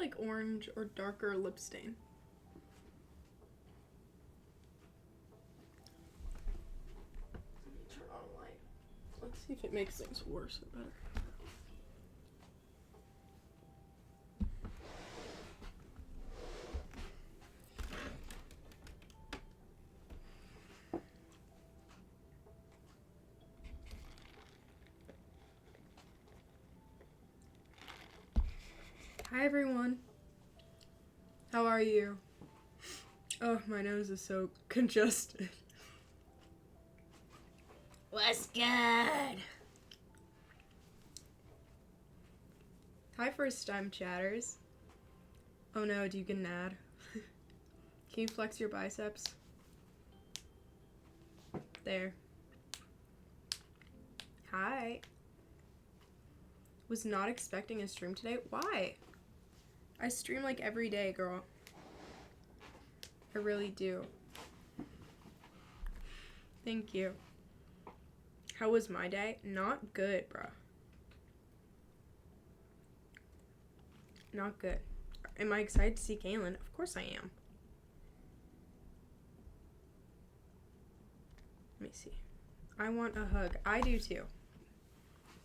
like orange or darker lip stain. Let me turn on a light. Let's see if it makes things worse or better. Hi everyone. How are you? Oh, my nose is so congested. What's good? Hi first time chatters. Oh no, do you get an ad? Can you flex your biceps? There. Hi. Was not expecting a stream today. Why? I stream like every day, girl. I really do. Thank you. How was my day? Not good, bro. Not good. Am I excited to see Kaylin? Of course I am. Let me see. I want a hug. I do too.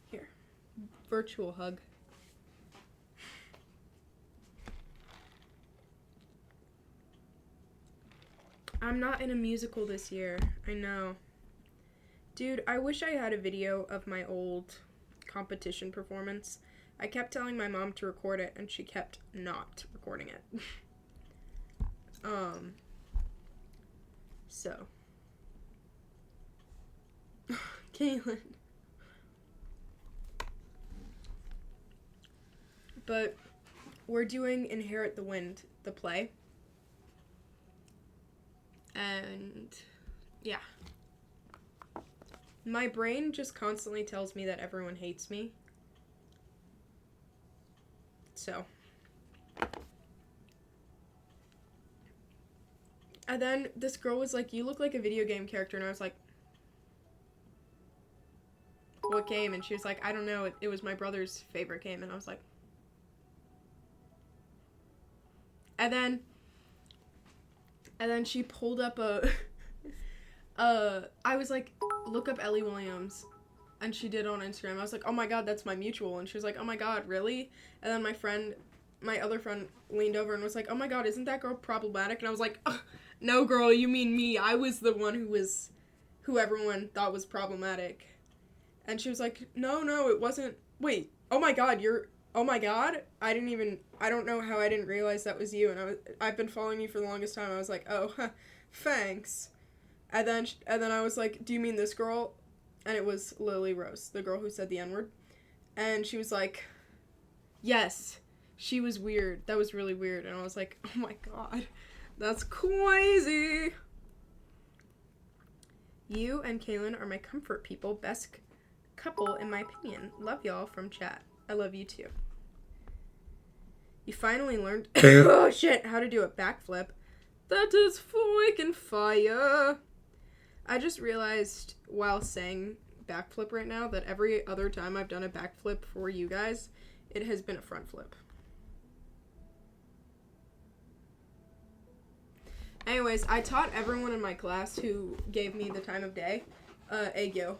Here. Virtual hug. I'm not in a musical this year. I know. Dude, I wish I had a video of my old competition performance. I kept telling my mom to record it, and she kept not recording it. So. Kaylin. But we're doing Inherit the Wind, the play. And yeah. My brain just constantly tells me that everyone hates me. So. And then this girl was like, you look like a video game character. And I was like, what game? And she was like, I don't know. It was my brother's favorite game. And I was like. And then she pulled up I was like, look up Ellie Williams. And she did on Instagram. I was like, oh my god, that's my mutual. And she was like, oh my god, really? And then my other friend leaned over and was like, oh my god, isn't that girl problematic? And I was like, no girl, you mean me. I was the one who everyone thought was problematic. And she was like, no, it wasn't. Wait, oh my god, oh my god, I don't know how I didn't realize that was you, and I've been following you for the longest time. I was like, oh, thanks. And then I was like, do you mean this girl? And it was Lily Rose, the girl who said the N-word. And she was like, yes, she was weird. That was really weird. And I was like, oh my god, that's crazy. You and Kaylin are my comfort people, best couple in my opinion. Love y'all from chat. I love you too. You finally learned oh shit, how to do a backflip. That is freaking fire. I just realized while saying backflip right now that every other time I've done a backflip for you guys, it has been a front flip. Anyways, I taught everyone in my class who gave me the time of day, Aegyo.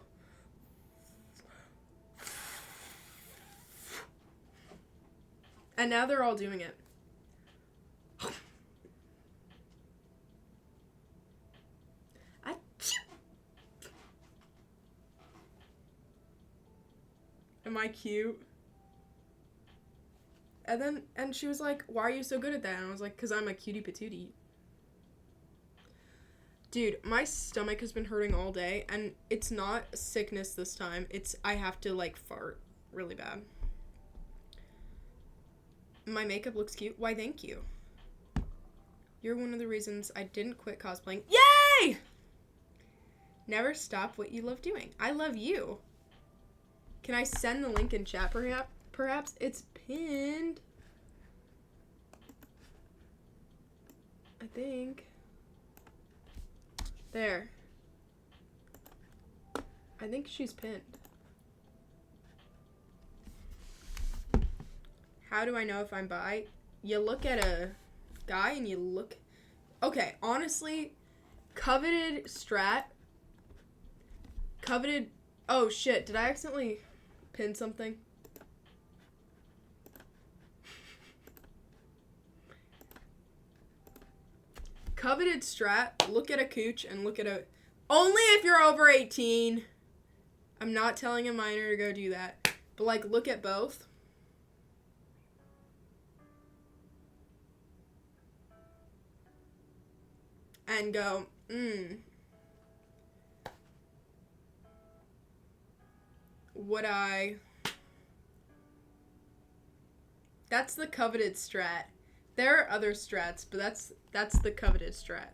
And now they're all doing it. Am I cute? And she was like, why are you so good at that? And I was like, because I'm a cutie patootie. Dude, my stomach has been hurting all day, and it's not sickness this time. I have to, like, fart really bad. My makeup looks cute. Why, thank you. You're one of the reasons I didn't quit cosplaying. Yay! Never stop what you love doing. I love you. Can I send the link in chat, perhaps? It's pinned. I think. There. I think she's pinned. How do I know if I'm bi? you look at a guy and you look... Okay, honestly, coveted... Oh, shit. Did I accidentally pin something? Coveted strat, look at a cooch and look at a... Only if you're over 18. I'm not telling a minor to go do that. But, like, look at both. And go, would I... That's the coveted strat. There are other strats, but that's the coveted strat.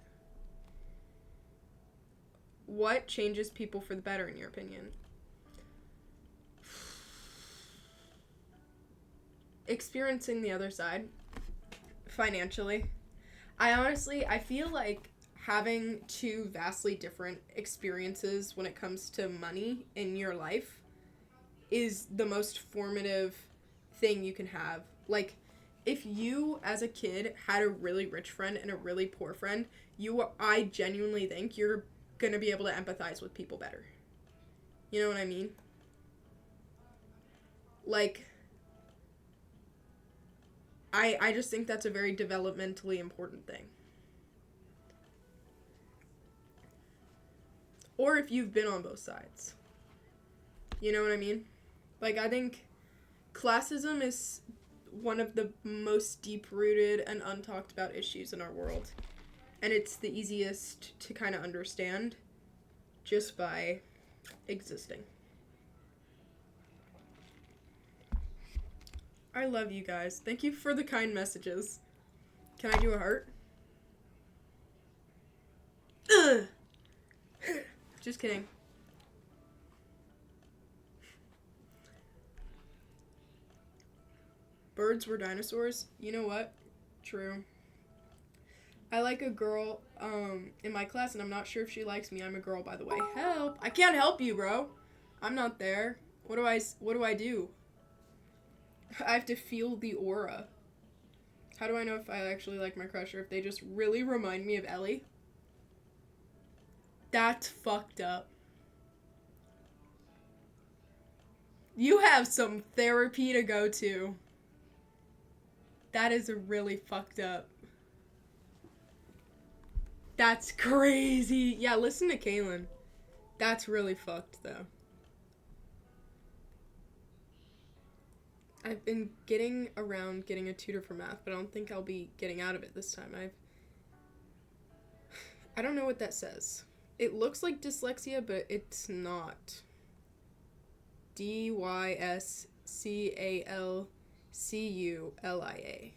What changes people for the better, in your opinion? Experiencing the other side. Financially. I feel like having two vastly different experiences when it comes to money in your life is the most formative thing you can have. Like, if you, as a kid, had a really rich friend and a really poor friend, I genuinely think you're gonna be able to empathize with people better. You know what I mean? Like, I just think that's a very developmentally important thing. Or if you've been on both sides. You know what I mean? Like, I think classism is one of the most deep-rooted and untalked about issues in our world. And it's the easiest to kind of understand just by existing. I love you guys. Thank you for the kind messages. Can I do a heart? Ugh. Just kidding. Birds were dinosaurs? You know what? True. I like a girl in my class, and I'm not sure if she likes me. I'm a girl, by the way. Help! I can't help you, bro. I'm not there. What do I do? I have to feel the aura. How do I know if I actually like my crush or if they just really remind me of Ellie? That's fucked up. You have some therapy to go to. That is really fucked up. That's crazy. Yeah, listen to Kaylin. That's really fucked, though. I've been getting around getting a tutor for math, but I don't think I'll be getting out of it this time. I don't know what that says. It looks like dyslexia, but it's not. DYSCALCULIA,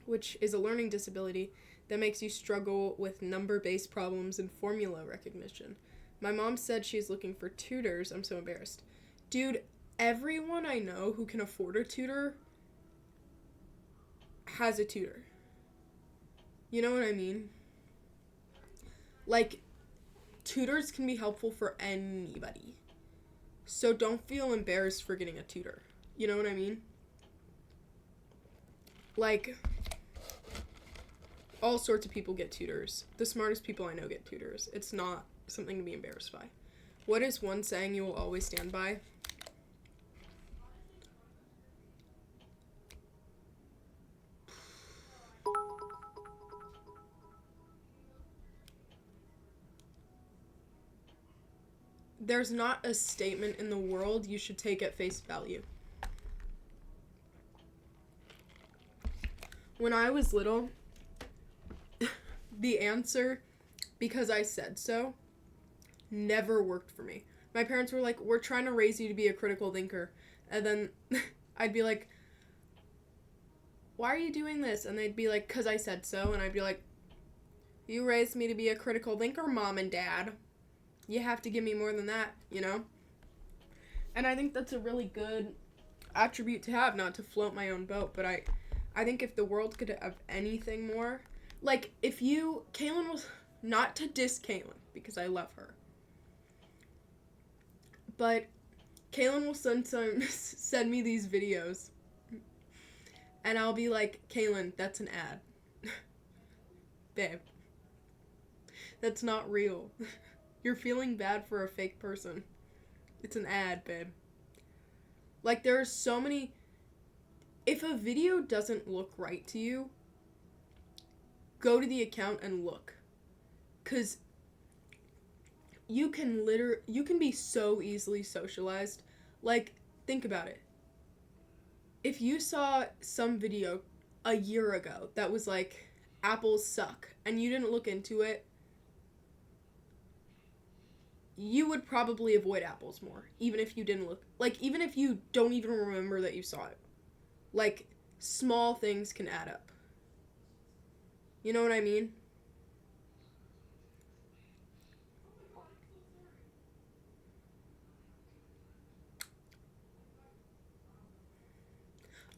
which is a learning disability that makes you struggle with number-based problems and formula recognition. My mom said she's looking for tutors. I'm so embarrassed. Dude, everyone I know who can afford a tutor has a tutor. You know what I mean? Like, tutors can be helpful for anybody. So don't feel embarrassed for getting a tutor. You know what I mean? Like, all sorts of people get tutors. The smartest people I know get tutors. It's not something to be embarrassed by. What is one saying you will always stand by? There's not a statement in the world you should take at face value. When I was little, the answer, because I said so, never worked for me. My parents were like, we're trying to raise you to be a critical thinker. And then I'd be like, why are you doing this? And they'd be like, 'cause I said so. And I'd be like, you raised me to be a critical thinker, Mom and Dad. You have to give me more than that, you know? And I think that's a really good attribute to have, not to float my own boat, but I think if the world could have anything more, like, if you, Kaylin was, not to diss Kaylin, because I love her, but Kaylin will send me these videos, And I'll be like, Kaylin, that's an ad. Babe. That's not real. You're feeling bad for a fake person. It's an ad, babe. Like, there are so many... If a video doesn't look right to you, go to the account and look. Because you can be so easily socialized. Like, think about it. If you saw some video a year ago that was like, apples suck, and you didn't look into it, you would probably avoid apples more, even if you didn't look, like, even if you don't even remember that you saw it. Like, small things can add up. You know what I mean?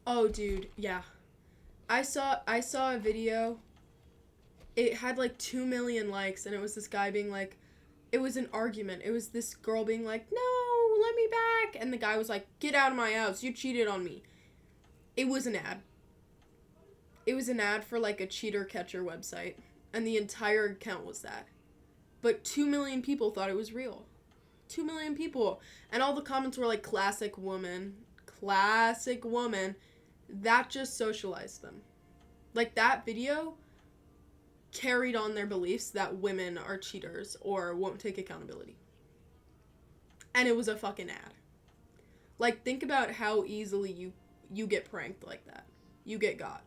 Oh, dude, yeah. I saw a video. It had like 2 million likes, and it was this guy being like, it was an argument. It was this girl being like, no, let me back. And the guy was like, get out of my house. You cheated on me. It was an ad. It was an ad for like a cheater catcher website. And the entire account was that. But 2 million people thought it was real. 2 million people. And all the comments were like, classic woman. Classic woman. That just socialized them. Like, that video carried on their beliefs that women are cheaters or won't take accountability. And it was a fucking ad. Like, think about how easily you get pranked like that. You get got.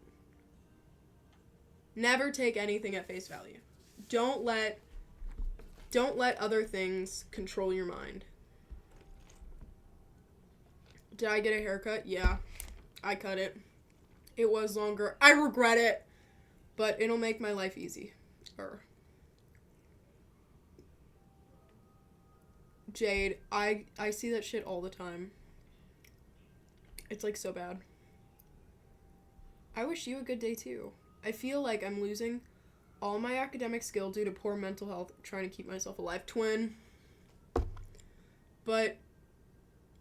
Never take anything at face value. Don't let other things control your mind. Did I get a haircut? Yeah. I cut it. It was longer. I regret it. But it'll make my life easy. Jade, I see that shit all the time. It's like so bad. I wish you a good day too. I feel like I'm losing all my academic skill due to poor mental health, trying to keep myself alive. Twin. But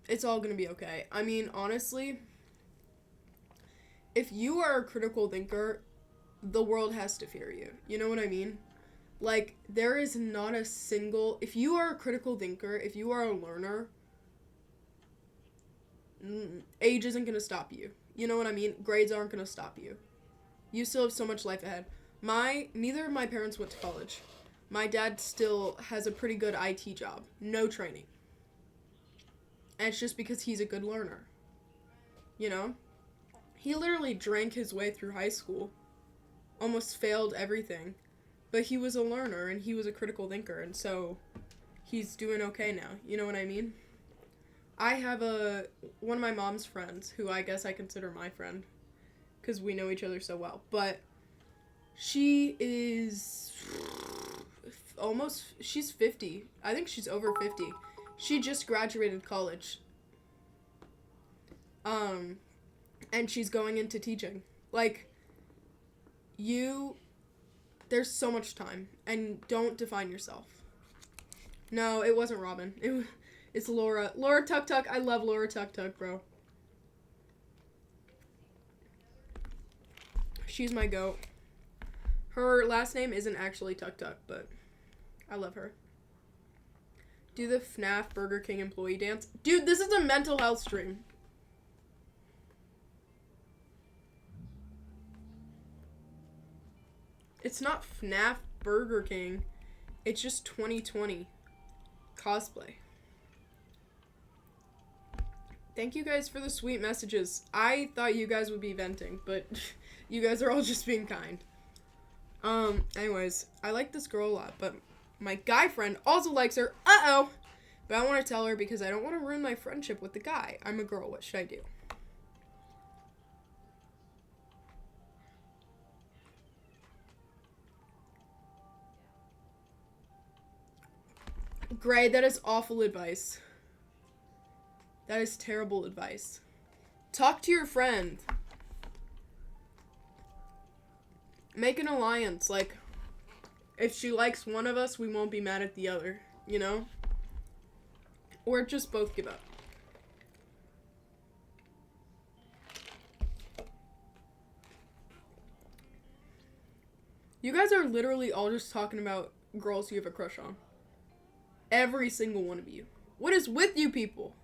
it's all gonna be okay. I mean, honestly, if you are a critical thinker, the world has to fear you. You know what I mean? Like, there is not a single... If you are a critical thinker, if you are a learner, age isn't going to stop you. You know what I mean? Grades aren't going to stop you. You still have so much life ahead. Neither of my parents went to college. My dad still has a pretty good IT job. No training. And it's just because he's a good learner. You know? He literally drank his way through high school. Almost failed everything. But he was a learner, and he was a critical thinker, and so he's doing okay now. You know what I mean? I have one of my mom's friends, who I guess I consider my friend, because we know each other so well, but she is she's 50. I think she's over 50. She just graduated college. And she's going into teaching. Like, there's so much time, and don't define yourself. No, it wasn't Robin. It's Laura. Laura Tuk Tuk. I love Laura Tuk Tuk, bro. She's my goat. Her last name isn't actually Tuk Tuk, but I love her. Do the FNAF Burger King employee dance. Dude, this is a mental health stream. It's not FNAF Burger King. It's just 2020 cosplay. Thank you guys for the sweet messages. I thought you guys would be venting, but you guys are all just being kind. Anyways, I like this girl a lot, but my guy friend also likes her. Uh-oh! But I want to tell her because I don't want to ruin my friendship with the guy. I'm a girl. What should I do? Gray, that is awful advice. That is terrible advice. Talk to your friend. Make an alliance. Like, if she likes one of us, we won't be mad at the other, you know? Or just both give up. You guys are literally all just talking about girls you have a crush on. Every single one of you. What is with you people?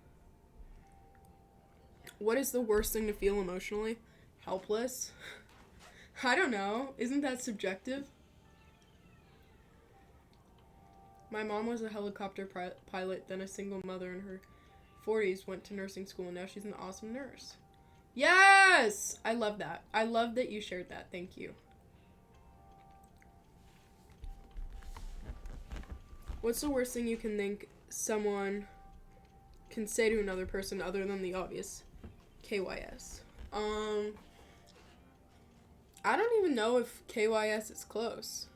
What is the worst thing to feel emotionally? Helpless? I don't know. Isn't that subjective? My mom was a helicopter pilot, then a single mother in her 40s, went to nursing school, and now she's an awesome nurse. Yes! I love that. I love that you shared that. Thank you. What's the worst thing you can think someone can say to another person other than the obvious? KYS. I don't even know if KYS is close.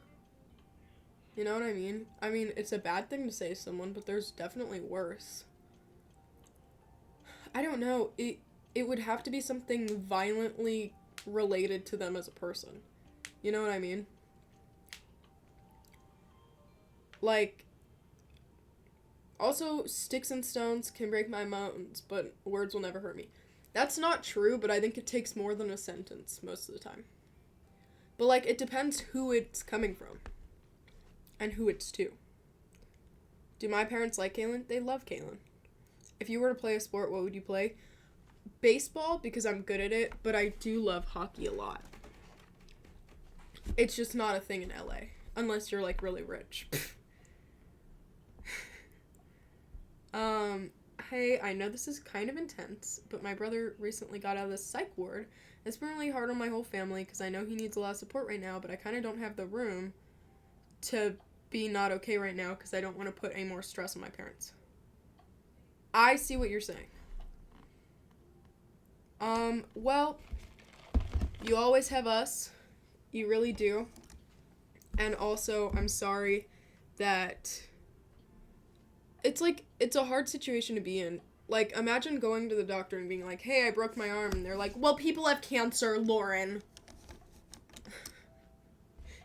You know what I mean? I mean, it's a bad thing to say to someone, but there's definitely worse. I don't know. It would have to be something violently related to them as a person. You know what I mean? Like, also, sticks and stones can break my bones, but words will never hurt me. That's not true, but I think it takes more than a sentence most of the time. But, like, it depends who it's coming from and who it's to. Do my parents like Kaylin? They love Kaylin. If you were to play a sport, what would you play? Baseball, because I'm good at it, but I do love hockey a lot. It's just not a thing in LA, unless you're, like, really rich. Hey, I know this is kind of intense, but my brother recently got out of the psych ward. It's been really hard on my whole family because I know he needs a lot of support right now, but I kind of don't have the room to be not okay right now because I don't want to put any more stress on my parents. I see what you're saying. Well, you always have us. You really do. And also, I'm sorry that it's a hard situation to be in. Like, imagine going to the doctor and being like, hey, I broke my arm. And they're like, well, people have cancer, Lauren.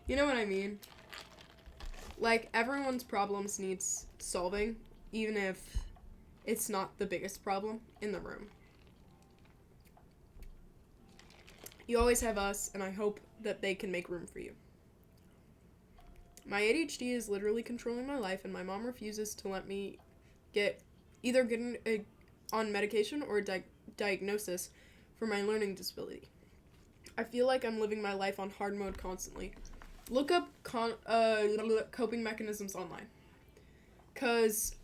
You know what I mean? Like, everyone's problems needs solving, even if it's not the biggest problem in the room. You always have us, and I hope that they can make room for you. My ADHD is literally controlling my life, and my mom refuses to let me get on medication or a diagnosis for my learning disability. I feel like I'm living my life on hard mode constantly. Look up coping mechanisms online, because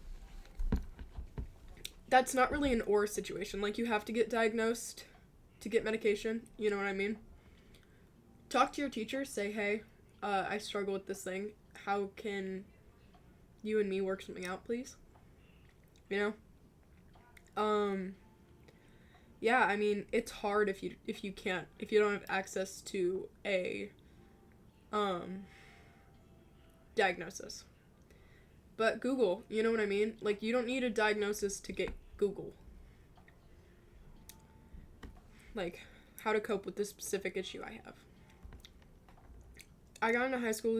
that's not really an or situation. Like, you have to get diagnosed to get medication. You know what I mean? Talk to your teacher. Say, hey, I struggle with this thing. How can you and me work something out, please? You know? Yeah, I mean, it's hard if you don't have access to a diagnosis. But Google, you know what I mean? Like, you don't need a diagnosis to get Google. Like, how to cope with this specific issue I have. I got into high school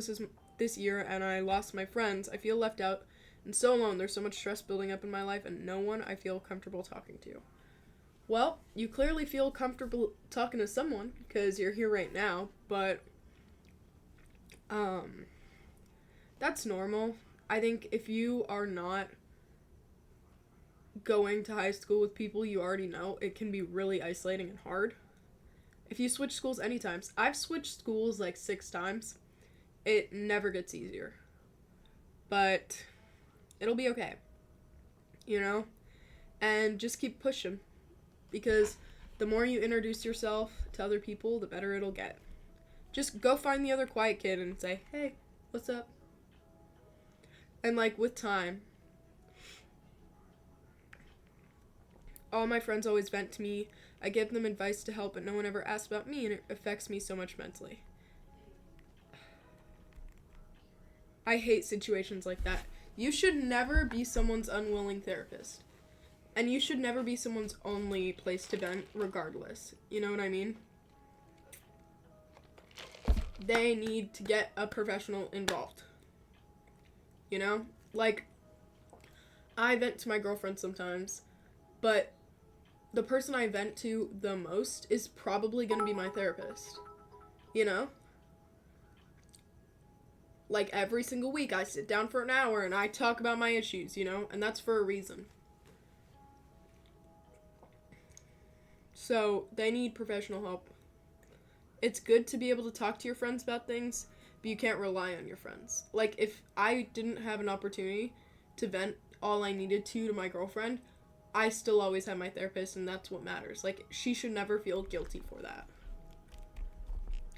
this year, and I lost my friends. I feel left out and so alone. There's so much stress building up in my life, and no one I feel comfortable talking to. Well, you clearly feel comfortable talking to someone, because you're here right now, but that's normal. I think if you are not going to high school with people you already know, it can be really isolating and hard. If you switch schools any times, I've switched schools like 6 times. It never gets easier. But it'll be okay. You know? And just keep pushing. Because the more you introduce yourself to other people, the better it'll get. Just go find the other quiet kid and say, hey, what's up? And, like, with time, all my friends always vent to me. I give them advice to help, but no one ever asks about me, and it affects me so much mentally. I hate situations like that. You should never be someone's unwilling therapist. And you should never be someone's only place to vent, regardless. You know what I mean? They need to get a professional involved. You know? Like, I vent to my girlfriend sometimes, but the person I vent to the most is probably going to be my therapist. You know? Like, every single week, I sit down for an hour and I talk about my issues, you know? And that's for a reason. So, they need professional help. It's good to be able to talk to your friends about things, but you can't rely on your friends. Like, if I didn't have an opportunity to vent all I needed to my girlfriend, I still always have my therapist, and that's what matters. Like, she should never feel guilty for that.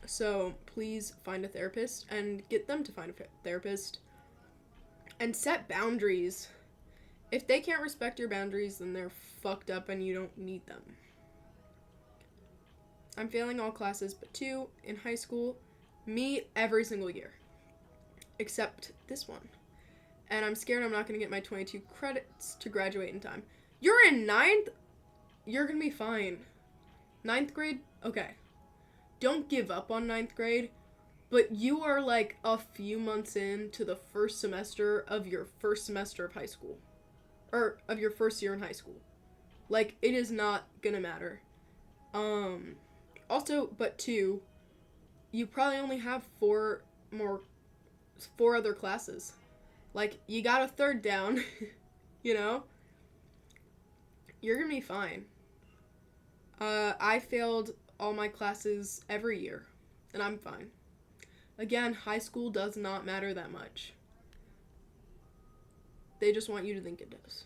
So please find a therapist and get them to find a therapist. And set boundaries. If they can't respect your boundaries, then they're fucked up and you don't need them. I'm failing all classes but 2 in high school. Me every single year. Except this one. And I'm scared I'm not going to get my 22 credits to graduate in time. You're in 9th? You're going to be fine. 9th grade? Okay. Don't give up on 9th grade, but you are like a few months into the first semester of your first semester of high school. Or of your first year in high school. Like, it is not gonna matter. Also, but 2, you probably only have 4 other classes. Like, you got a third down, you know? You're gonna be fine. I failed all my classes every year, and I'm fine. Again, high school does not matter that much. They just want you to think it does.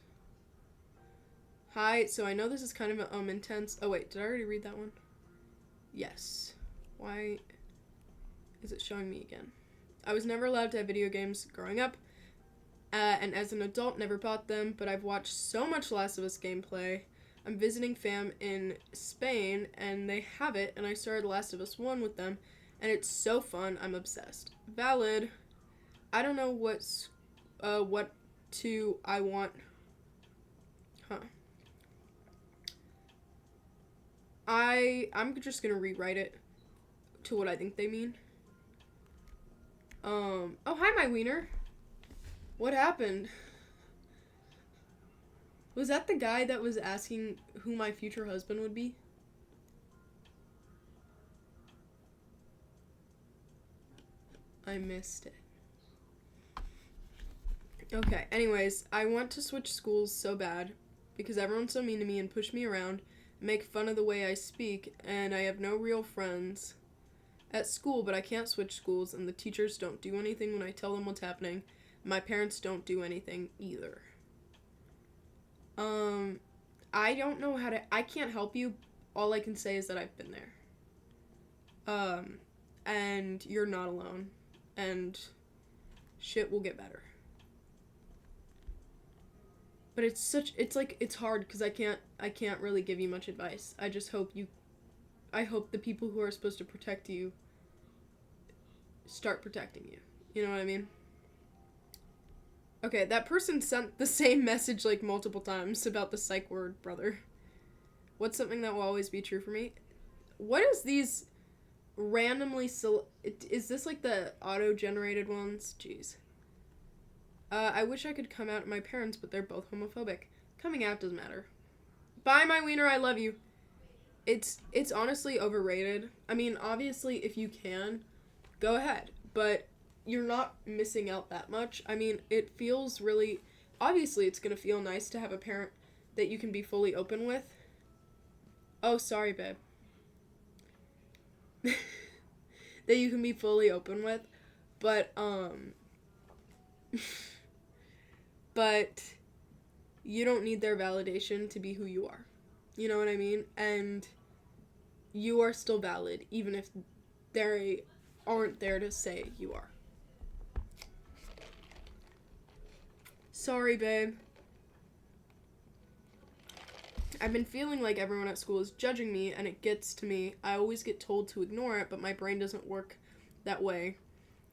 Hi, so I know this is kind of intense. Oh wait, did I already read that one? Yes. Why is it showing me again? I was never allowed to have video games growing up, and as an adult never bought them, but I've watched so much Last of Us gameplay. I'm visiting fam in Spain, and they have it, and I started Last of Us 1 with them, and it's so fun. I'm obsessed. Valid. I don't know what I want. I'm just gonna rewrite it to what I think they mean. Oh, hi, my wiener. What happened? Was that the guy that was asking who my future husband would be? I missed it. Okay, anyways, I want to switch schools so bad because everyone's so mean to me and push me around, make fun of the way I speak, and I have no real friends at school, but I can't switch schools, and the teachers don't do anything when I tell them what's happening. My parents don't do anything either. I don't know I can't help you. All I can say is that I've been there. And you're not alone. And shit will get better. But it's hard because I can't really give you much advice. I hope the people who are supposed to protect you start protecting you. You know what I mean? Okay, that person sent the same message like multiple times about the psych ward, brother. What's something that will always be true for me? What is these randomly is this like the auto-generated ones? Jeez. I wish I could come out to my parents, but they're both homophobic. Coming out doesn't matter. Bye, my wiener, I love you. It's honestly overrated. I mean, obviously, if you can, go ahead. But you're not missing out that much. I mean, it feels really... Obviously, it's going to feel nice to have a parent that you can be fully open with. Oh, sorry, babe. That you can be fully open with. But, but you don't need their validation to be who you are. You know what I mean? And you are still valid, even if they aren't there to say you are. Sorry, babe. I've been feeling like everyone at school is judging me, and it gets to me. I always get told to ignore it, but my brain doesn't work that way.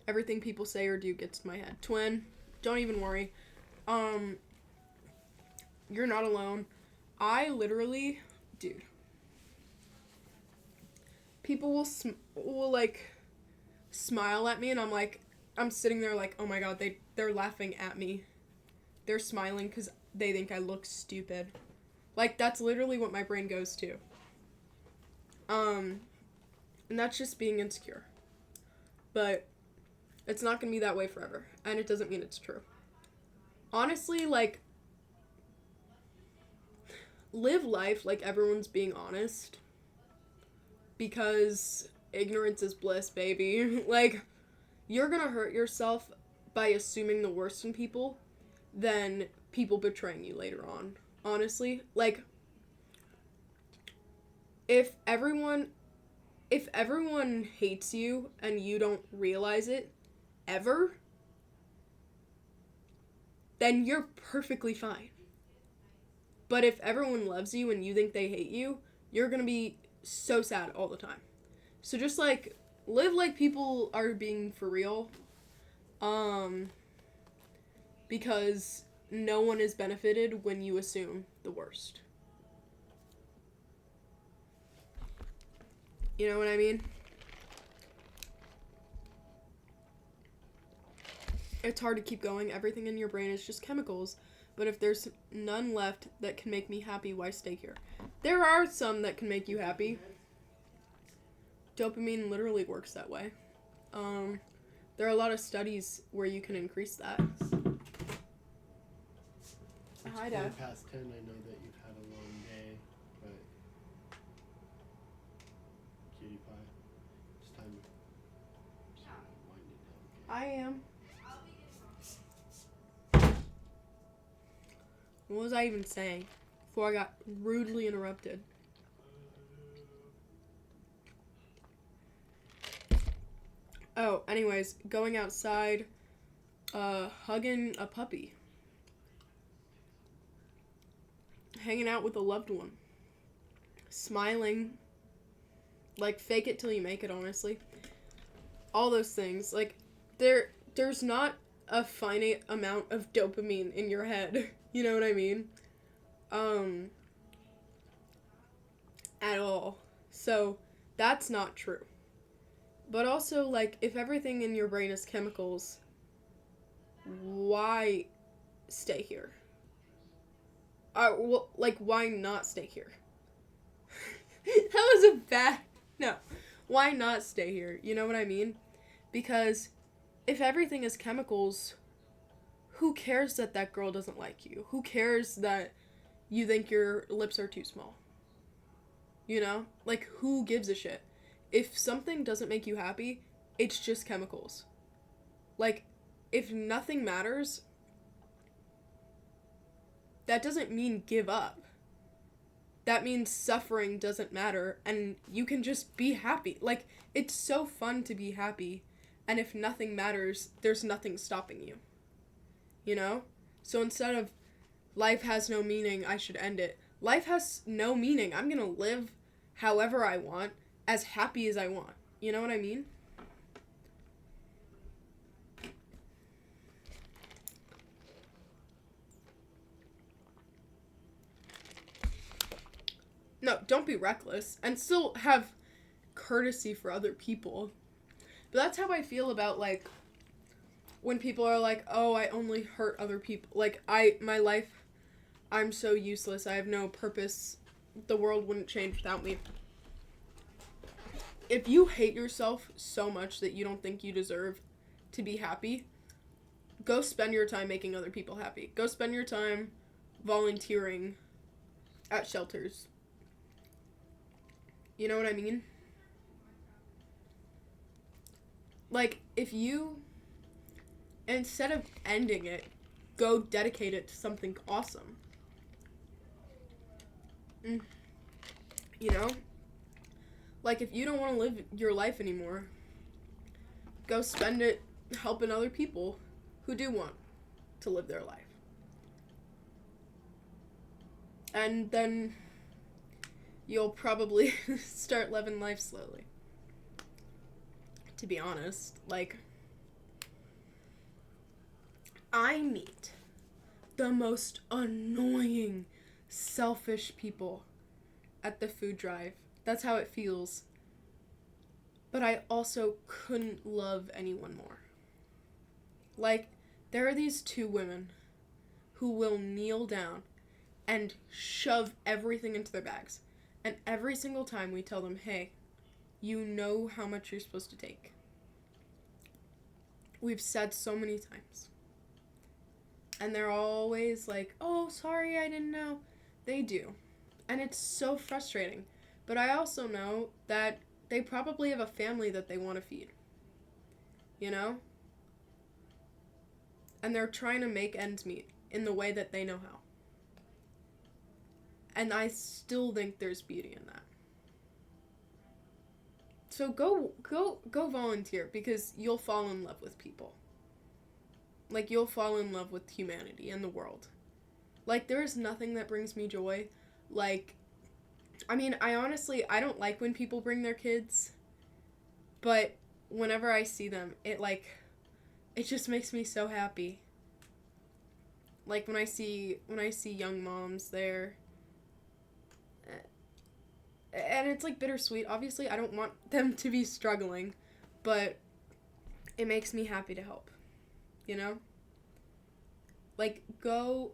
Everything people say or do gets to my head. Twin, don't even worry. You're not alone. I literally, dude. People will like smile at me, and I'm sitting there like, oh my god, they're laughing at me. They're smiling because they think I look stupid. Like, that's literally what my brain goes to. And that's just being insecure. But It's not gonna be that way forever, and it doesn't mean it's true. Honestly, like, live life like everyone's being honest, because ignorance is bliss, baby. Like, you're gonna hurt yourself by assuming the worst in people than people betraying you later on. Honestly, like, if everyone hates you and you don't realize it ever, then you're perfectly fine. But if everyone loves you and you think they hate you, you're gonna be so sad all the time. So just, like, live like people are being for real. Because no one is benefited when you assume the worst. You know what I mean? It's hard to keep going. Everything in your brain is just chemicals. But if there's none left that can make me happy, why stay here? There are some that can make you happy. Dopamine literally works that way. There are a lot of studies where you can increase that. Hi, Dad. Past 10, I know that you've had a long day, but cutie pie, it's time to wind it down. I am. What was I even saying before I got rudely interrupted? Oh, anyways, going outside, hugging a puppy. Hanging out with a loved one. Smiling. Like, fake it till you make it, honestly. All those things. Like, there's not a finite amount of dopamine in your head. You know what I mean? At all. So, that's not true. But also, like, if everything in your brain is chemicals, why stay here? Well, like, why not stay here? That was a bad... No. Why not stay here? You know what I mean? Because if everything is chemicals, who cares that that girl doesn't like you? Who cares that you think your lips are too small? You know? Like, who gives a shit? If something doesn't make you happy, it's just chemicals. Like, if nothing matters, that doesn't mean give up. That means suffering doesn't matter, and you can just be happy. Like, it's so fun to be happy, and if nothing matters, there's nothing stopping you. You know? So instead of, life has no meaning, I should end it. Life has no meaning. I'm gonna live however I want, as happy as I want. You know what I mean? No, don't be reckless. And still have courtesy for other people. But that's how I feel about, like, when people are like, oh, I only hurt other people. Like, my life, I'm so useless. I have no purpose. The world wouldn't change without me. If you hate yourself so much that you don't think you deserve to be happy, go spend your time making other people happy. Go spend your time volunteering at shelters. You know what I mean? Like, if you, instead of ending it, go dedicate it to something awesome. You know? Like, if you don't want to live your life anymore, go spend it helping other people who do want to live their life. And then you'll probably start living life slowly. To be honest, like, I meet the most annoying, selfish people at the food drive. That's how it feels. But I also couldn't love anyone more. Like, there are these two women who will kneel down and shove everything into their bags. And every single time we tell them, hey, you know how much you're supposed to take. we've said so many times. And they're always like, oh, sorry, I didn't know. They do. And it's so frustrating. But I also know that they probably have a family that they want to feed. You know? And they're trying to make ends meet in the way that they know how. And I still think there's beauty in that. So go volunteer, because you'll fall in love with people. Like, you'll fall in love with humanity and the world. Like, there is nothing that brings me joy. Like, I mean, I don't like when people bring their kids, but whenever I see them, it just makes me so happy. Like, when I see young moms there, and it's, like, bittersweet. Obviously, I don't want them to be struggling, but it makes me happy to help, you know? Like, go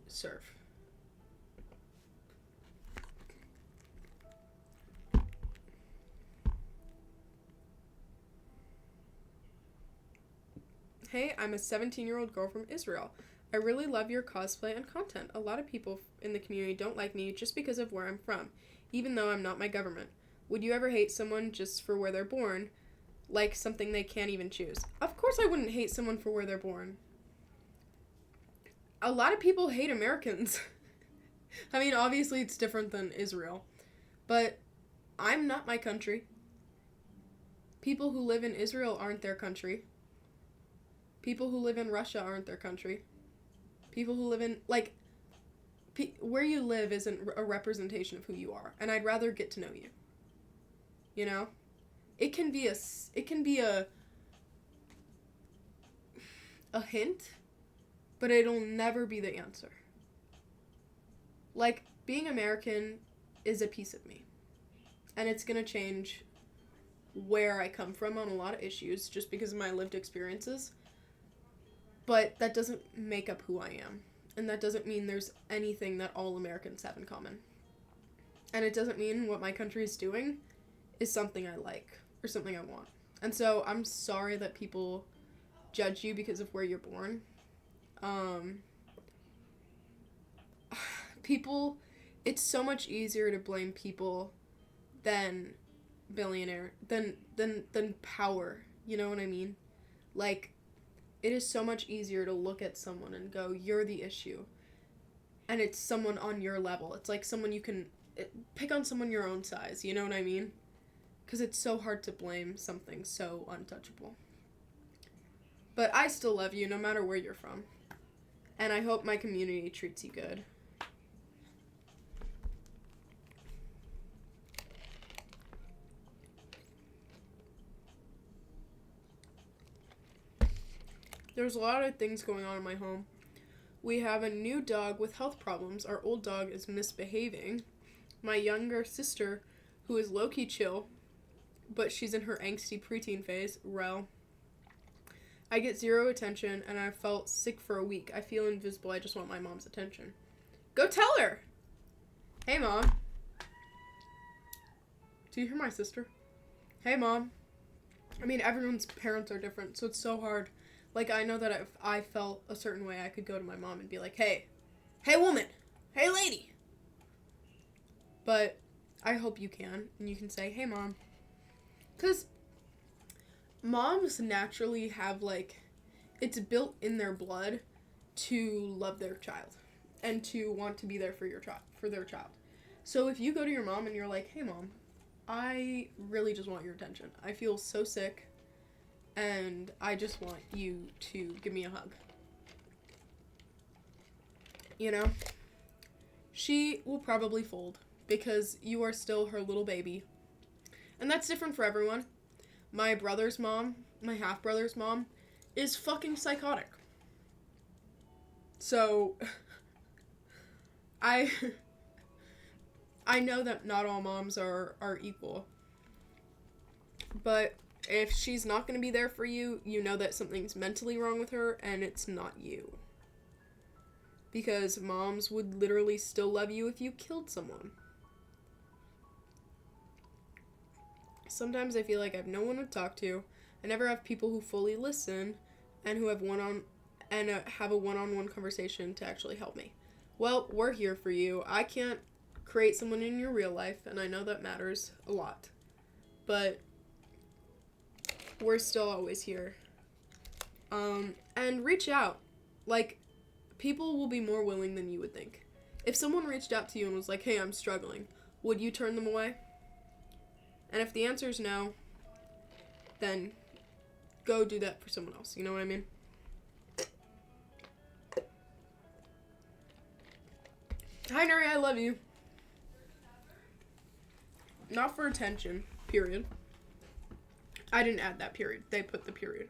serve. Hey, I'm a 17-year-old girl from Israel. I really love your cosplay and content. A lot of people in the community don't like me just because of where I'm from, even though I'm not my government. Would you ever hate someone just for where they're born, like something they can't even choose? Of course I wouldn't hate someone for where they're born. A lot of people hate Americans. I mean, obviously it's different than Israel, but I'm not my country. People who live in Israel aren't their country. People who live in Russia aren't their country. People who live in, like, where you live isn't a representation of who you are, and I'd rather get to know you. You know? It can be a hint, but it'll never be the answer. Like, being American is a piece of me, and it's gonna change where I come from on a lot of issues just because of my lived experiences. But that doesn't make up who I am. And that doesn't mean there's anything that all Americans have in common. And it doesn't mean what my country is doing is something I like or something I want. And so I'm sorry that people judge you because of where you're born. It's so much easier to blame people than than power. You know what I mean? Like, it is so much easier to look at someone and go, you're the issue. And it's someone on your level. It's like someone you can pick on, someone your own size. You know what I mean? Because it's so hard to blame something so untouchable. But I still love you no matter where you're from. And I hope my community treats you good. There's a lot of things going on in my home. We have a new dog with health problems. Our old dog is misbehaving. My younger sister, who is low-key chill, but she's in her angsty preteen phase, rel. I get zero attention, and I felt sick for a week. I feel invisible. I just want my mom's attention. Go tell her! Hey, Mom. Do you hear my sister? Hey, Mom. I mean, everyone's parents are different, so it's so hard. Like, I know that if I felt a certain way, I could go to my mom and be like, hey woman, hey lady. But I hope you can, and you can say, hey Mom. Because moms naturally have, like, it's built in their blood to love their child and to want to be there for their child. So if you go to your mom and you're like, hey Mom, I really just want your attention. I feel so sick. And I just want you to give me a hug. You know? She will probably fold because you are still her little baby. And that's different for everyone. My brother's mom, my half-brother's mom, is fucking psychotic. So, I know that not all moms are equal. But if she's not going to be there for you, you know that something's mentally wrong with her, and it's not you. Because moms would literally still love you if you killed someone. Sometimes I feel like I have no one to talk to, I never have people who fully listen and who have have a one-on-one conversation to actually help me. Well, we're here for you. I can't create someone in your real life, and I know that matters a lot. But we're still always here. And reach out. Like, people will be more willing than you would think. If someone reached out to you and was like, hey, I'm struggling, would you turn them away? And if the answer is no, then go do that for someone else. You know what I mean? Hi, Nuri, I love you. Not for attention, period. I didn't add that period. They put the period.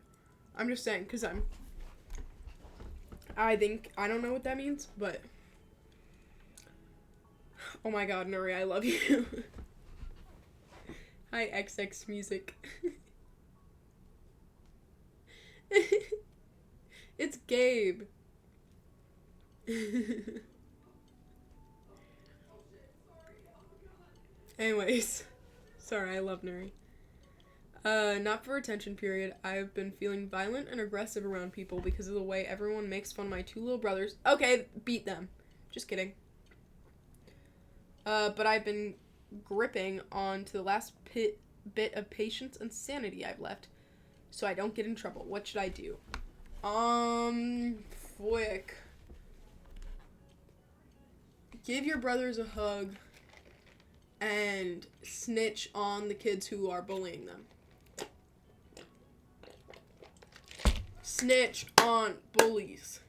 I'm just saying, because I don't know what that means, but oh my god, Nuri, I love you. Hi, XX Music. It's Gabe. Anyways, sorry, I love Nuri. Not for attention, period. I've been feeling violent and aggressive around people because of the way everyone makes fun of my 2 little brothers. Okay, beat them. Just kidding. But I've been gripping on to the last bit of patience and sanity I've left, so I don't get in trouble. What should I do? Quick. Give your brothers a hug and snitch on the kids who are bullying them. Snitch on bullies.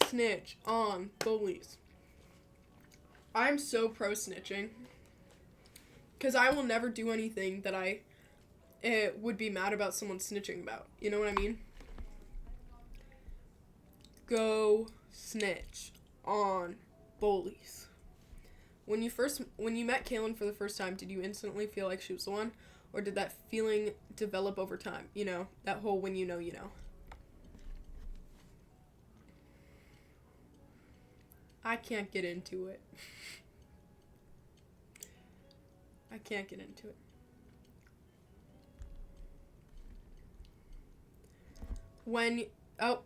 Snitch on bullies. I'm so pro snitching. Because I will never do anything that I would be mad about someone snitching about. You know what I mean? Go snitch on bullies. When you met Kaylin for the first time, did you instantly feel like she was the one? Or did that feeling develop over time? You know, that whole when you know, you know. I can't get into it. I can't get into it.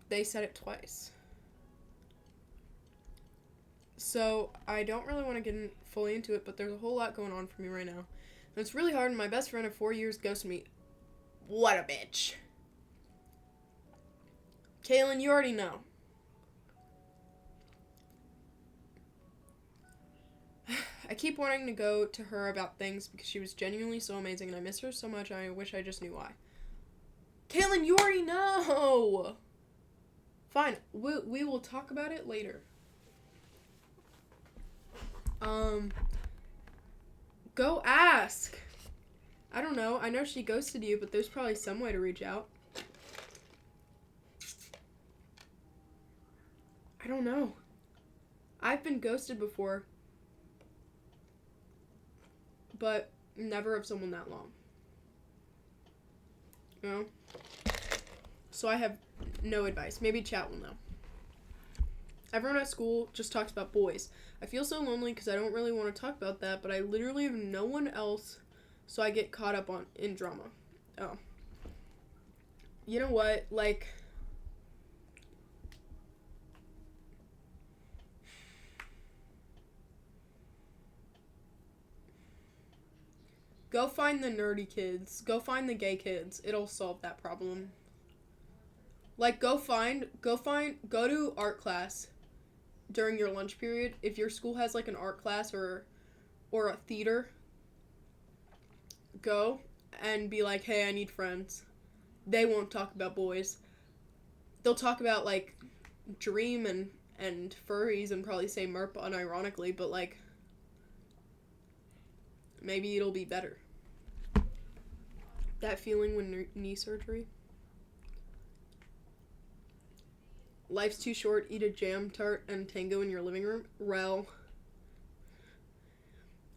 They said it twice. So, I don't really want to get fully into it, but there's a whole lot going on for me right now. And it's really hard, and my best friend of 4 years ghosted me. What a bitch. Kaylin, you already know. I keep wanting to go to her about things because she was genuinely so amazing, and I miss her so much, and I wish I just knew why. Kaylin, you already know! Fine, we will talk about it later. Go ask. I don't know. I know she ghosted you, but there's probably some way to reach out. I don't know. I've been ghosted before, but never of someone that long. You know? So I have no advice. Maybe chat will know. Everyone at school just talks about boys. I feel so lonely because I don't really want to talk about that, but I literally have no one else, so I get caught up in drama. Oh. You know what? Like, go find the nerdy kids. Go find the gay kids. It'll solve that problem. Like, go to art class during your lunch period. If your school has, like, an art class or a theater, go and be like, hey, I need friends. They won't talk about boys. They'll talk about, like, Dream and furries and probably say MERP unironically, but, like, maybe it'll be better. That feeling when knee surgery. Life's too short, eat a jam tart and tango in your living room. Rel.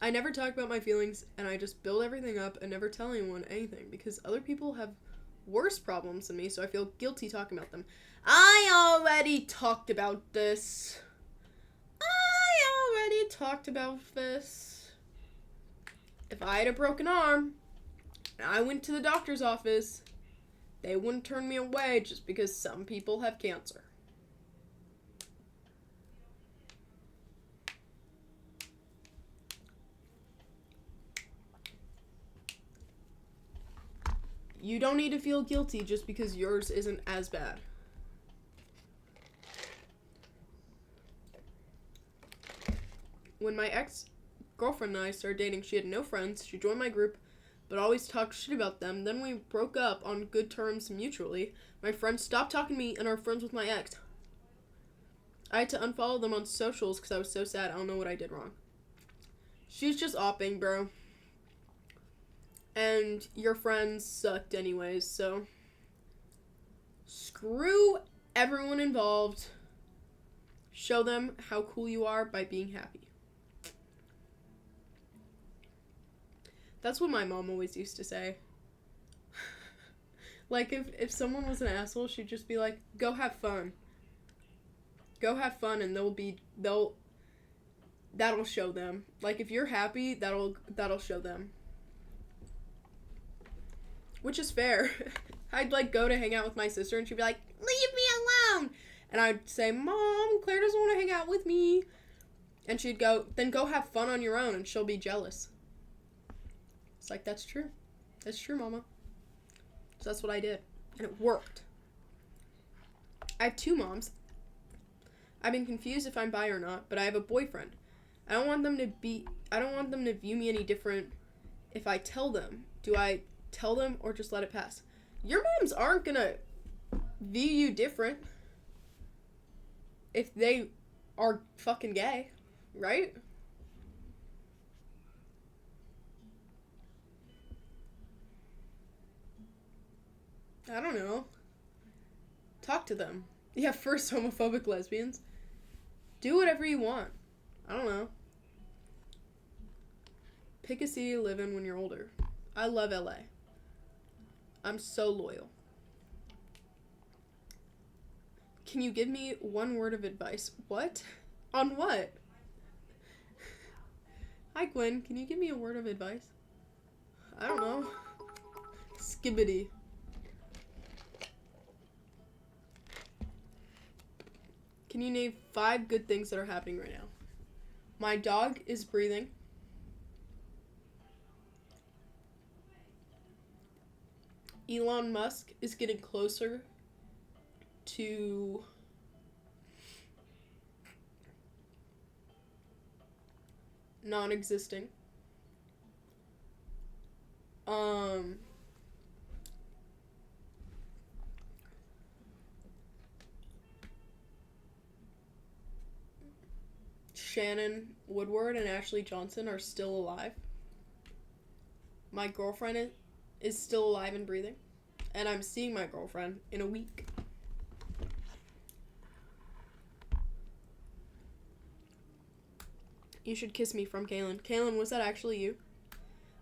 I never talk about my feelings, and I just build everything up and never tell anyone anything, because other people have worse problems than me, so I feel guilty talking about them. I already talked about this. If I had a broken arm, and I went to the doctor's office, They wouldn't turn me away just because some people have cancer. You don't need to feel guilty just because yours isn't as bad. When my ex-girlfriend and I started dating, she had no friends. She joined my group, but always talked shit about them. Then we broke up on good terms mutually. My friends stopped talking to me and are friends with my ex. I had to unfollow them on socials because I was so sad. I don't know what I did wrong. She's just opping, bro. And your friends sucked anyways, so screw everyone involved. Show them how cool you are by being happy. That's what my mom always used to say. Like, if someone was an asshole, she'd just be like, go have fun. Go have fun, and that'll show them. Like, if you're happy, that'll show them. Which is fair. I'd, like, go to hang out with my sister, and she'd be like, leave me alone! And I'd say, Mom, Claire doesn't want to hang out with me. And she'd go, then go have fun on your own, and she'll be jealous. It's like, that's true. That's true, Mama. So that's what I did. And it worked. I have 2 moms. I've been confused if I'm bi or not, but I have a boyfriend. I don't want them to view me any different if I tell them. Do I tell them or just let it pass? Your moms aren't gonna view you different if they are fucking gay, right? I don't know. Talk to them. Yeah, first homophobic lesbians. Do whatever you want. I don't know. Pick a city to live in when you're older. I love LA. I'm so loyal. Can you give me one word of advice? What? On what? Hi, Quinn. Can you give me a word of advice? I don't know. Skibbity. Can you name 5 good things that are happening right now? My dog is breathing. Elon Musk is getting closer to non-existing. Shannon Woodward and Ashley Johnson are still alive. My girlfriend is still alive and breathing. And I'm seeing my girlfriend in a week. You should kiss me from Kaylin. Kaylin, was that actually you?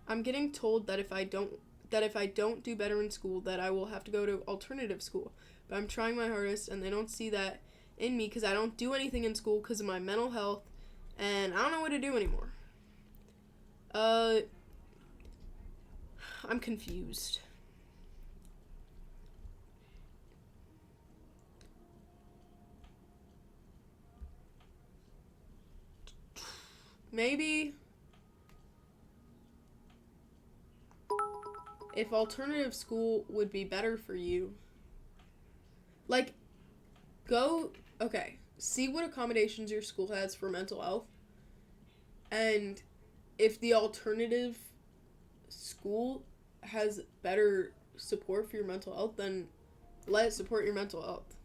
I'm getting told that if I don't do better in school, that I will have to go to alternative school. But I'm trying my hardest, and they don't see that in me because I don't do anything in school because of my mental health, and I don't know what to do anymore. I'm confused. Maybe if alternative school would be better for you, like, see what accommodations your school has for mental health, and if the alternative school has better support for your mental health, then let it support your mental health.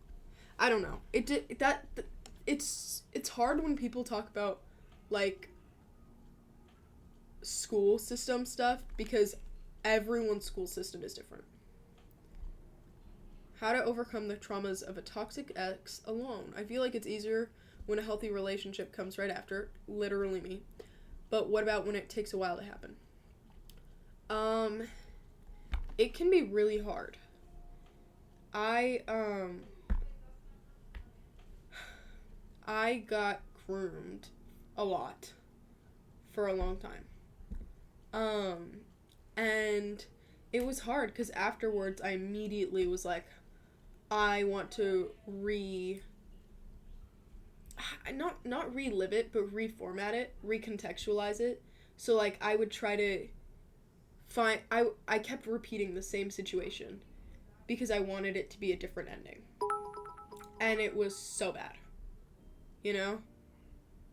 I don't know. It's hard when people talk about, like, school system stuff because everyone's school system is different. How to overcome the traumas of a toxic ex alone. I feel like it's easier when a healthy relationship comes right after. Literally me. But what about when it takes a while to happen? It can be really hard. I got groomed a lot for a long time. And it was hard because afterwards I immediately was like, I want to not relive it, but reformat it, recontextualize it. So, like, I would try to I kept repeating the same situation because I wanted it to be a different ending. And it was so bad. You know?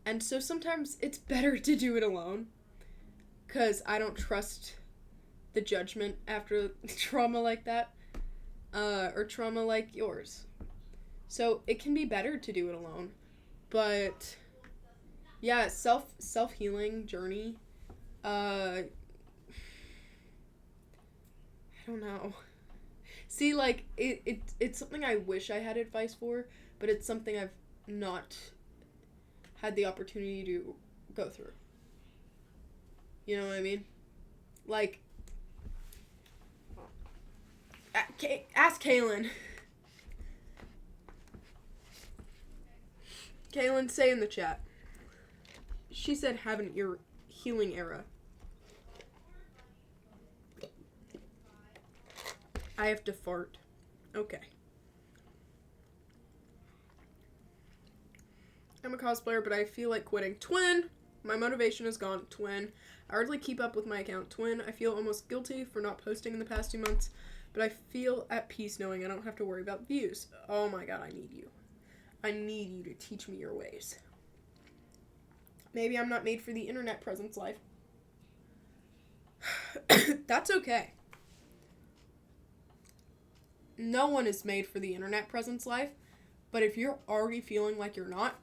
And so sometimes it's better to do it alone because I don't trust the judgment after trauma like that, or trauma like yours. So it can be better to do it alone. But yeah, self-healing journey, I don't know. See, like, it's something I wish I had advice for, but it's something I've not had the opportunity to go through. You know what I mean? Like, ask Kaylin. Kaylin, say in the chat. She said have an healing era. I have to fart. Okay. I'm a cosplayer, but I feel like quitting. Twin! My motivation is gone. Twin. I hardly keep up with my account. Twin. I feel almost guilty for not posting in the past 2 months, but I feel at peace knowing I don't have to worry about views. Oh my god, I need you. I need you to teach me your ways. Maybe I'm not made for the internet presence life. That's okay. No one is made for the internet presence life, but if you're already feeling like you're not,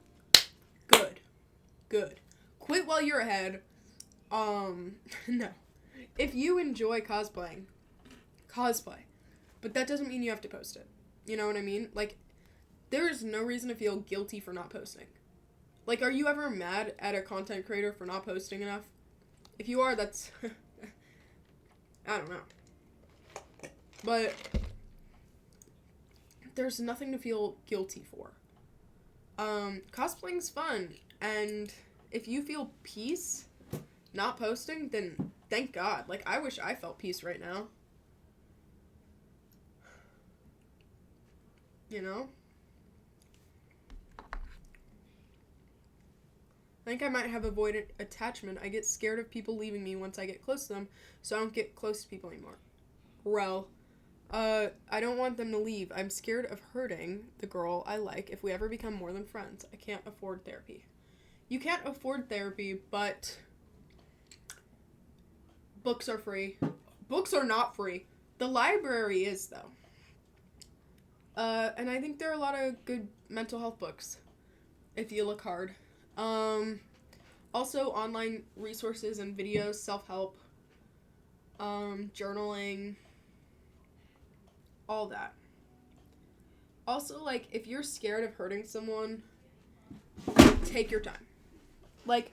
good. Quit while you're ahead. No. If you enjoy cosplaying, cosplay. But that doesn't mean you have to post it. You know what I mean? Like, there is no reason to feel guilty for not posting. Like, are you ever mad at a content creator for not posting enough? If you are, that's... I don't know. But there's nothing to feel guilty for. Cosplaying's fun, and if you feel peace not posting, then thank God. Like, I wish I felt peace right now. You know? I think I might have avoidant attachment. I get scared of people leaving me once I get close to them, so I don't get close to people anymore. Well, I don't want them to leave. I'm scared of hurting the girl I like if we ever become more than friends. I can't afford therapy. You can't afford therapy, but books are free. Books are not free. The library is, though. And I think there are a lot of good mental health books, if you look hard. Also online resources and videos, self-help, journaling, all that. Also, like, if you're scared of hurting someone, take your time. Like,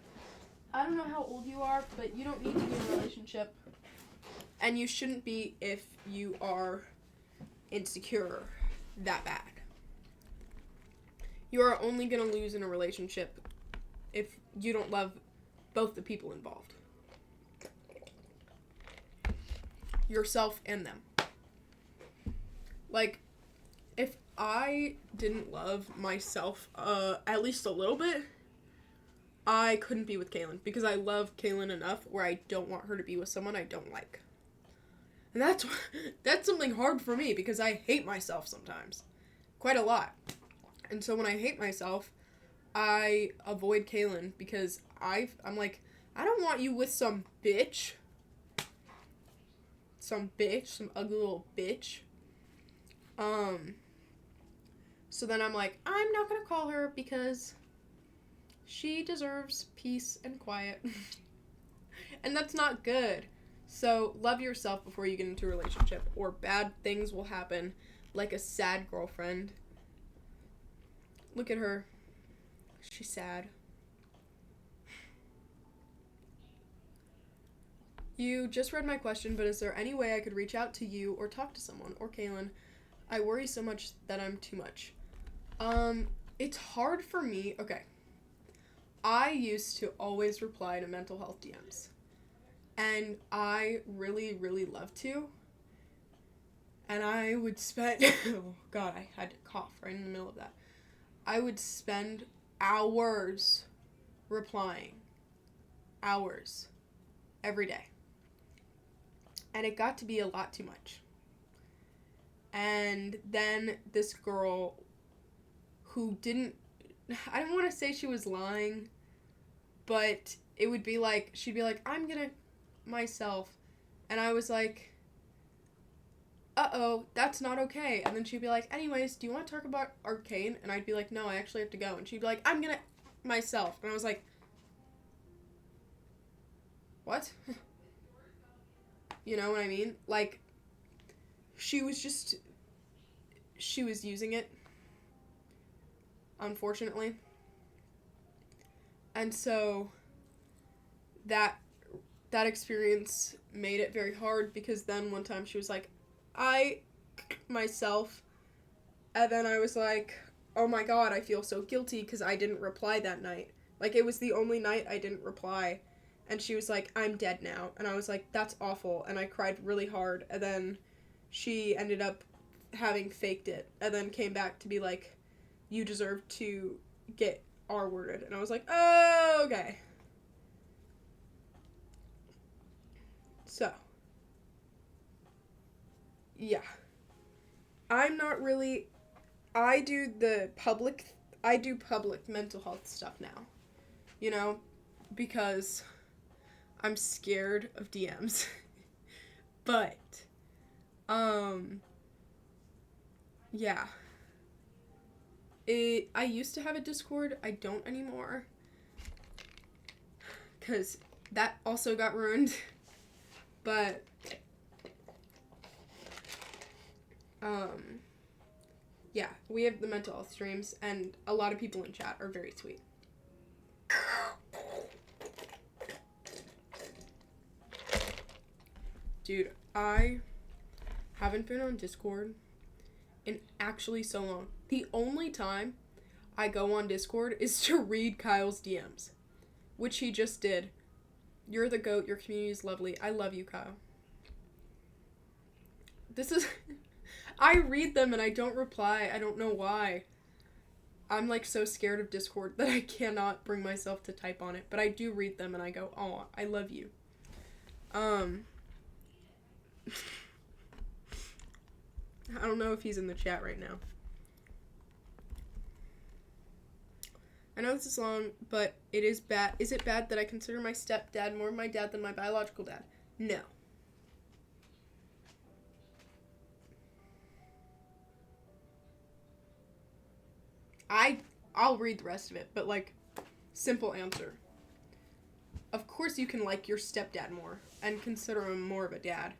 I don't know how old you are, but you don't need to be in a relationship. And you shouldn't be if you are insecure that bad. You are only going to lose in a relationship if you don't love both the people involved. Yourself and them. Like, if I didn't love myself at least a little bit, I couldn't be with Kaylin, because I love Kaylin enough where I don't want her to be with someone I don't like. And that's something hard for me, because I hate myself sometimes. Quite a lot. And so when I hate myself, I avoid Kaylin, because I'm like, I don't want you with some bitch. Some ugly little bitch. So then I'm like, I'm not gonna call her because she deserves peace and quiet. And that's not good. So love yourself before you get into a relationship, or bad things will happen, like a sad girlfriend. Look at her. She's sad. You just read my question, but is there any way I could reach out to you or talk to someone, or Kaylin? I worry so much that I'm too much. It's hard for me. Okay. I used to always reply to mental health DMs. And I really, really love to. And I would spend, oh God, I had to cough right in the middle of that. I would spend hours replying. Hours. Every day. And it got to be a lot too much. And then this girl who didn't, I don't want to say she was lying, but it would be like, she'd be like, I'm gonna myself. And I was like, uh-oh, that's not okay. And then she'd be like, anyways, do you want to talk about Arcane? And I'd be like, no, I actually have to go. And she'd be like, I'm gonna myself. And I was like, what? You know what I mean? Like, she was using it, unfortunately. And so that experience made it very hard, because then one time she was like, I myself, and then I was like, oh my God, I feel so guilty because I didn't reply that night. Like, it was the only night I didn't reply. And she was like, I'm dead now. And I was like, that's awful. And I cried really hard. And then she ended up having faked it. And then came back to be like, you deserve to get R-worded. And I was like, oh, okay. So. Yeah. I'm not really... I do public mental health stuff now. You know? Because I'm scared of DMs. But, yeah. I used to have a Discord. I don't anymore. Because that also got ruined. But, yeah, we have the mental health streams, and a lot of people in chat are very sweet. Dude, I haven't been on Discord in actually so long. The only time I go on Discord is to read Kyle's DMs, which he just did. You're the GOAT. Your community is lovely. I love you, Kyle. This is... I read them and I don't reply. I don't know why. I'm, like, so scared of Discord that I cannot bring myself to type on it. But I do read them and I go, oh, I love you. I don't know if he's in the chat right now. I know this is long, but it is bad. Is it bad that I consider my stepdad more my dad than my biological dad? No. I'll read the rest of it, but, like, simple answer. Of course you can like your stepdad more and consider him more of a dad.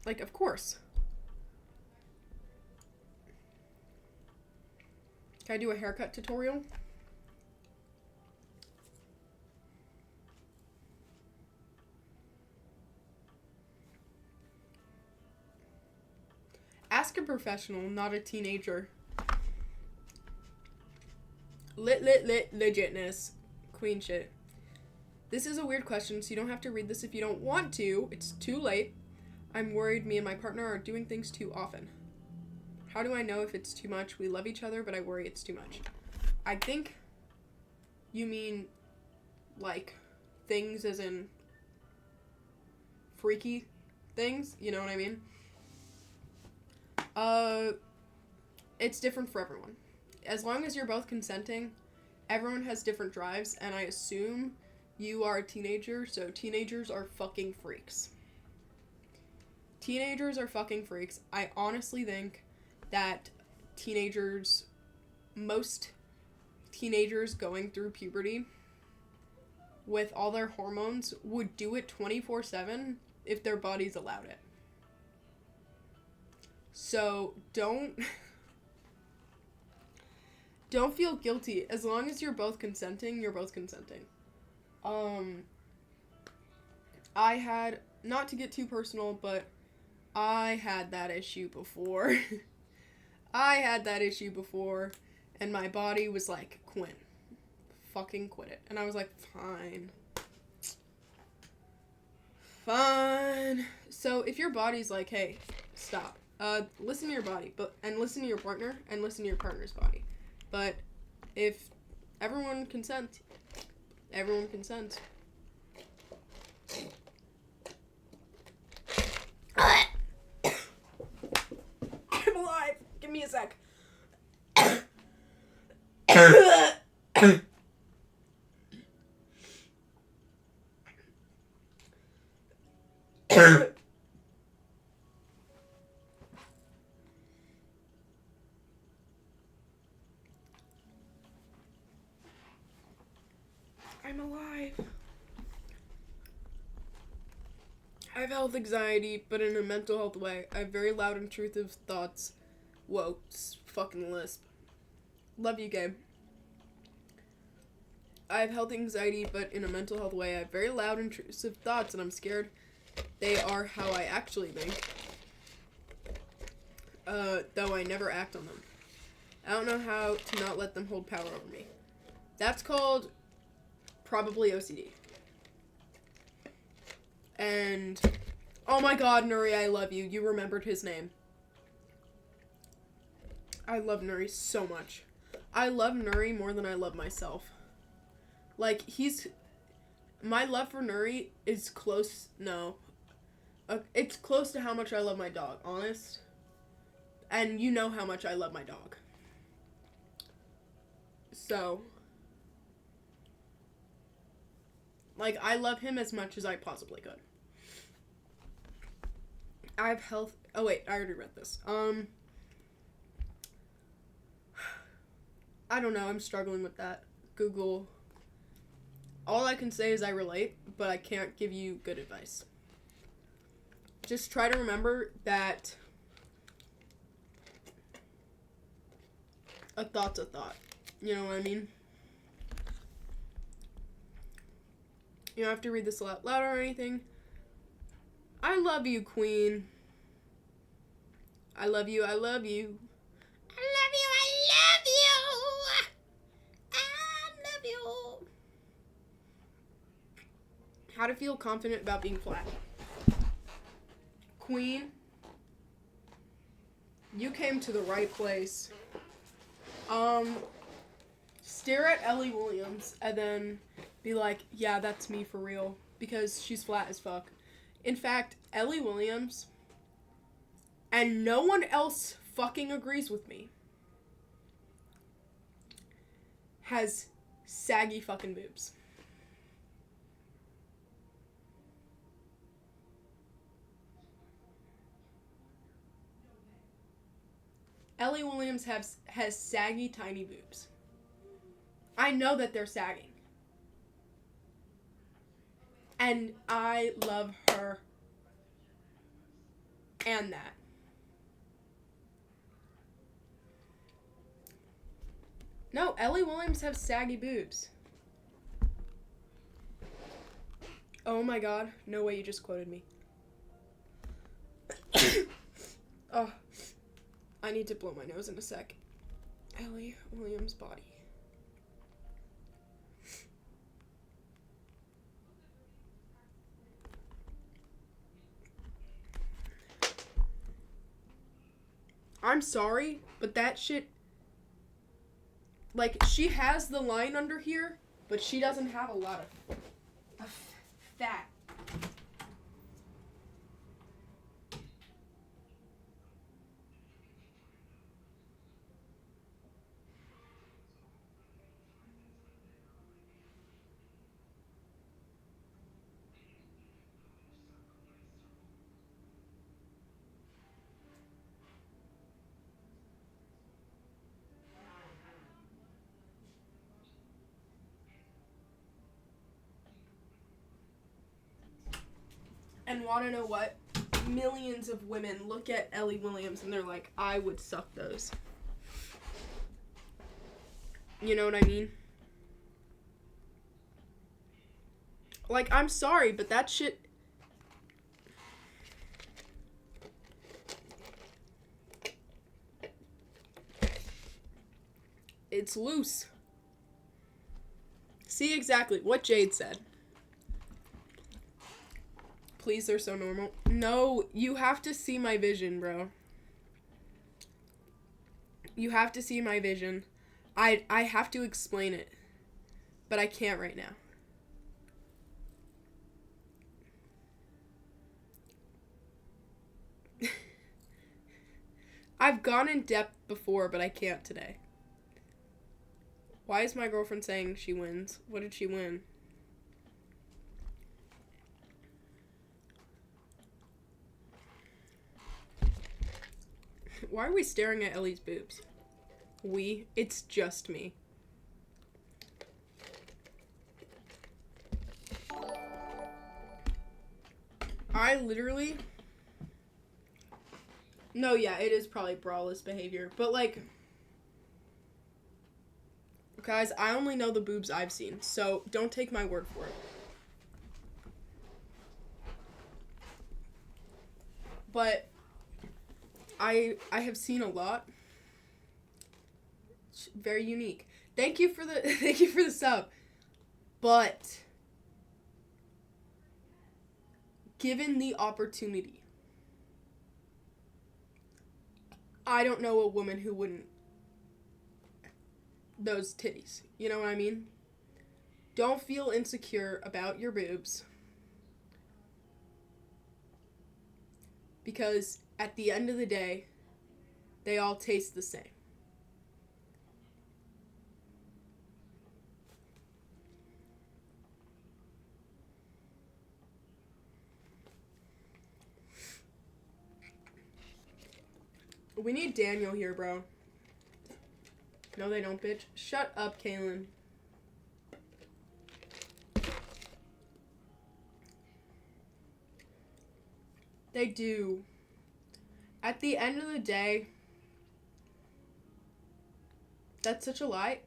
Like, of course. Can I do a haircut tutorial? Ask a professional, not a teenager. Legitness. Queen shit. This is a weird question, so you don't have to read this if you don't want to. It's too late. I'm worried me and my partner are doing things too often. How do I know if it's too much? We love each other, but I worry it's too much. I think you mean, like, things as in freaky things. You know what I mean? It's different for everyone. As long as you're both consenting, everyone has different drives, and I assume you are a teenager, so teenagers are fucking freaks. Teenagers are fucking freaks. I honestly think that most teenagers going through puberty with all their hormones would do it 24/7 if their bodies allowed it. So don't feel guilty. As long as you're both consenting, you're both consenting. I had, not to get too personal, but I had that issue before. And my body was like, Quinn, fucking quit it. And I was like, fine. Fine. So if your body's like, hey, stop. Listen to your body, and listen to your partner, and listen to your partner's body. But if everyone consents, everyone consents. I'm alive. Give me a sec. I'm alive. I have health anxiety, but in a mental health way. I have very loud, intrusive thoughts. Whoa, fucking lisp. Love you, Gabe. I have health anxiety, but in a mental health way. I have very loud, intrusive thoughts, and I'm scared they are how I actually think. Though I never act on them. I don't know how to not let them hold power over me. That's called probably OCD. And, oh my god, Nuri, I love you. You remembered his name. I love Nuri so much. I love Nuri more than I love myself. Like, my love for Nuri is close, it's close to how much I love my dog, honest. And you know how much I love my dog. So, like, I love him as much as I possibly could. I have health, oh wait, I already read this. I don't know, I'm struggling with that. Google. All I can say is I relate, but I can't give you good advice. Just try to remember that a thought's a thought. You know what I mean? You don't have to read this a lot louder or anything. I love you, Queen. I love you, I love you. I love you, I love you. I love you. How to feel confident about being flat. Queen, you came to the right place. Stare at Ellie Williams and then be like, yeah, that's me for real. Because she's flat as fuck. In fact, Ellie Williams, and no one else fucking agrees with me, has saggy fucking boobs. Ellie Williams has saggy, tiny boobs. I know that they're sagging. And I love her. And that. No, Ellie Williams has saggy boobs. Oh my god. No way you just quoted me. Oh. I need to blow my nose in a sec. Ellie Williams' body. I'm sorry, but that shit... Like, she has the line under here, but she doesn't have a lot of fat. And want to know what? Millions of women look at Ellie Williams and they're like, I would suck those. You know what I mean? Like, I'm sorry, but that shit... It's loose. See exactly what Jade said. please, they're so normal. No, you have to see my vision, bro. You have to see my vision. I have to explain it. But I can't right now. I've gone in depth before, but I can't today. Why is my girlfriend saying she wins? What did she win? Why are we staring at Ellie's boobs? It's just me. I literally... No, yeah, it is probably braless behavior. But, like... Guys, I only know the boobs I've seen, so don't take my word for it. But... I have seen a lot. It's very unique. Thank you for the sub. But... Given the opportunity... I don't know a woman who wouldn't. Those titties. You know what I mean? Don't feel insecure about your boobs. Because at the end of the day, they all taste the same. We need Daniel here, bro. No, they don't, bitch. Shut up, Kaylin. They do. At the end of the day, that's such a lie.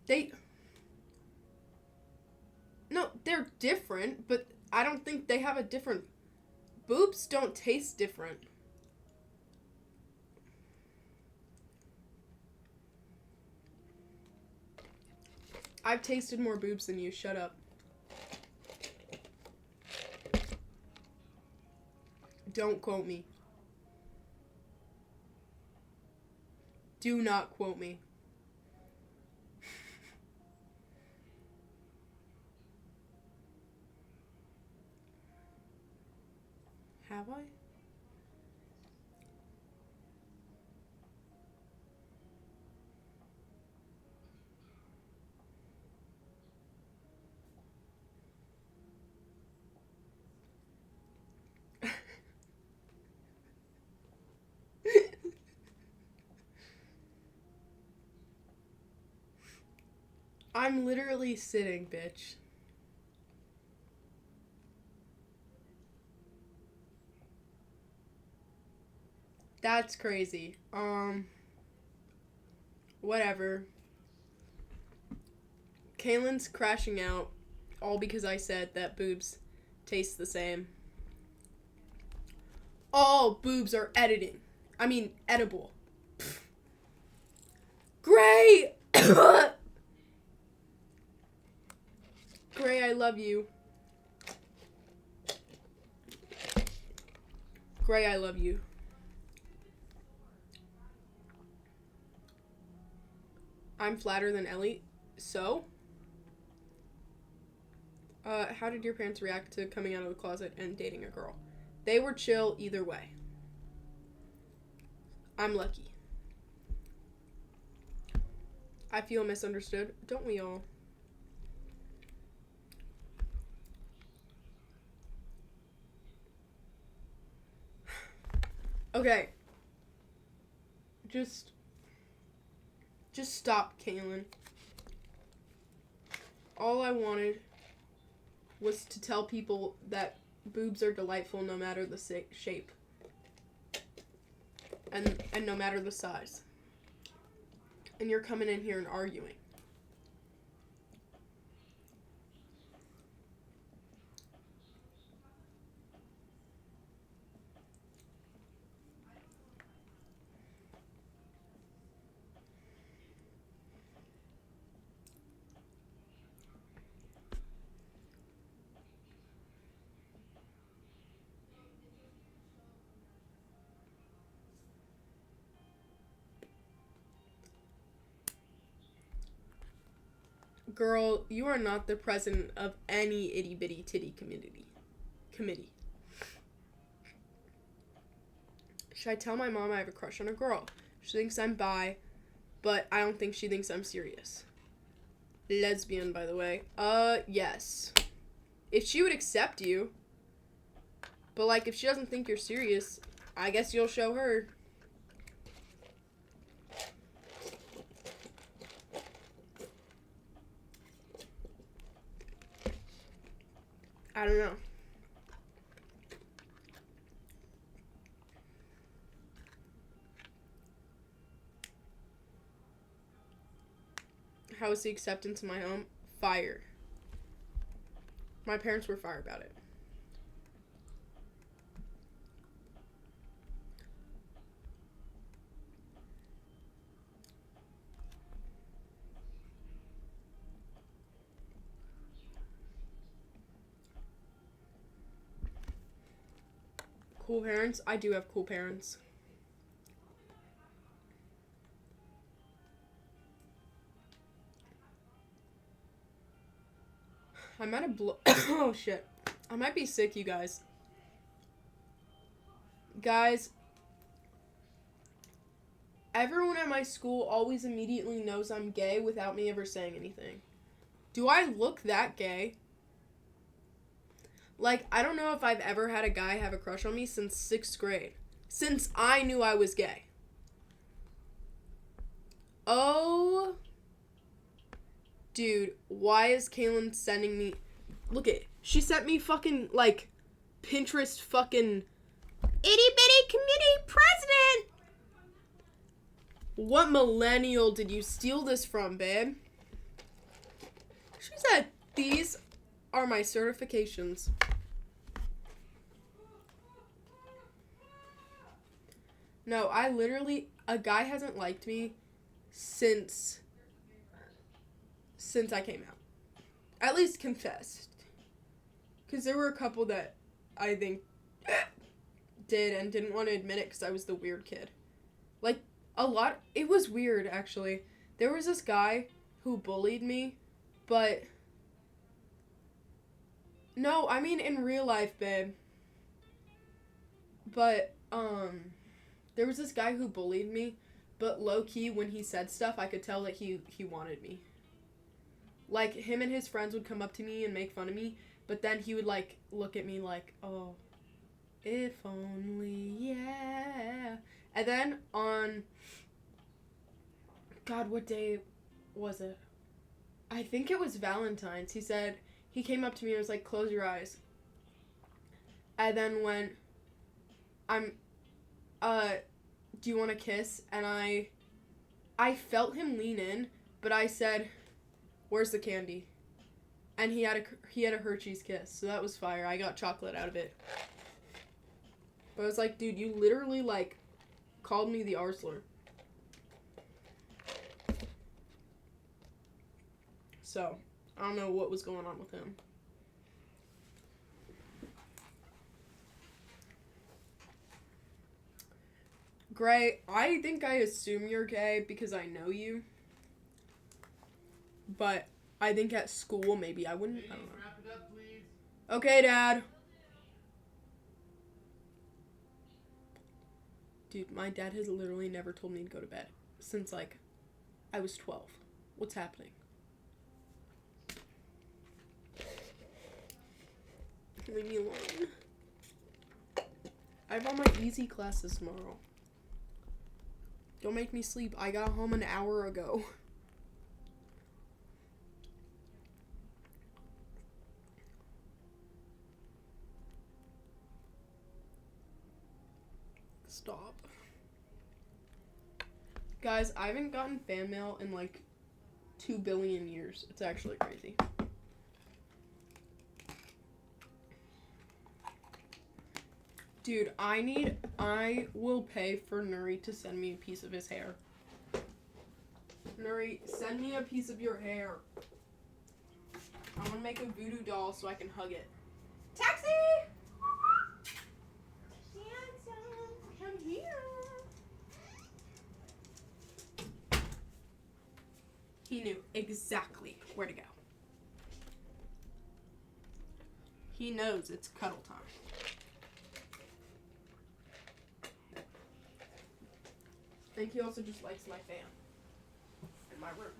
No, they're different, but I don't think they have a different... Boobs don't taste different. I've tasted more boobs than you. Shut up. Don't quote me. Do not quote me. Have I? I'm literally sitting, bitch. That's crazy. Whatever. Kaylin's crashing out, all because I said that boobs taste the same. All boobs are edible. Pfft. Gray! Gray, I love you. Gray, I love you. I'm flatter than Ellie. So? How did your parents react to coming out of the closet and dating a girl? They were chill either way. I'm lucky. I feel misunderstood. Don't we all? Okay. Just stop, Kaylin. All I wanted was to tell people that boobs are delightful no matter the shape. And no matter the size. And you're coming in here and arguing. Girl, you are not the president of any itty bitty titty committee. Should I tell my mom I have a crush on a girl? She thinks I'm bi, but I don't think she thinks I'm serious. Lesbian, by the way. Yes. If she would accept you. But, like, if she doesn't think you're serious, I guess you'll show her. I don't know. How was the acceptance in my home? Fire. My parents were fire about it. Cool parents? I do have cool parents. I might have oh shit. I might be sick, you guys. Guys, everyone at my school always immediately knows I'm gay without me ever saying anything. Do I look that gay? Like, I don't know if I've ever had a guy have a crush on me since 6th grade. Since I knew I was gay. Oh. Dude, why is Kaylin sending me... Look at it. She sent me fucking, like, Pinterest fucking... Itty-bitty committee president! What millennial did you steal this from, babe? She said, these are my certifications. No, I literally... A guy hasn't liked me since I came out. At least confessed. Because there were a couple that I think did and didn't want to admit it because I was the weird kid. Like, a lot... It was weird, actually. There was this guy who bullied me, but... No, I mean in real life, babe. But, there was this guy who bullied me, but low-key, when he said stuff, I could tell that he wanted me. Like, him and his friends would come up to me and make fun of me, but then he would, like, look at me like, oh, if only, yeah. And then on, God, what day was it? I think it was Valentine's. He came up to me and was like, close your eyes. And then when do you want to kiss? And I felt him lean in, but I said, where's the candy? And he had a Hershey's Kiss, so that was fire. I got chocolate out of it. But I was like, dude, you literally, like, called me the arsler. So, I don't know what was going on with him. Gray, I think I assume you're gay because I know you. But I think at school, maybe I wouldn't. I don't know. Wrap it up, please. Okay, Dad. Dude, my dad has literally never told me to go to bed since, like, I was 12. What's happening? Leave me alone. I have all my easy classes tomorrow. Don't make me sleep. I got home an hour ago. Stop. Guys, I haven't gotten fan mail in like 2 billion years. It's actually crazy. Dude, I will pay for Nuri to send me a piece of his hair. Nuri, send me a piece of your hair. I want to make a voodoo doll so I can hug it. Taxi! Come here. He knew exactly where to go. He knows it's cuddle time. I think he also just likes my fan in my room.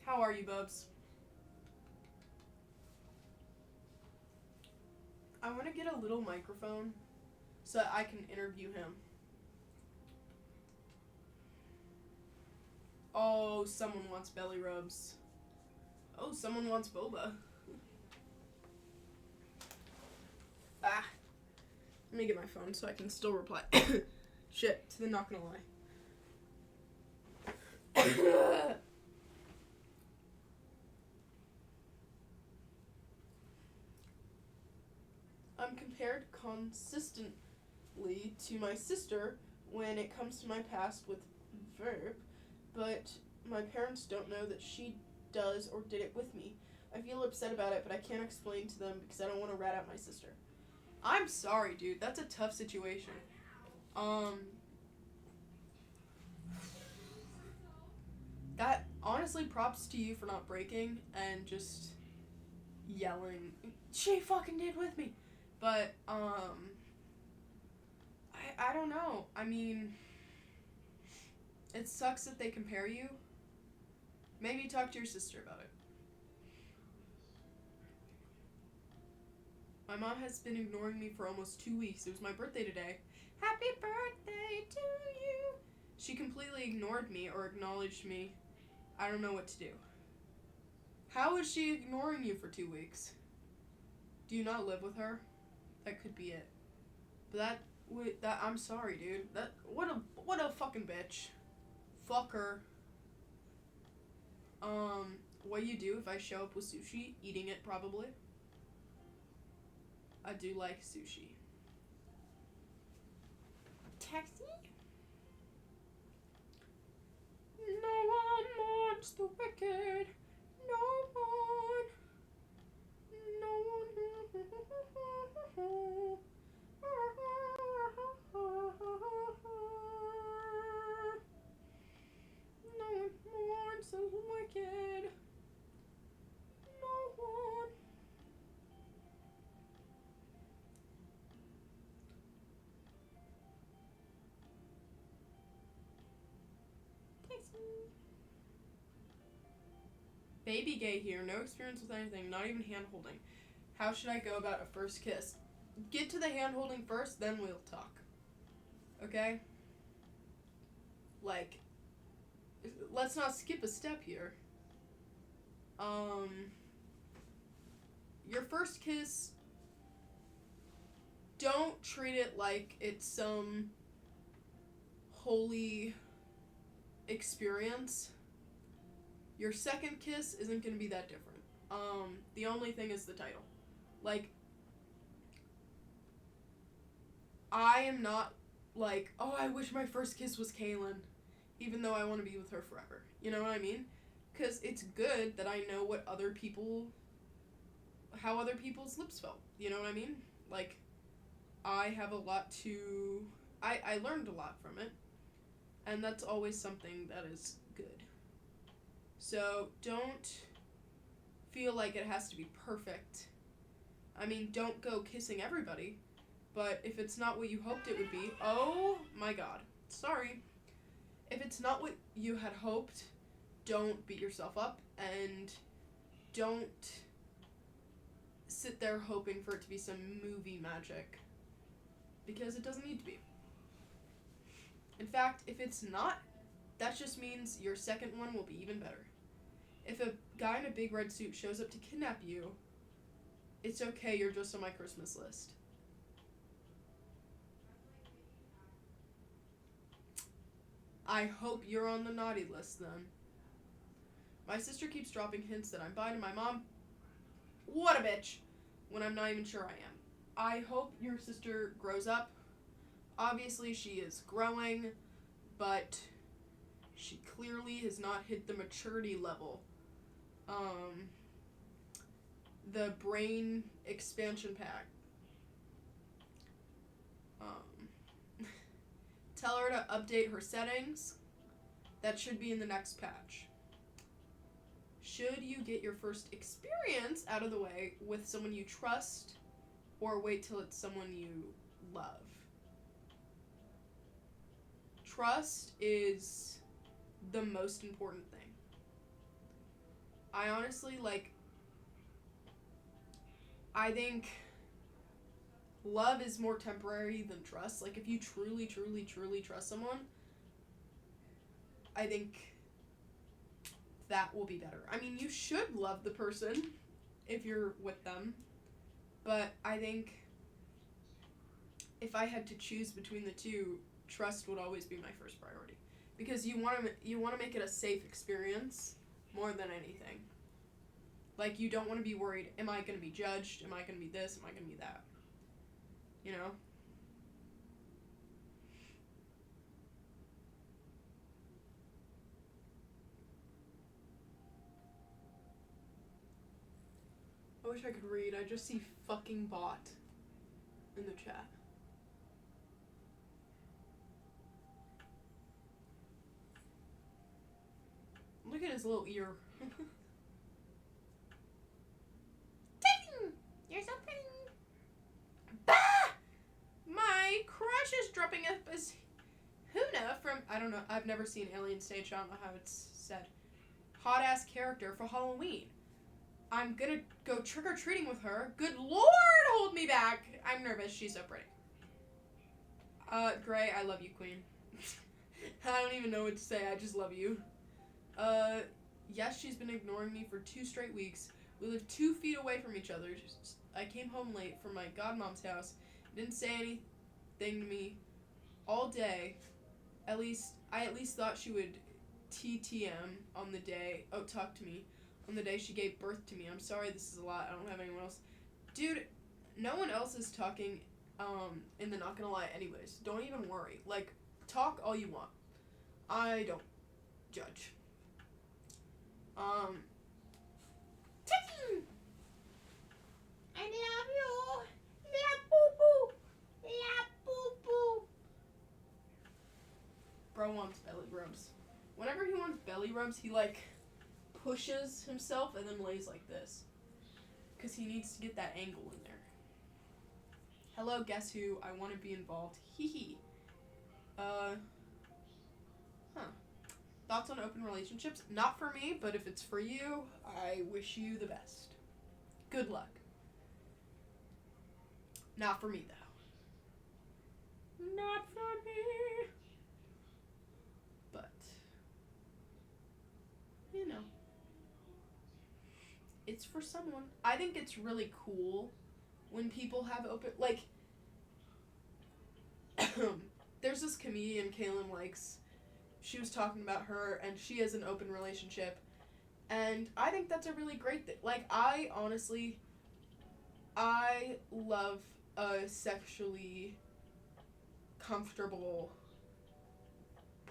How are you, Bubs? I want to get a little microphone so that I can interview him. Oh, someone wants belly rubs. Oh, someone wants boba. Ah. Let me get my phone so I can still reply. Shit, to the not gonna lie. I'm compared consistently to my sister when it comes to my past with verb, but my parents don't know that she does or did it with me. I feel upset about it, but I can't explain to them because I don't want to rat out my sister. I'm sorry, dude. That's a tough situation. That, honestly, props to you for not breaking and just yelling, she fucking did with me. But, I don't know. I mean, it sucks that they compare you. Maybe talk to your sister about it. My mom has been ignoring me for almost 2 weeks. It was my birthday today. Happy birthday to you. She completely ignored me or acknowledged me. I don't know what to do. How is she ignoring you for 2 weeks? Do you not live with her? That could be it. But that I'm sorry, dude. What a fucking bitch. Fuck her. What you do if I show up with sushi? Eating it, probably. I do like sushi. Taxi? No one wants the wicked. No one. No one. No one wants the wicked. No one. Baby gay here, no experience with anything, not even hand holding. How should I go about a first kiss? Get to the hand holding first, then we'll talk. Okay? Like, let's not skip a step here. Your first kiss, don't treat it like it's some holy experience. Your second kiss isn't going to be that different. The only thing is the title. Like, I am not like, oh, I wish my first kiss was Kaylin, even though I want to be with her forever. You know what I mean? Because it's good that I know how other people's lips felt. You know what I mean? Like, I have a lot to, I learned a lot from it, and that's always something that is good. So, don't feel like it has to be perfect. I mean, don't go kissing everybody, but if it's not what you hoped it would be, oh my god, sorry. If it's not what you had hoped, don't beat yourself up, and don't sit there hoping for it to be some movie magic, because it doesn't need to be. In fact, if it's not, that just means your second one will be even better. If a guy in a big red suit shows up to kidnap you, it's okay, you're just on my Christmas list. I hope you're on the naughty list then. My sister keeps dropping hints that I'm bi to my mom. What a bitch! When I'm not even sure I am. I hope your sister grows up. Obviously she is growing, but she clearly has not hit the maturity level. The brain expansion pack. Tell her to update her settings. that should be in the next patch. Should you get your first experience out of the way with someone you trust, or wait till it's someone you love? Trust is the most important thing. I honestly, I think love is more temporary than trust. Like, if you truly, truly, truly trust someone, I think that will be better. I mean, you should love the person if you're with them, but I think if I had to choose between the two, trust would always be my first priority, because you want to make it a safe experience more than anything. Like, you don't want to be worried, am I going to be judged? Am I going to be this? Am I going to be that? You know? I wish I could read. I just see fucking bot in the chat. Look at his little ear. You're so pretty. Bah! My crush is dropping up as Huna from, I don't know, I've never seen Alien Stage, I don't know how it's said. Hot ass character for Halloween. I'm gonna go trick-or-treating with her. Good lord, hold me back. I'm nervous, she's so pretty. Gray, I love you, Queen. I don't even know what to say, I just love you. Yes, she's been ignoring me for 2 straight weeks. We live 2 feet away from each other. I came home late from my godmom's house. Didn't say anything to me all day. I at least thought she would TTM on the day. Oh, talk to me on the day she gave birth to me. I'm sorry, this is a lot. I don't have anyone else. Dude, no one else is talking in the Not Gonna Lie anyways. Don't even worry. Like, talk all you want. I don't judge. Ticking! I love you. Yeah, boo boo. Yeah, boo boo. Bro wants belly rubs. Whenever he wants belly rubs, he pushes himself and then lays like this, because he needs to get that angle in there. Hello, guess who? I want to be involved. Hee hee. Thoughts on open relationships? Not for me, but if it's for you, I wish you the best. Good luck. Not for me, though. Not for me. But, you know, it's for someone. I think it's really cool when people have open, there's this comedian Kaylin likes. She was talking about her, and she has an open relationship, and I think that's a really great thing. I love a sexually comfortable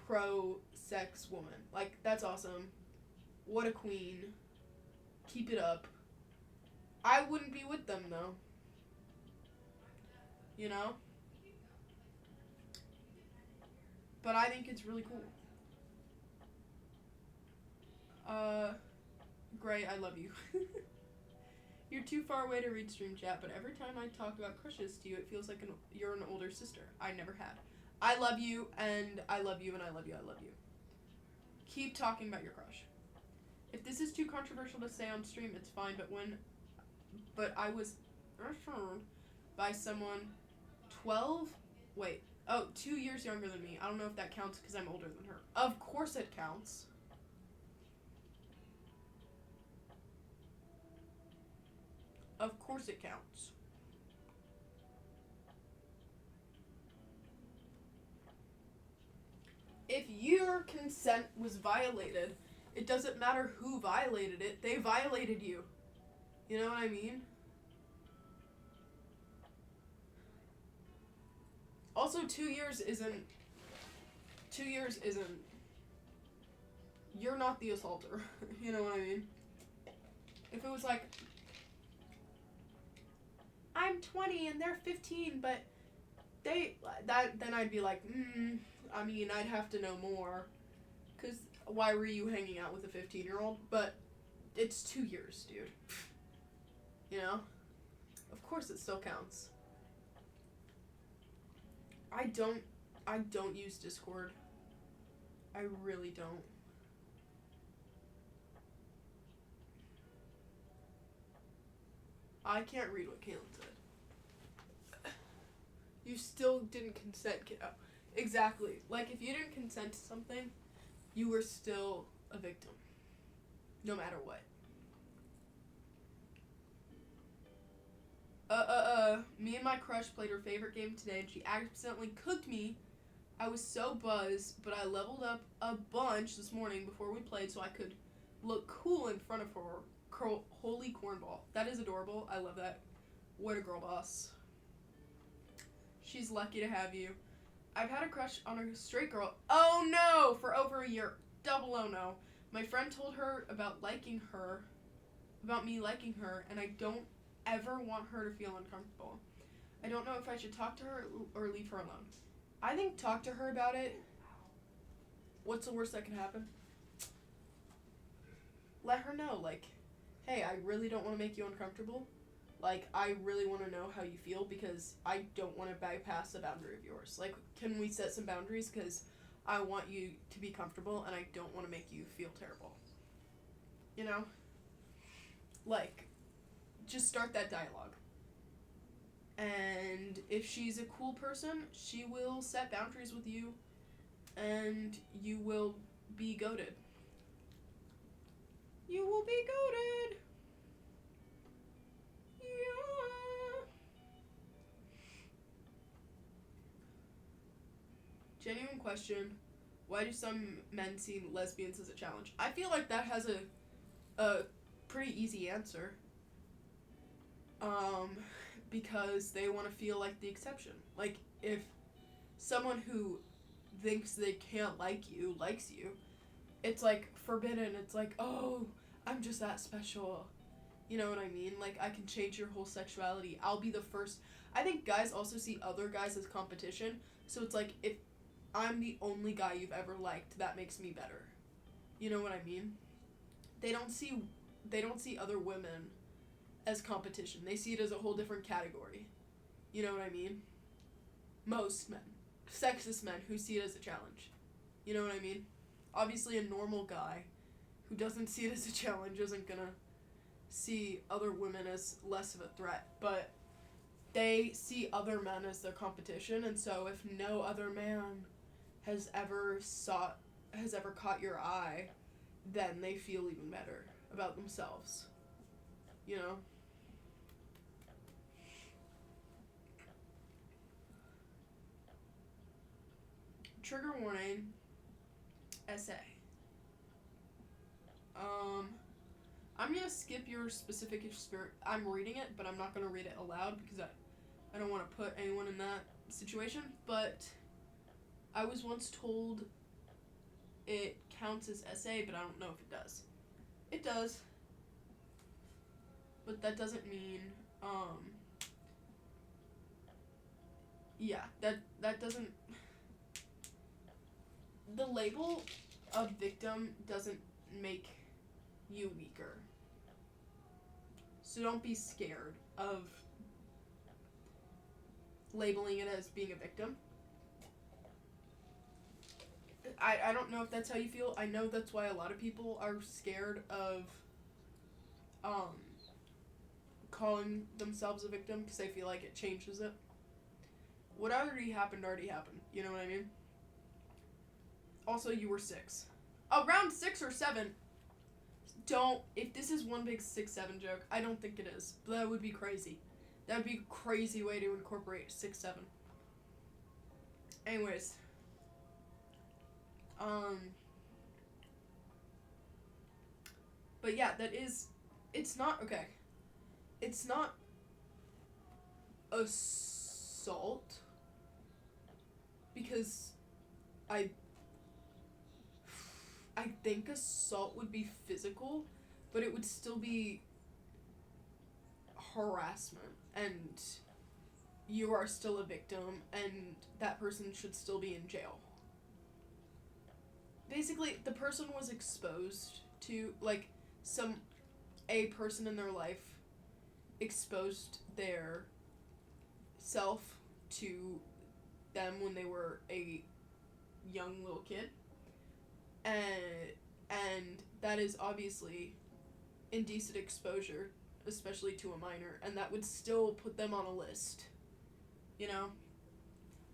pro-sex woman. That's awesome. What a queen. Keep it up. I wouldn't be with them, though. You know? But I think it's really cool. Gray, I love you. You're too far away to read stream chat, but every time I talk about crushes to you, it feels like you're an older sister. I never had. I love you, and I love you, and I love you, I love you. Keep talking about your crush. If this is too controversial to say on stream, it's fine, but I was referred by someone 2 years younger than me. I don't know if that counts because I'm older than her. Of course it counts. Of course it counts. If your consent was violated, it doesn't matter who violated it. They violated you. You know what I mean? Also, 2 years isn't... You're not the assaulter. You know what I mean? If it was I'm 20 and they're 15, but then I'd be like, I mean, I'd have to know more. because why were you hanging out with a 15-year-old? But it's 2 years, dude. You know? Of course it still counts. I don't use Discord. I really don't. I can't read what Caitlin said. You still didn't consent, kiddo. Exactly. Like, if you didn't consent to something, you were still a victim. No matter what. Me and my crush played her favorite game today, and she accidentally cooked me. I was so buzzed, but I leveled up a bunch this morning before we played so I could look cool in front of her. Holy cornball. That is adorable. I love that. What a girl boss. She's lucky to have you. I've had a crush on a straight girl. Oh no! For over a year. Double oh no. My friend told her about me liking her, and I don't ever want her to feel uncomfortable. I don't know if I should talk to her or leave her alone. I think talk to her about it. What's the worst that can happen? Let her know, like, hey, I really don't want to make you uncomfortable. Like, I really want to know how you feel because I don't want to bypass a boundary of yours. Like, can we set some boundaries? Because I want you to be comfortable and I don't want to make you feel terrible. You know? Like, just start that dialogue. And if she's a cool person, she will set boundaries with you and you will be goated. You will be goated. Yeah. Genuine question. Why do some men see lesbians as a challenge? I feel like that has a pretty easy answer. Because they want to feel like the exception. Like, if someone who thinks they can't like you likes you, it's like forbidden. It's like, oh, I'm just that special. You know what I mean? Like, I can change your whole sexuality. I'll be the first. I think guys also see other guys as competition. So it's like, if I'm the only guy you've ever liked, that makes me better. You know what I mean? They don't see other women as competition. They see it as a whole different category. You know what I mean? Most men. Sexist men who see it as a challenge. You know what I mean? Obviously a normal guy who doesn't see it as a challenge isn't gonna see other women as less of a threat, but they see other men as their competition, and so if no other man has ever caught your eye, then they feel even better about themselves. You know? Trigger warning. Essay. I'm gonna skip your specific experience. I'm reading it, but I'm not gonna read it aloud because I don't want to put anyone in that situation. But I was once told it counts as essay, but I don't know if it does. It does. But that doesn't mean, yeah, that doesn't, the label of victim doesn't make you weaker. So don't be scared of labeling it as being a victim. I don't know if that's how you feel. I know that's why a lot of people are scared of calling themselves a victim because they feel like it changes it. What already happened. You know what I mean? Also, you were 6. Around 6 or 7. If this is one big 6-7 joke, I don't think it is. But that would be crazy. That would be a crazy way to incorporate 6-7. Anyways. But yeah, it's not, okay. It's not assault. Because I think assault would be physical, but it would still be harassment, and you are still a victim, and that person should still be in jail. basically, the person was exposed to, like, a person in their life exposed their self to them when they were a young little kid. And that is obviously indecent exposure, especially to a minor, and that would still put them on a list. You know?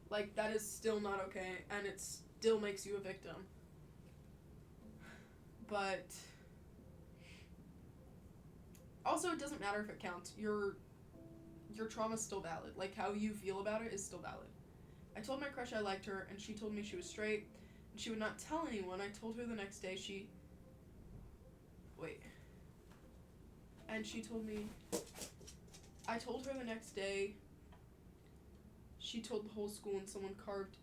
Like, that is still not okay, and it still makes you a victim. But also, it doesn't matter if it counts. Your trauma's still valid. Like, how you feel about it is still valid. I told my crush I liked her, and she told me she was straight, and she would not tell anyone. I told her the next day I told her the next day she told the whole school, and someone carved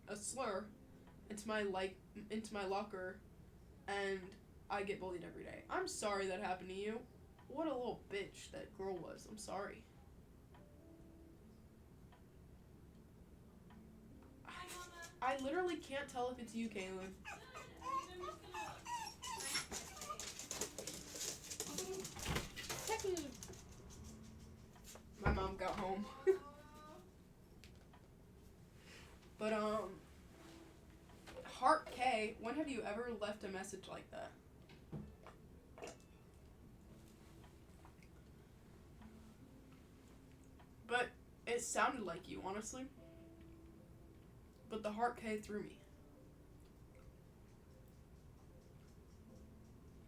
a slur into my locker, and I get bullied every day. I'm sorry that happened to you. What a little bitch that girl was. I'm sorry. I literally can't tell if it's you, Kaylin. My mom got home. But, Heart K, when have you ever left a message like that? But it sounded like you, honestly. But the Heart K threw me.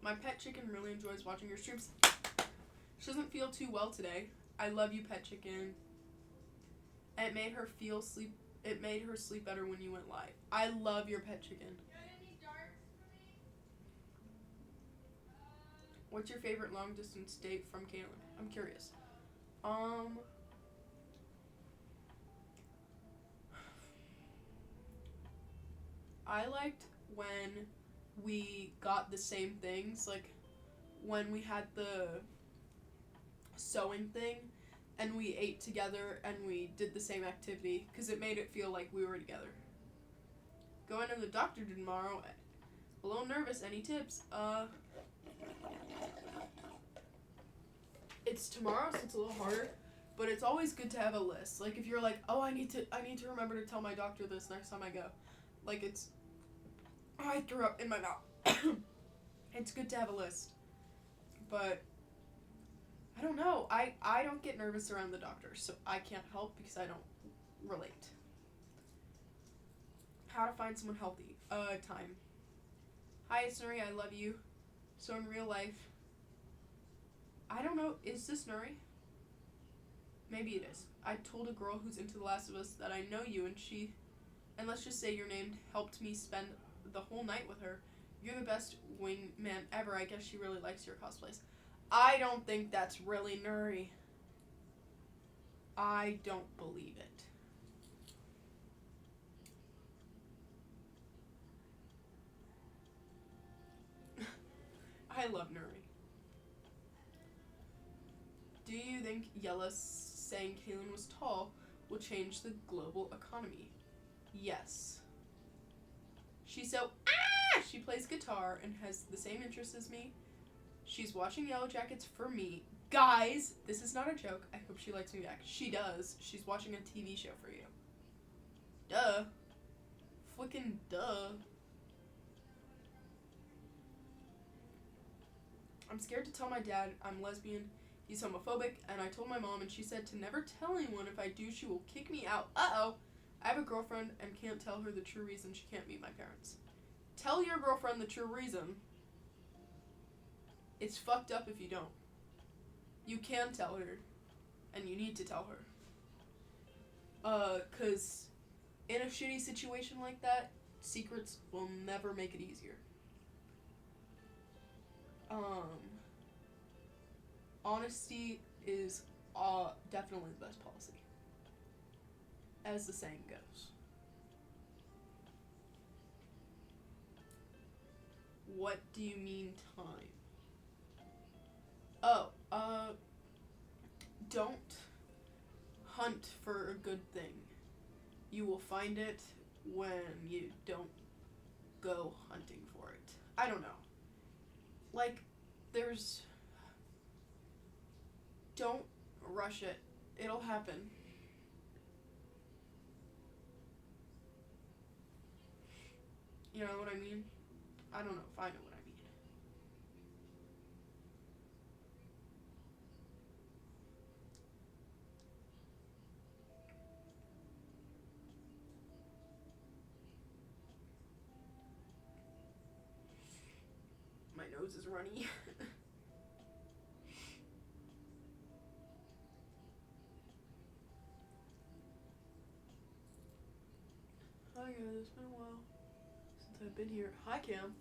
My pet chicken really enjoys watching your streams. She doesn't feel too well today. I love you, pet chicken. And it made her sleep better when you went live. I love your pet chicken. What's your favorite long distance date from Kaylin? I'm curious. I liked when we got the same things, like when we had the sewing thing and we ate together and we did the same activity, because it made it feel like we were together. Going to the doctor tomorrow. A little nervous. Any tips? It's tomorrow, so it's a little harder, but it's always good to have a list. Like, if you're like, oh, I need to remember to tell my doctor this next time I go. Like, I threw up in my mouth. It's good to have a list. But I don't know. I don't get nervous around the doctor, so I can't help because I don't relate. How to find someone healthy. Time. Hi, it's Nuri. I love you. So in real life, I don't know. Is this Nuri? Maybe it is. I told a girl who's into The Last of Us that I know you, and let's just say your name helped me spend the whole night with her. You're the best wingman ever. I guess she really likes your cosplays. I don't think that's really Nuri. I don't believe it. I love Nuri. Do you think Yella saying Kaylin was tall will change the global economy? Yes. She plays guitar and has the same interests as me. She's watching Yellow Jackets for me. Guys, this is not a joke. I hope she likes me back. She does. She's watching a TV show for you. Duh. Flickin' duh. I'm scared to tell my dad I'm lesbian. He's homophobic, and I told my mom, and she said to never tell anyone. If I do, she will kick me out. Uh-oh. I have a girlfriend and can't tell her the true reason she can't meet my parents. Tell your girlfriend the true reason. It's fucked up if you don't. You can tell her, and you need to tell her. 'Cause in a shitty situation like that, secrets will never make it easier. Honesty is definitely the best policy, as the saying goes. What do you mean time? Don't hunt for a good thing. You will find it when you don't go hunting for it. I don't know. Like, don't rush it. It'll happen. You know what I mean? I don't know if I know what I mean. My nose is runny. Hi guys, it's been a while since I've been here. Hi Cam.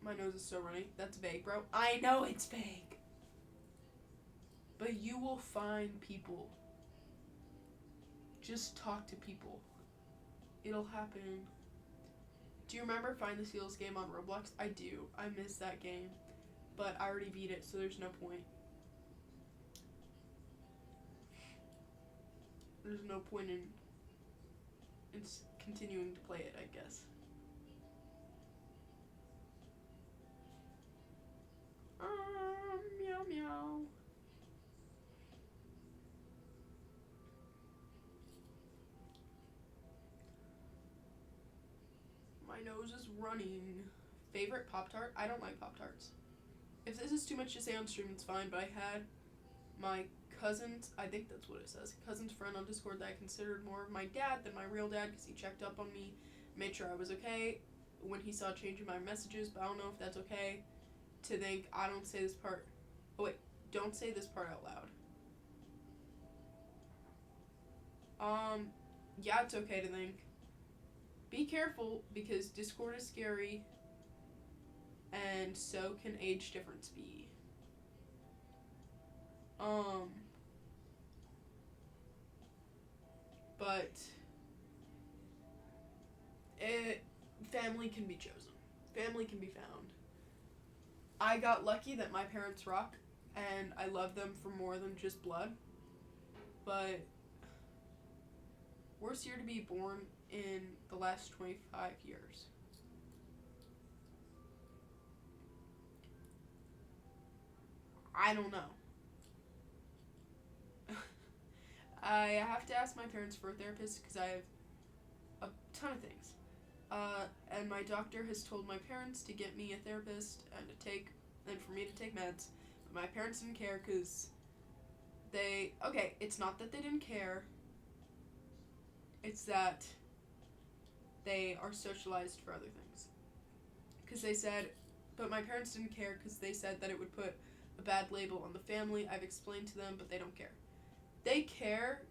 My nose is so runny. That's vague, bro. I know it's vague. But you will find people. Just talk to people. It'll happen. Do you remember Find the Seals game on Roblox? I do. I miss that game. But I already beat it, so there's no point. There's no point in continuing to play it, I guess. Meow meow. My nose is running. Favorite Pop-Tart? I don't like Pop-Tarts. If this is too much to say on stream, it's fine, but I had my cousin's, I think that's what it says, cousin's friend on Discord that I considered more of my dad than my real dad because he checked up on me, made sure I was okay when he saw change in my messages, but I don't know if that's okay to think. I don't say this part. Oh wait, don't say this part out loud. Yeah, it's okay to think. Be careful because Discord is scary and so can age difference be. But family can be chosen. Family can be found. I got lucky that my parents rock, and I love them for more than just blood. But worst year to be born in the last 25 years. I don't know. I have to ask my parents for a therapist because I have a ton of things. And my doctor has told my parents to get me a therapist and for me to take meds. But my parents didn't care because it's not that they didn't care. It's that they are socialized for other things. But my parents didn't care because they said that it would put a bad label on the family. I've explained to them, but they don't care. They care,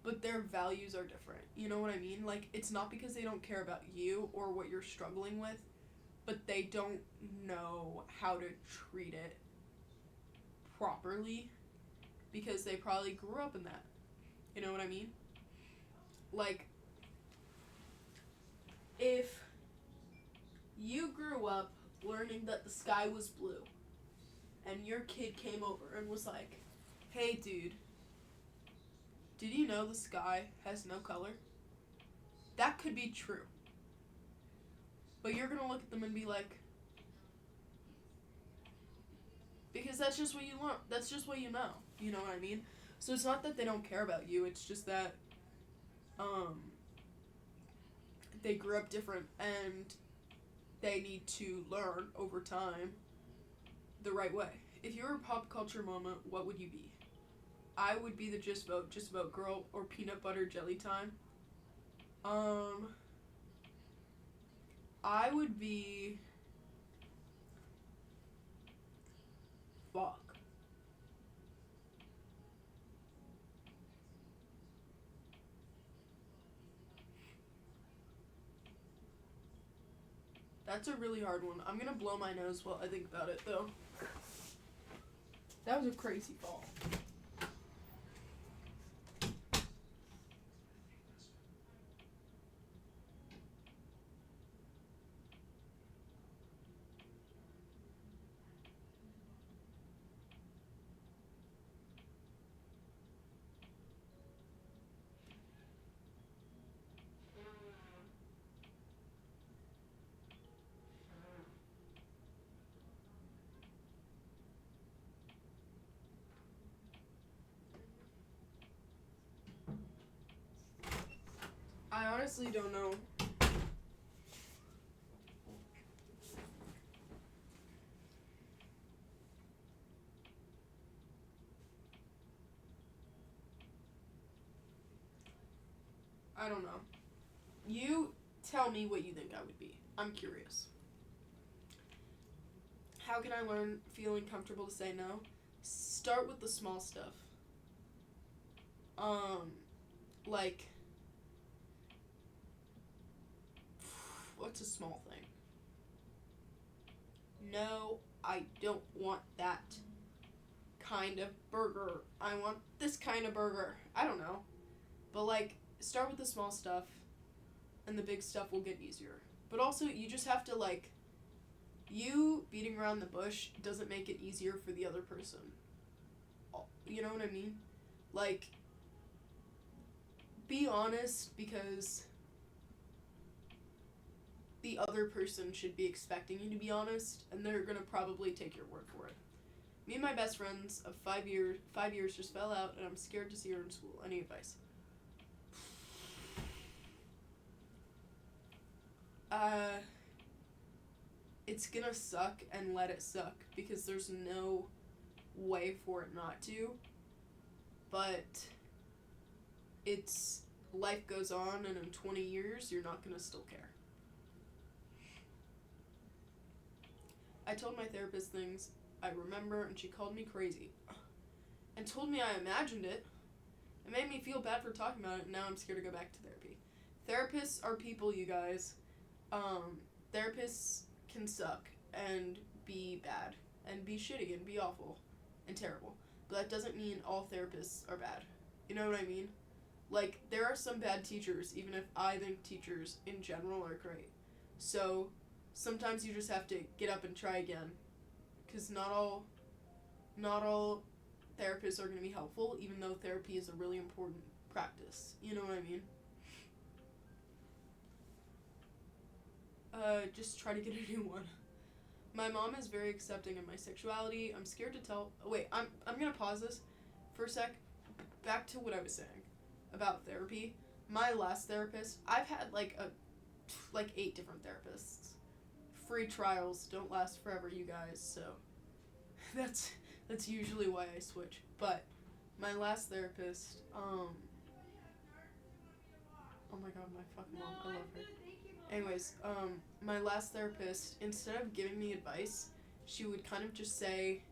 but their values are different. You know what I mean? Like, it's not because they don't care about you or what you're struggling with, but they don't know how to treat it properly because they probably grew up in that. You know what I mean? Like, if you grew up learning that the sky was blue and your kid came over and was like, hey dude, did you know the sky has no color? That could be true. But you're gonna look at them and be like, because that's just what you learn. That's just what you know. You know what I mean? So it's not that they don't care about you. It's just that, they grew up different and they need to learn over time the right way. If you were a pop culture moment, what would you be? I would be the just vote girl or peanut butter jelly time. I would be fuck. That's a really hard one. I'm gonna blow my nose while I think about it though. That was a crazy fall. honestly don't know. I don't know. You tell me what you think I would be. I'm curious. How can I learn feeling comfortable to say no? Start with the small stuff. Like, what's a small thing? No, I don't want that kind of burger. I want this kind of burger. I don't know. But, like, start with the small stuff, and the big stuff will get easier. But also, you just have to, like, you beating around the bush doesn't make it easier for the other person. You know what I mean? Like, be honest, because the other person should be expecting you to be honest, and they're gonna probably take your word for it. Me and my best friends of 5 years just fell out, and I'm scared to see her in school. Any advice? It's gonna suck, and let it suck, because there's no way for it not to. But it's, life goes on, and in 20 years, you're not gonna still care. I told my therapist things I remember, and she called me crazy. And told me I imagined it. It made me feel bad for talking about it, and now I'm scared to go back to therapy. Therapists are people, you guys. Therapists can suck, and be bad, and be shitty, and be awful, and terrible. But that doesn't mean all therapists are bad. You know what I mean? Like, there are some bad teachers, even if I think teachers in general are great. So, sometimes you just have to get up and try again. Because not all therapists are going to be helpful, even though therapy is a really important practice. You know what I mean? Just try to get a new one. My mom is very accepting of my sexuality. I'm scared to tell. Wait, I'm gonna pause this for a sec. Back to what I was saying about therapy. My last therapist, I've had like 8 different therapists. Free trials don't last forever, you guys. So that's usually why I switch. But my last therapist, oh my god, my fucking mom, I love her. Anyways, my last therapist, instead of giving me advice, she would kind of just say,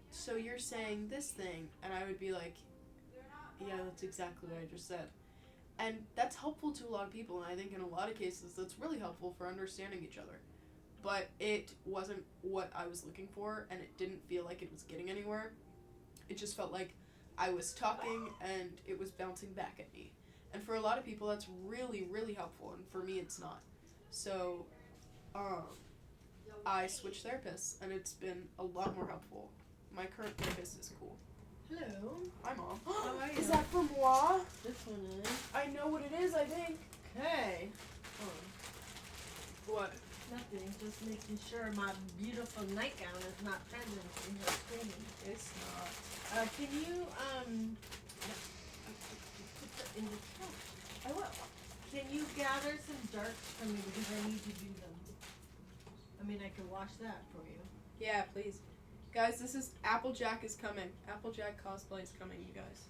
so you're saying this thing, and I would be like, yeah, that's exactly what I just said. And that's helpful to a lot of people, and I think in a lot of cases that's really helpful for understanding each other. But it wasn't what I was looking for, and it didn't feel like it was getting anywhere. It just felt like I was talking, and it was bouncing back at me. And for a lot of people, that's really, really helpful, and for me, it's not. So, I switched therapists, and it's been a lot more helpful. My current therapist is cool. Hello. Hi, Mom. How are you? Is that for moi? This one is. I know what it is, I think. Okay. What? Nothing. Just making sure my beautiful nightgown is not present in her screen. It's not. Can you put that in the trash? I will. Can you gather some darks for me because I need to do them? I mean, I can wash that for you. Yeah, please. Guys, this is Applejack is coming. Applejack cosplay is coming, you guys.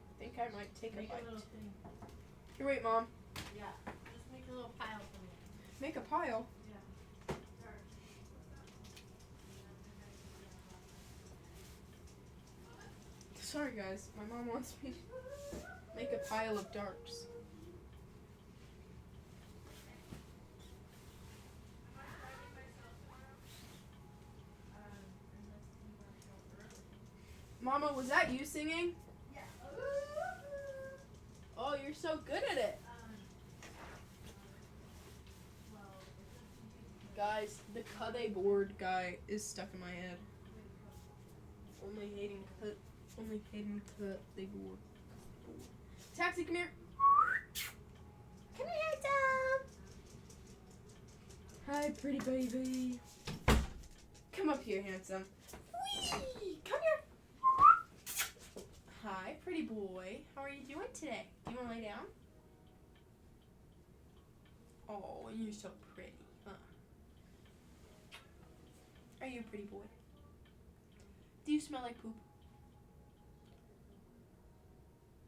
I think I might take Make a bite. a little thing. Here, wait, Mom. Yeah. Just make a little pile for me. Make a pile. Yeah. Sorry, guys. My mom wants me to make a pile of darks. Mama, was that you singing? Yeah. Oh, you're so good at it. Guys, the Queyoueye board guy is stuck in my head. Only Hayden Queyoueye board. Taxi, come here. Come here, Tom. Hi, pretty baby. Come up here, handsome. Whee! Come here. Hi, pretty boy. How are you doing today? Do you want to lay down? Oh, you're so pretty, huh? Are you a pretty boy? Do you smell like poop?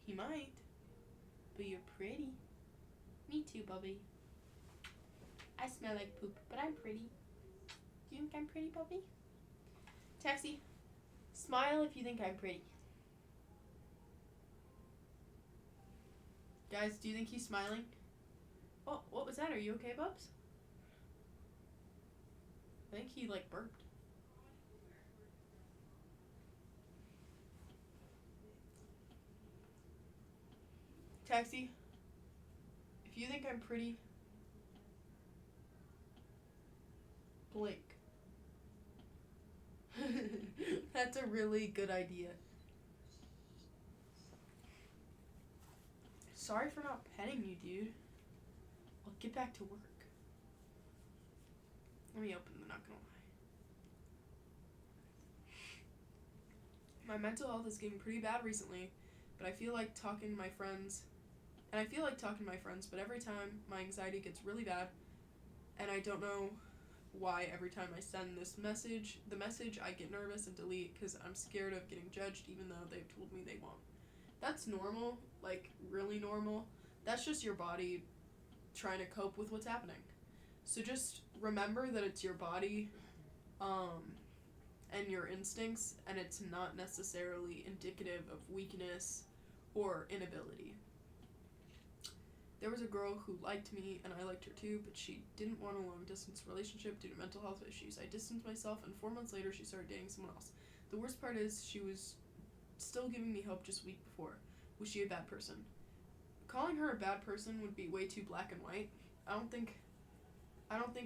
He might, but you're pretty. Me too, Bubby. I smell like poop, but I'm pretty. Do you think I'm pretty, Bubby? Taxi, smile if you think I'm pretty. Guys, do you think he's smiling? Oh, what was that? Are you okay, Bubs? I think he, like, burped. Taxi, if you think I'm pretty, blink. That's a really good idea. Sorry for not petting you, dude. I'll get back to work. Let me open the not gonna lie. My mental health is getting pretty bad recently, but I feel like talking to my friends, but every time my anxiety gets really bad, and I don't know why every time I send the message, I get nervous and delete because I'm scared of getting judged even though they've told me they won't. That's normal, like really normal. That's just your body trying to cope with what's happening. So just remember that it's your body and your instincts, and it's not necessarily indicative of weakness or inability. There was a girl who liked me, and I liked her too, but she didn't want a long-distance relationship due to mental health issues. I distanced myself, and 4 months later, she started dating someone else. The worst part is she was still giving me hope just a week before. Was she a bad person? Calling her a bad person would be way too black and white. I don't think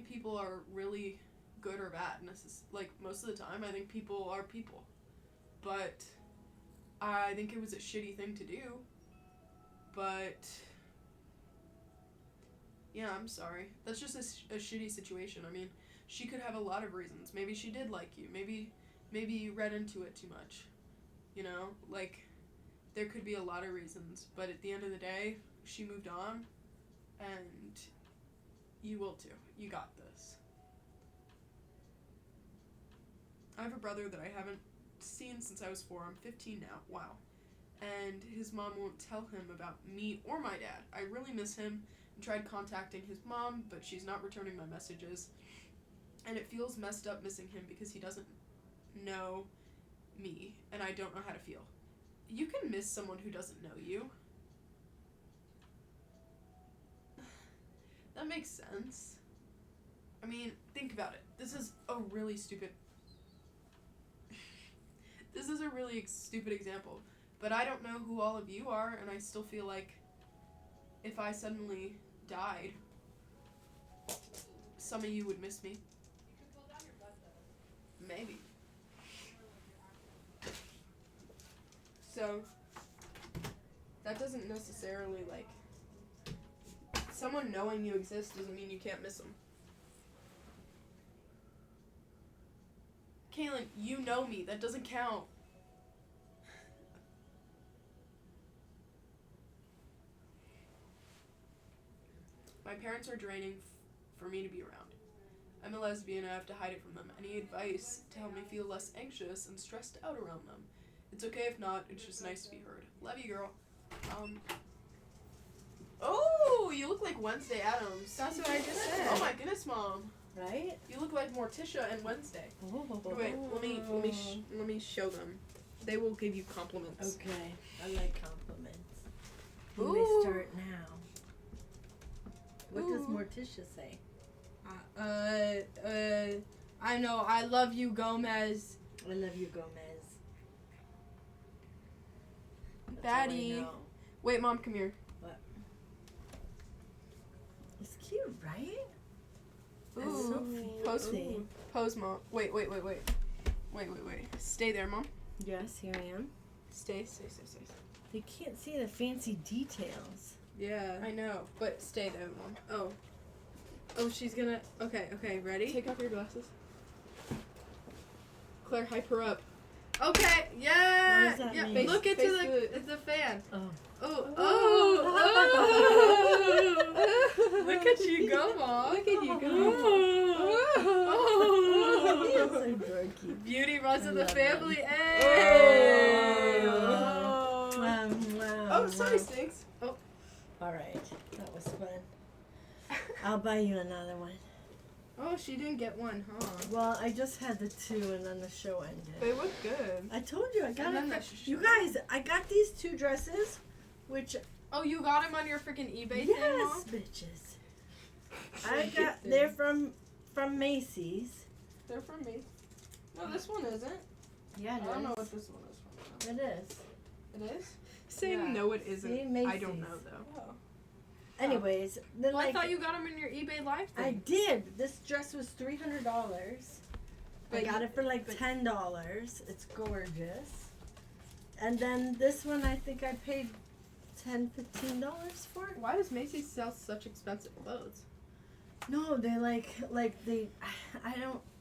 people are really good or bad. Like, most of the time, I think people are people. But I think it was a shitty thing to do. But yeah, I'm sorry. That's just a shitty situation. I mean, she could have a lot of reasons. Maybe she did like you. Maybe you read into it too much. You know? Like, there could be a lot of reasons. But at the end of the day, she moved on. And you will too. You got this. I have a brother that I haven't seen since I was 4. I'm 15 now. Wow. And his mom won't tell him about me or my dad. I really miss him. I tried contacting his mom, but she's not returning my messages. And it feels messed up missing him because he doesn't know me, and I don't know how to feel. You can miss someone who doesn't know you. That makes sense. I mean, think about it. This is a really stupid example. But I don't know who all of you are, and I still feel like if I suddenly died, some of you would miss me. Maybe. So, that doesn't necessarily, like, someone knowing you exist doesn't mean you can't miss them. Kaylin, you know me. That doesn't count. My parents are draining for me to be around. I'm a lesbian and I have to hide it from them. Any advice to help me feel less anxious and stressed out around them? It's okay if not, it's just nice to be heard. Love you, girl. Oh, you look like Wednesday Addams. That's what I just said. Oh my goodness, Mom. Right? You look like Morticia and Wednesday. Oh. Wait, let me show them. They will give you compliments. Okay, I like compliments. You Ooh. may start now. What does Morticia say? I know. I love you, Gomez. I love you, Gomez. That's Daddy. all I know. Wait, Mom, come here. What? It's cute, right? It's Ooh. so Pose, fancy. pose, Mom. Wait. Stay there, Mom. Yes, here I am. Stay. They can't see the fancy details. Yeah. I know, but stay there, Mom. Oh, she's gonna... Okay, ready? Take off your glasses. Claire, hype her up. Okay, yeah. What does that yeah. mean? Look into Face the fan. Oh. Oh, Look at you go, Mom. Look at you go. You're so dorky. Beauty runs I in the love family. them. Hey. Wow. Oh, sorry, Stinks. Oh. All right, that was fun. I'll buy you another one. Oh, she didn't get one, huh? Well, I just had the 2 and then the show ended. They look good. I told you I got And then it. the You guys, I got these 2 dresses, which Oh, you got them on your freaking eBay thing, yes, Mom? bitches. They're from Macy's. They're from me. No, this one isn't. Yeah, I don't know what this one is from. It is. It is? Saying Yeah. no, it isn't. See, I Macy's. don't know, though. Oh. Anyways, then Well, I like thought you got them in your eBay live thing. I did. This dress was $300. I But got it for like $10. It's gorgeous. And then this one, I think I paid $15 for it. Why does Macy's sell such expensive clothes? No, they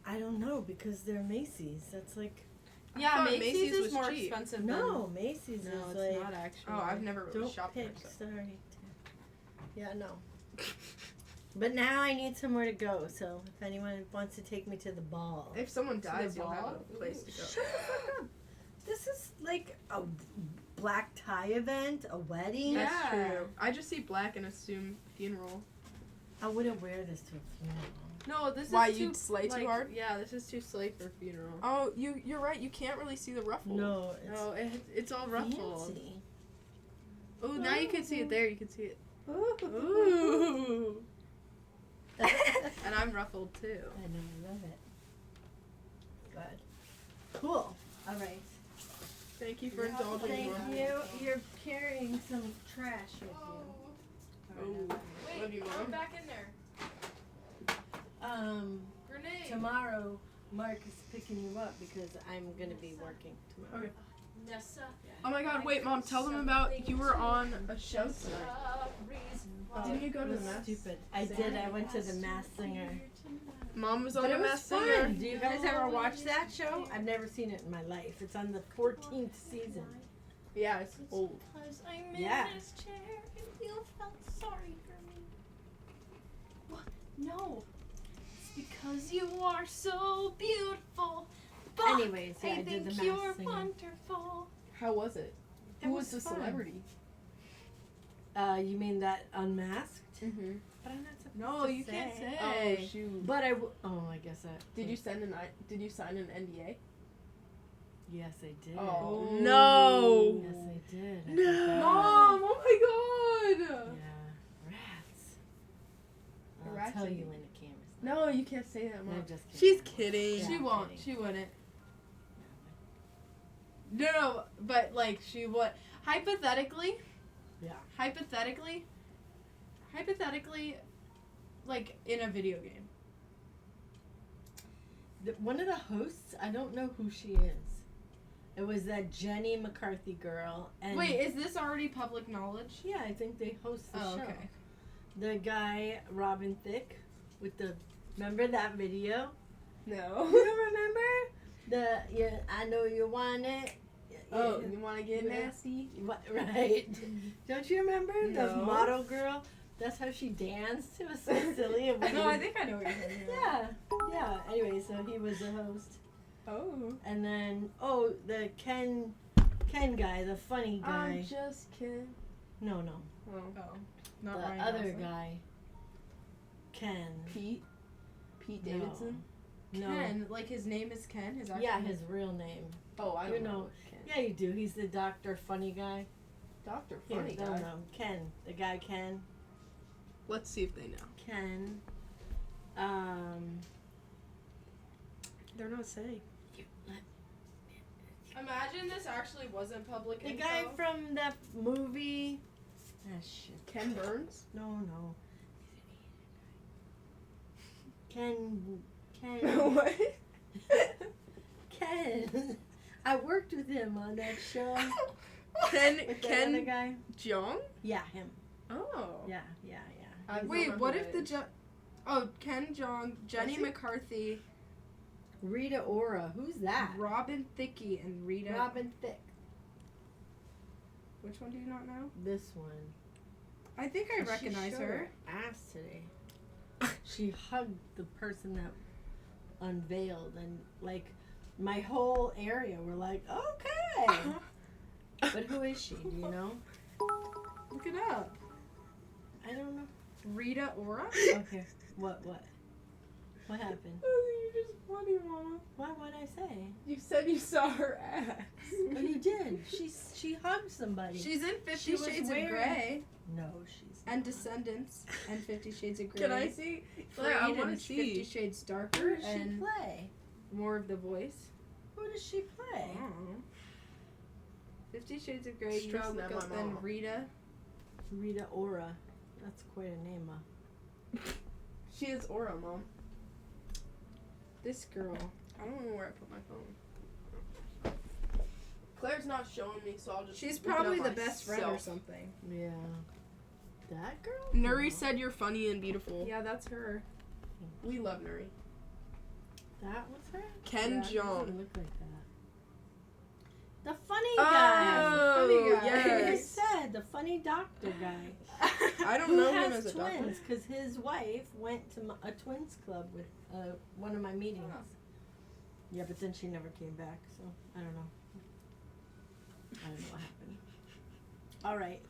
I don't know because they're Macy's. That's like Yeah, thought Macy's, Macy's is was more cheap. expensive no Macy's than... is No, it's like not actually. Oh, I've never really don't shopped there. pick. So. Sorry. Yeah, no. But now I need somewhere to go. So if anyone wants to take me to the ball, If someone dies, the you'll have ball? a place to go. Shut the fuck up. This is like a black tie event, a wedding. That's Yeah. true. I just see black and assume funeral. I wouldn't wear this to a funeral. No, this Why, is too... you'd slay too hard? Yeah, this is too slay for funeral. Oh, you're right. You can't really see the ruffle. No, it's No, it's all ruffled. fancy. Oh, now you can see it there. You can see it. Ooh. Ooh. And I'm ruffled too. I know, I love it. Good. Cool. All right. Thank you for indulging Thank Mom. you. You're carrying some trash with you. Oh. Love you, Mom. back in there. Grenade. Tomorrow, Mark is picking you up because I'm gonna be working tomorrow. Okay. Oh my God! Wait, Mom. Tell them about you were on a show tonight. Didn't you go to the That's Masked stupid. I did. I went to the Masked Singer. Mom was on But the it was Masked fun. Singer. Do you guys ever watch that show? I've never seen it in my life. It's on the 14th season. Yeah, it's old. Because I'm in Yeah. this chair and you felt sorry for me. What? No. It's because you are so beautiful. But Anyways, yeah, I did think the you're Masked Singer. wonderful. How was it? It Who was was the fun. celebrity? You mean that Unmasked? Mm-hmm. But I'm not supposed No, to you can't say. Oh, shoot. But I guess I. Did you sign an NDA? Yes, I did. Oh, Yes, no. I did. I No. forgot. Mom, oh my God. Yeah, rats. I'll Rats tell and- you when the camera's. No, you can't say that, No, Mom. I'm just kidding. She's kidding. Yeah, She I'm won't. kidding. She wouldn't. No, but like she would. Hypothetically. Yeah. Hypothetically, like in a video game. One of the hosts, I don't know who she is. It was that Jenny McCarthy girl. And Wait, is this already public knowledge? yeah, I think they host the Oh, show. okay. The guy Robin Thicke with the. Remember that video? No. You don't remember? I know you want it. Oh, you want to get Yeah. nasty? What, right? Don't you remember the No. model girl? That's how she danced. It was so silly. And No, I think I know what you're talking about. Yeah. Anyway, so he was the host, Oh. and then the Ken guy, the funny guy. I'm just kidding. No, Oh. Not the Ryan other Gosling. guy. Ken. Pete No. Davidson. No. Ken, like his name is Ken. His actual Yeah, name? his real name. Oh, I you don't know. know. Ken. Yeah, you do. He's the doctor, funny guy. Doctor Here, Funny no, guy. no. Ken, the guy Ken. Let's see if they know. Ken. They're not saying. Imagine this actually wasn't public The info. guy from that movie. Ah, shit. Ken Burns. No. Ken. What? Ken. I worked with him on that show. Ken With that other Ken guy. Jeong? Yeah, him. Oh. Yeah. I don't Wait, know what who if that the is. Oh, Ken Jeong, Jenny he? McCarthy, Rita Ora. Who's that? Robin Thicke and Rita. Robin Thicke. Which one do you not know? This one. I think I She recognize showed her. ass today. She hugged the person that unveiled, and like my whole area were like, okay. But who is she? Do you know? Look it up. I don't know. Rita Ora? Okay. What happened? Oh, you're just funny, Mama. What would I say? You said you saw her ass. Oh, you did. She hugged somebody. She's in 50 She was Shades wearing- of Grey. No, she's And not. Descendants and 50 Shades of Grey. Can I see? Claire, I Freed want and to see. 50 Shades Who Darker does she and play? more of the voice. Who does she play? Oh. 50 Shades of Grey. You gotta Stressing look at up my then mama. Rita. Rita Ora. That's quite a name, She is Aura, Mom. This girl. I don't know where I put my phone. Claire's not showing me, so I'll just. She's look it up probably the best friend or myself. something. Yeah. That girl? Nuri said you're funny and beautiful. Yeah, that's her. We love Nuri. That was her? Ken Yeah, it Jeong. doesn't look like that. The funny guy. Oh, funny guy. I yes. said the funny doctor guy. I don't Who know him has as a doctor. twins? Because his wife went to a twins club with one of my meetings. Huh. Yeah, but then she never came back, so I don't know. I don't know what happened. All right.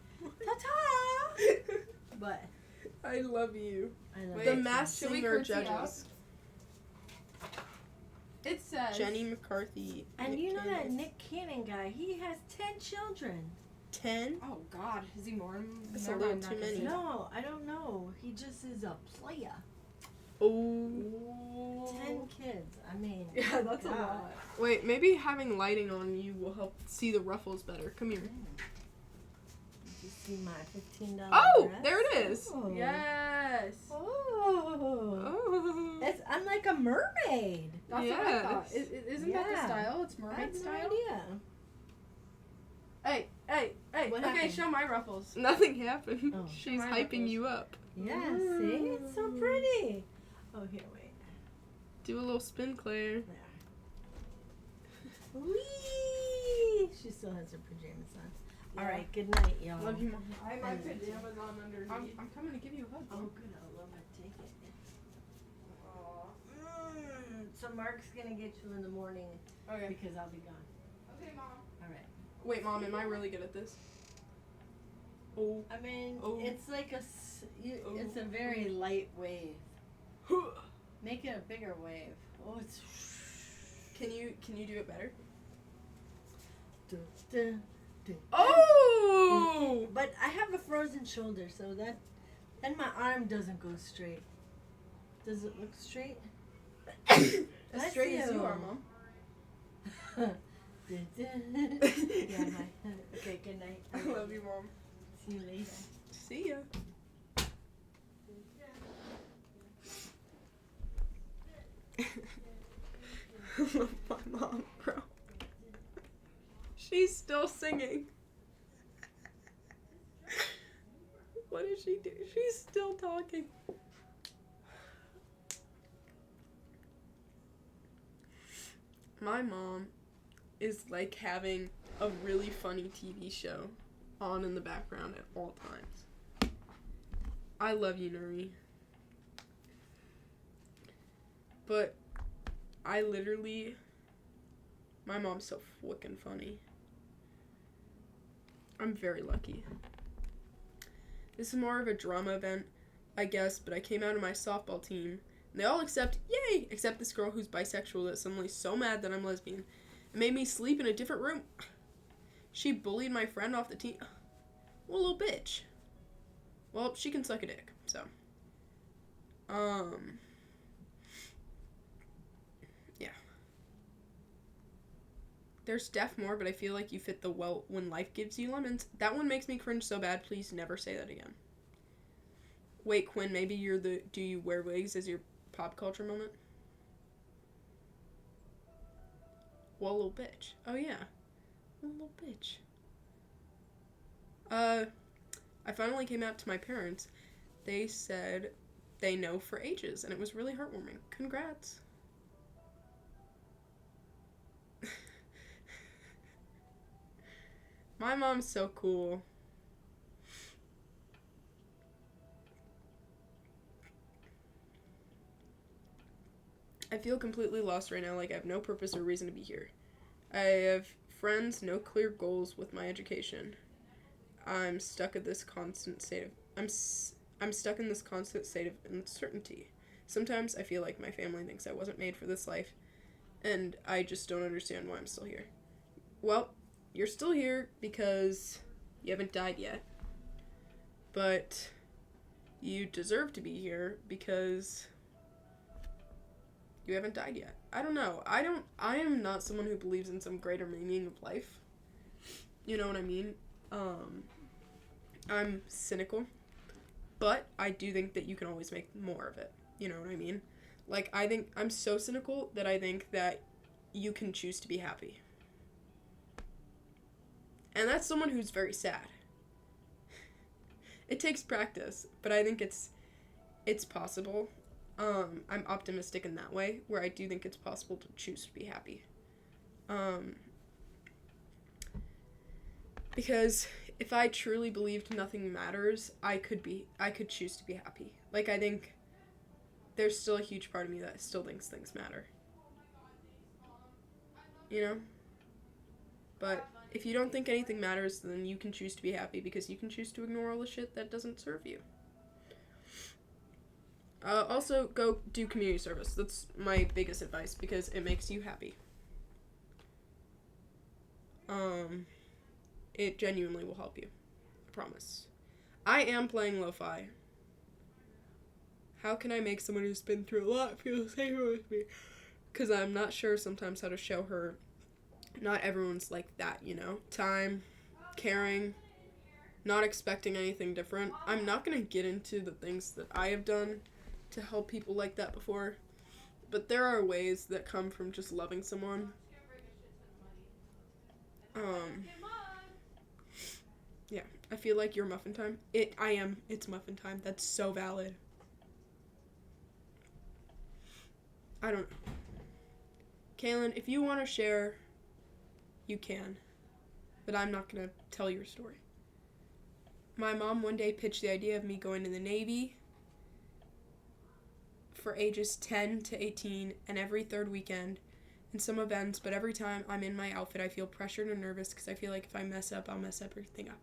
Ta-ta! But I love you. I love The it. Masked should we Singer curtsy judges. It says. Jenny McCarthy. And Nick you know that Cannon. Nick Cannon guy, he has 10 children. 10? Oh God, is he more? That's a Never little mind, too not gonna many. say that. No, I don't know. He just is a player. Oh. 10 kids. I mean, Yeah, that's a God. lot. Wait, maybe having lighting on you will help see the ruffles better. Come here. Did you see my $15 Oh, dress? there it is. Oh. Yes. Oh. Oh. I'm like a mermaid. That's what I thought. Yes. Isn't that the Yeah. style? It's I mermaid have no style. idea. Hey. What Okay, happened? show my ruffles. Nothing happened. Oh. She's My hyping ruffles. you up. Yeah, see? It's so pretty. Oh, here, wait. Do a little spin, Claire. Whee! She still has her pajamas on. Yeah. All right, good night, y'all. Love you, Mom. I have my pajamas on underneath. I'm coming to give you a hug. Oh, good. I love it. Take it. So Mark's gonna get you in the morning Okay. because I'll be gone. Okay, Mom. All right. Wait, Mom, am I really good at this? Oh. I mean, Oh. it's like it's a very light wave. Make it a bigger wave. Oh, it's. Can you do it better? Dun, dun, dun. Oh! But I have a frozen shoulder, so that then my arm doesn't go straight. Does it look straight? As Bless straight as you you. are, Mom. Yeah, hi. Okay, good night. I love you, Mom. See you later. See ya. My mom, bro. She's still singing. What did she do? She's still talking. My mom is like having a really funny TV show on in the background at all times. I love you, Nuri. But I literally, my mom's so fucking funny. I'm very lucky. This is more of a drama event, I guess, but I came out of my softball team, and they all yay, except this girl who's bisexual that's suddenly so mad that I'm lesbian. It made me sleep in a different room. She bullied my friend off the team. What a little bitch. Well, she can suck a dick, so. Yeah. There's Def more, but I feel like you fit the well when life gives you lemons. That one makes me cringe so bad. Please never say that again. Wait, Quinn, maybe you're the do you wear wigs as your pop culture moment? Well, little bitch. Oh, yeah. Well, little bitch. I finally came out to my parents. They said they know for ages, and it was really heartwarming. Congrats. My mom's so cool. I feel completely lost right now, like I have no purpose or reason to be here. I have friends, no clear goals with my education. I'm stuck in this constant state of I'm stuck in this constant state of uncertainty. Sometimes I feel like my family thinks I wasn't made for this life, and I just don't understand why I'm still here. Well, you're still here because you haven't died yet. But you deserve to be here because you haven't died yet. I don't know. I am not someone who believes in some greater meaning of life. You know what I mean? I'm cynical, but I do think that you can always make more of it. You know what I mean? Like, I think I'm so cynical that I think that you can choose to be happy. And that's someone who's very sad. It takes practice, but I think it's possible. I'm optimistic in that way, where I do think it's possible to choose to be happy. Because if I truly believed nothing matters, I could choose to be happy. Like, I think there's still a huge part of me that still thinks things matter. You know? But if you don't think anything matters, then you can choose to be happy because you can choose to ignore all the shit that doesn't serve you. Also, go do community service. That's my biggest advice because it makes you happy. It genuinely will help you. I promise. I am playing lo-fi. How can I make someone who's been through a lot feel safer with me? Because I'm not sure sometimes how to show her. Not everyone's like that, you know? Time, caring, not expecting anything different. I'm not going to get into the things that I have done to help people like that before, but there are ways that come from just loving someone. Yeah, I feel like you're muffin time. It's muffin time. That's so valid. I don't know. Kaylin, if you want to share, you can, but I'm not going to tell your story. My mom one day pitched the idea of me going to the Navy for ages 10 to 18 and every third weekend in some events, but every time I'm in my outfit, I feel pressured and nervous because I feel like if I mess up, I'll mess everything up.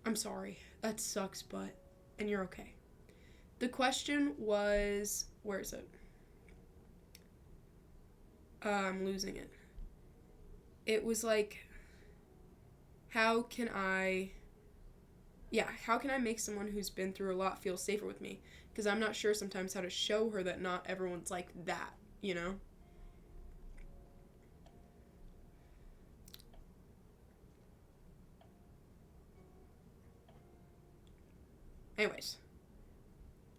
I'm sorry. That sucks, and you're okay. The question was, where is it? I'm losing it. It was like, how can I make someone who's been through a lot feel safer with me? Because I'm not sure sometimes how to show her that not everyone's like that, you know? Anyways.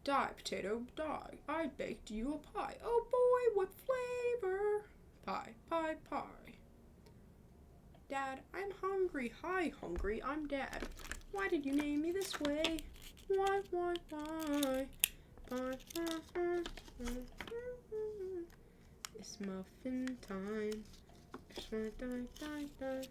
Die, potato, die. I baked you a pie. Oh boy, what flavor? Pie, pie, pie. Dad, I'm hungry. Hi, hungry. I'm Dad. Why did you name me this way? Why? Pie, it's muffin time. It's my die.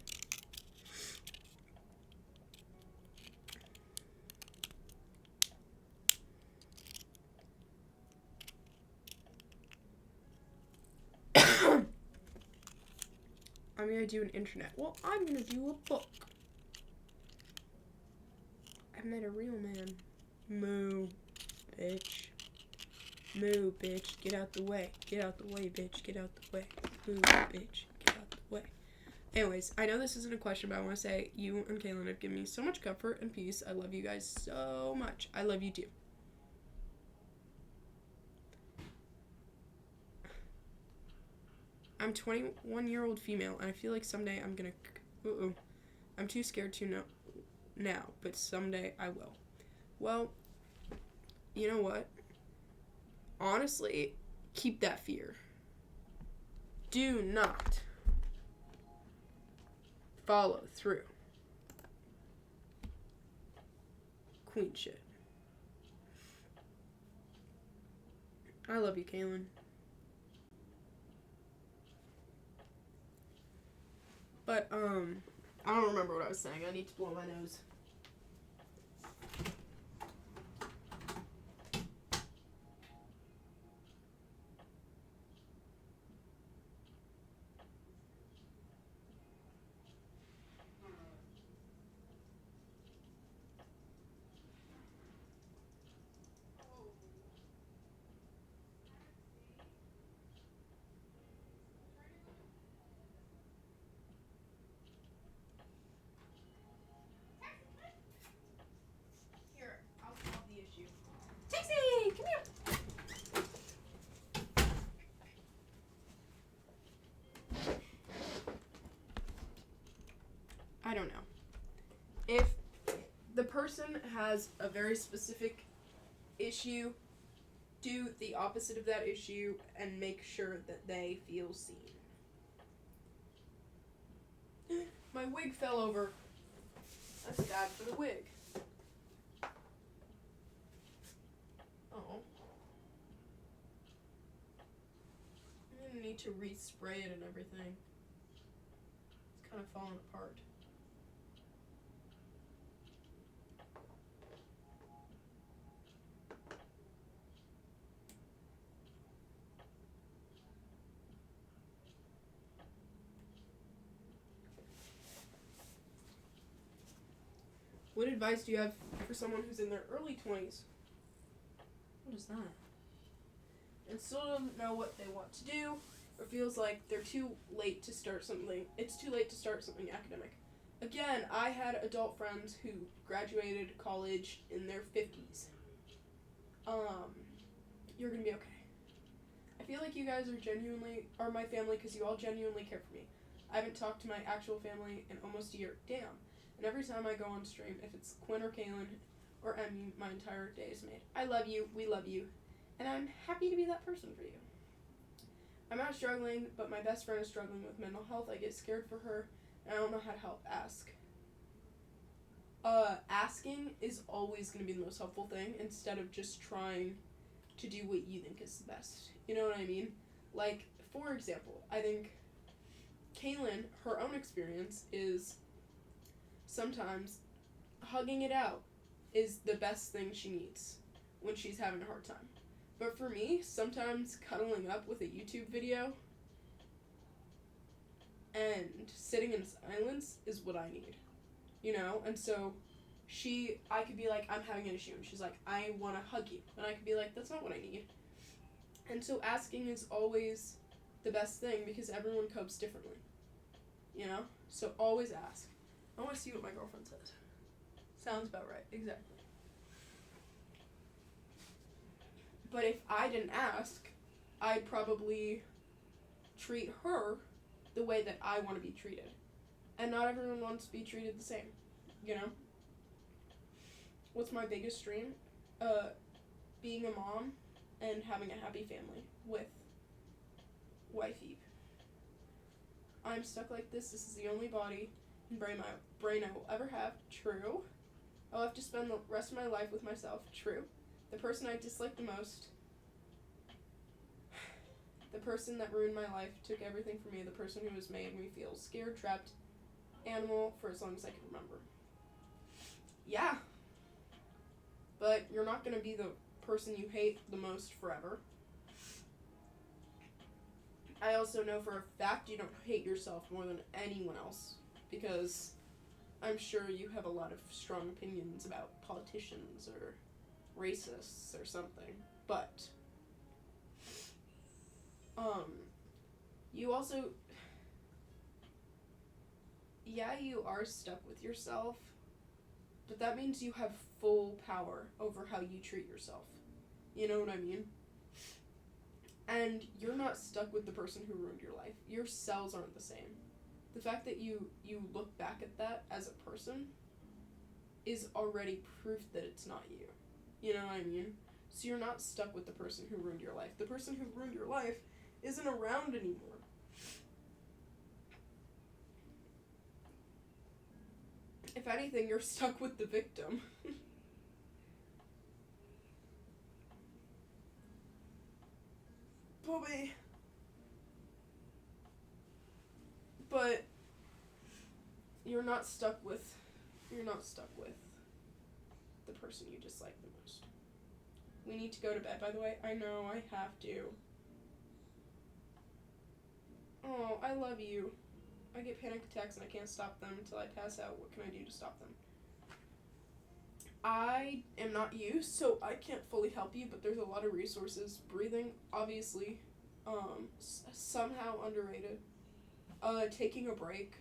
I'm gonna do an internet. Well, I'm gonna do a book. I met a real man. Moo, bitch. Moo, bitch. Get out the way. Get out the way, bitch. Get out the way. Moo, bitch. Get out the way. Anyways, I know this isn't a question, but I want to say you and Kaylin have given me so much comfort and peace. I love you guys so much. I love you too. I'm 21-year-old female, and I feel like someday I'm gonna... I'm too scared to know now, but someday I will. Well, you know what? Honestly, keep that fear. Do not follow through. Queen shit. I love you, Kaylin. But, I don't remember what I was saying. I need to blow my nose. Here, I'll solve the issue. Taxi! Come here! I don't know. If the person has a very specific issue, do the opposite of that issue and make sure that they feel seen. My wig fell over. That's bad for the wig. Oh. I'm gonna need to respray it and everything. It's kind of falling apart. What advice do you have for someone who's in their early 20s? What is that? And still doesn't know what they want to do, or feels like they're too late to start something. It's too late to start something academic. Again, I had adult friends who graduated college in their 50s. You're gonna be okay. I feel like you guys are my family because you all genuinely care for me. I haven't talked to my actual family in almost a year. Damn. And every time I go on stream, if it's Quinn or Kaylin or Emmy, my entire day is made. I love you, we love you, and I'm happy to be that person for you. I'm not struggling, but my best friend is struggling with mental health. I get scared for her, and I don't know how to help. Ask. Asking is always going to be the most helpful thing instead of just trying to do what you think is the best. You know what I mean? Like, for example, I think Kaylin, her own experience is sometimes hugging it out is the best thing she needs when she's having a hard time. But for me, sometimes cuddling up with a YouTube video and sitting in silence is what I need. You know? And so I could be like, I'm having an issue. And she's like, I want to hug you. And I could be like, that's not what I need. And so asking is always the best thing because everyone copes differently. You know? So always ask. I want to see what my girlfriend says. Sounds about right. Exactly. But if I didn't ask, I'd probably treat her the way that I want to be treated. And not everyone wants to be treated the same. You know? What's my biggest dream? Being a mom and having a happy family with wifey. I'm stuck like this. This is the only body and brain I will ever have. True. I'll have to spend the rest of my life with myself. True. The person I dislike the most. The person that ruined my life, took everything from me. The person who has made me feel scared, trapped, animal for as long as I can remember. Yeah. But you're not going to be the person you hate the most forever. I also know for a fact you don't hate yourself more than anyone else. Because I'm sure you have a lot of strong opinions about politicians or racists or something. But, you also, yeah, you are stuck with yourself, but that means you have full power over how you treat yourself. You know what I mean? And you're not stuck with the person who ruined your life. Your cells aren't the same. The fact that you look back at that as a person is already proof that it's not you. You know what I mean? So you're not stuck with the person who ruined your life. The person who ruined your life isn't around anymore. If anything, you're stuck with the victim. Bobby. But you're not stuck with the person you dislike the most. We need to go to bed, by the way. I know, I have to. Oh, I love you. I get panic attacks and I can't stop them until I pass out. What can I do to stop them? I am not you, so I can't fully help you, but there's a lot of resources. Breathing, obviously, somehow underrated. Taking a break.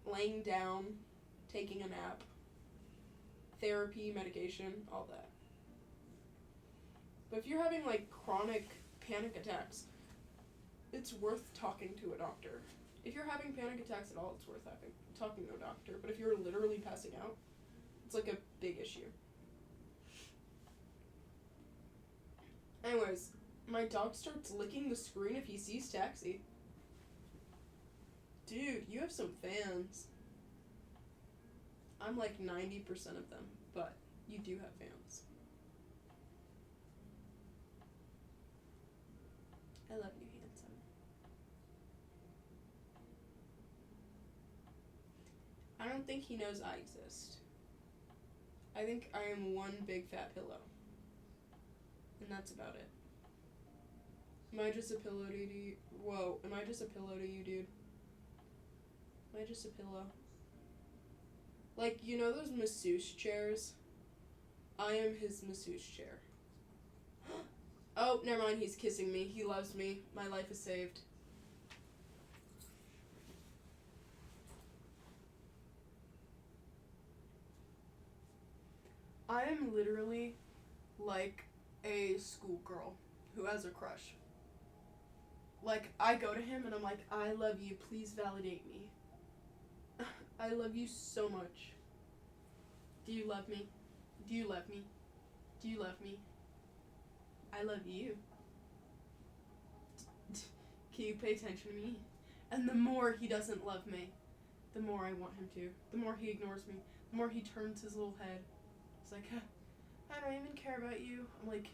Laying down. Taking a nap. Therapy, medication, all that. But if you're having, like, chronic panic attacks, it's worth talking to a doctor. If you're having panic attacks at all, it's worth talking to a doctor. But if you're literally passing out, it's, like, a big issue. Anyways, my dog starts licking the screen if he sees taxi. Dude, you have some fans. I'm like 90% of them, but you do have fans. I love you, handsome. I don't think he knows I exist. I think I am one big fat pillow. And that's about it. Am I just a pillow to you? Whoa, am I just a pillow to you, dude? Am I just a pillow? Like, you know those masseuse chairs? I am his masseuse chair. Oh, never mind, he's kissing me. He loves me. My life is saved. I am literally like a schoolgirl who has a crush. Like, I go to him and I'm like, I love you, please validate me. I love you so much. Do you love me? Do you love me? Do you love me? I love you. Can you pay attention to me? And the more he doesn't love me, the more I want him to. The more he ignores me, the more he turns his little head. It's like, I don't even care about you. I'm like,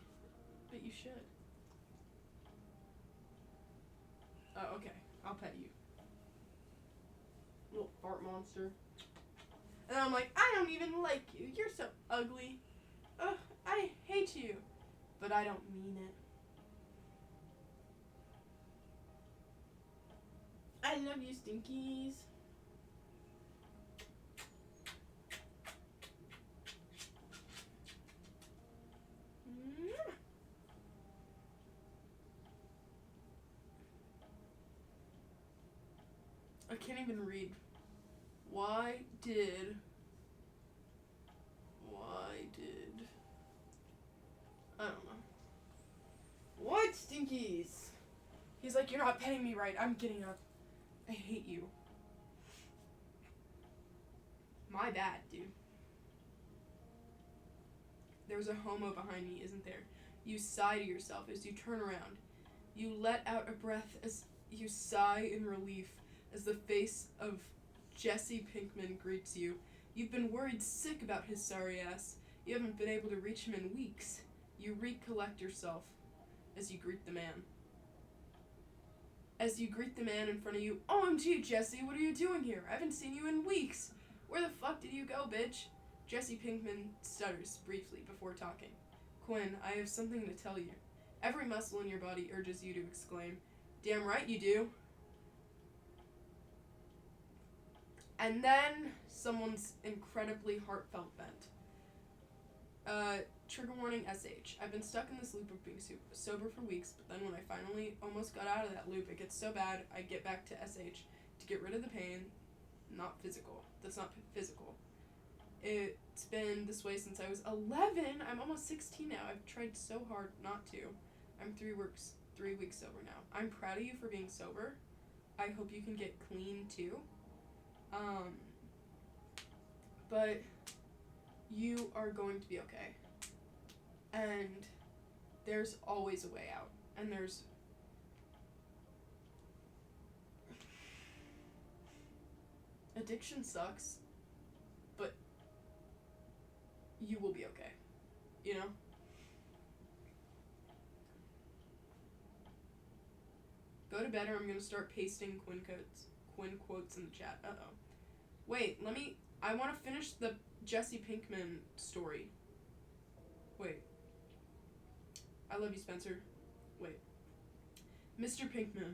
but you should. Oh, okay. I'll pet you. Little fart monster. And then I'm like, I don't even like you. You're so ugly. Ugh, I hate you. But I don't mean it. I love you, Stinkies. I can't even read. Why did I don't know. What, Stinkies? He's like, you're not petting me right. I'm getting up. I hate you. My bad, dude. There's a homo behind me, isn't there? You sigh to yourself as you turn around. You let out a breath as you sigh in relief as the face of Jesse Pinkman greets you. You've been worried sick about his sorry ass. You haven't been able to reach him in weeks. You recollect yourself as you greet the man. As you greet the man in front of you, OMG, Jesse, what are you doing here? I haven't seen you in weeks. Where the fuck did you go, bitch? Jesse Pinkman stutters briefly before talking. Quinn, I have something to tell you. Every muscle in your body urges you to exclaim, damn right you do. And then someone's incredibly heartfelt vent. Trigger warning SH. I've been stuck in this loop of being sober for weeks, but then when I finally almost got out of that loop, it gets so bad, I get back to SH to get rid of the pain. Not physical. That's not physical. It's been this way since I was 11. I'm almost 16 now. I've tried so hard not to. I'm 3 weeks sober now. I'm proud of you for being sober. I hope you can get clean too. But you are going to be okay. And there's always a way out. And there's addiction sucks, but you will be okay. You know? Go to bed or I'm gonna start pasting Quinn Quinn quotes in the chat. Uh-oh. Wait, I want to finish the Jesse Pinkman story. Wait. I love you, Spencer. Wait. Mr. Pinkman.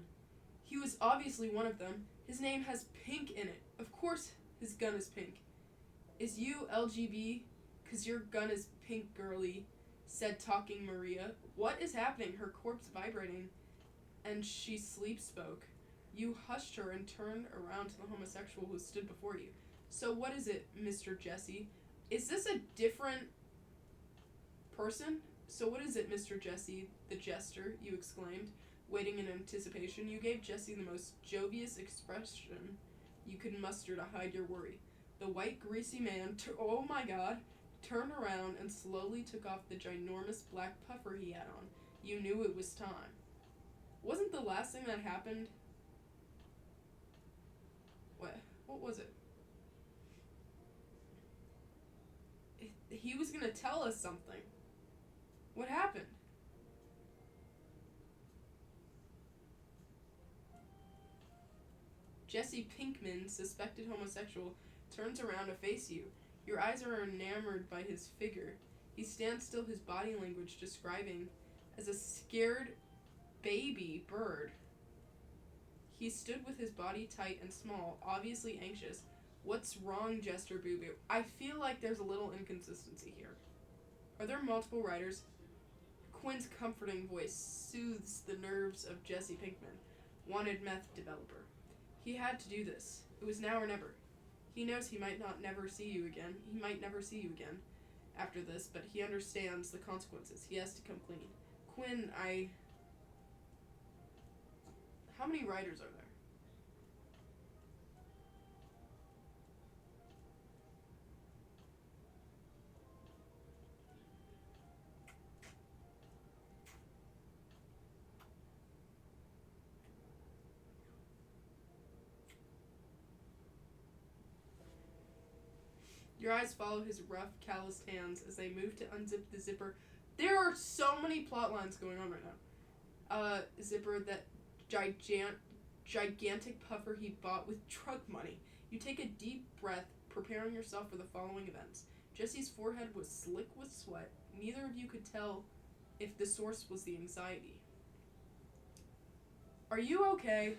He was obviously one of them. His name has pink in it. Of course his gun is pink. Is you LGB? 'Cause your gun is pink, girly, said talking Maria. What is happening? Her corpse vibrating, and she sleep spoke. You hushed her and turned around to the homosexual who stood before you. So what is it, Mr. Jesse? Is this a different person? So what is it, Mr. Jesse, the jester, you exclaimed, waiting in anticipation. You gave Jesse the most jovious expression you could muster to hide your worry. The white, greasy man, oh my god, turned around and slowly took off the ginormous black puffer he had on. You knew it was time. Wasn't the last thing that happened... What was it? He was gonna tell us something. What happened? Jesse Pinkman, suspected homosexual, turns around to face you. Your eyes are enamored by his figure. He stands still, his body language describing as a scared baby bird. He stood with his body tight and small, obviously anxious. What's wrong, Jester Boo Boo? I feel like there's a little inconsistency here. Are there multiple writers? Quinn's comforting voice soothes the nerves of Jesse Pinkman, wanted meth developer. He had to do this. It was now or never. He knows he might never see you again. He might never see you again after this, but he understands the consequences. He has to come clean. Quinn, How many writers are there? Your eyes follow his rough, calloused hands as they move to unzip the zipper. There are so many plot lines going on right now. Zipper, that gigantic puffer he bought with drug money. You take a deep breath, preparing yourself for the following events. Jesse's forehead was slick with sweat. Neither of you could tell if the source was the anxiety. Are you okay?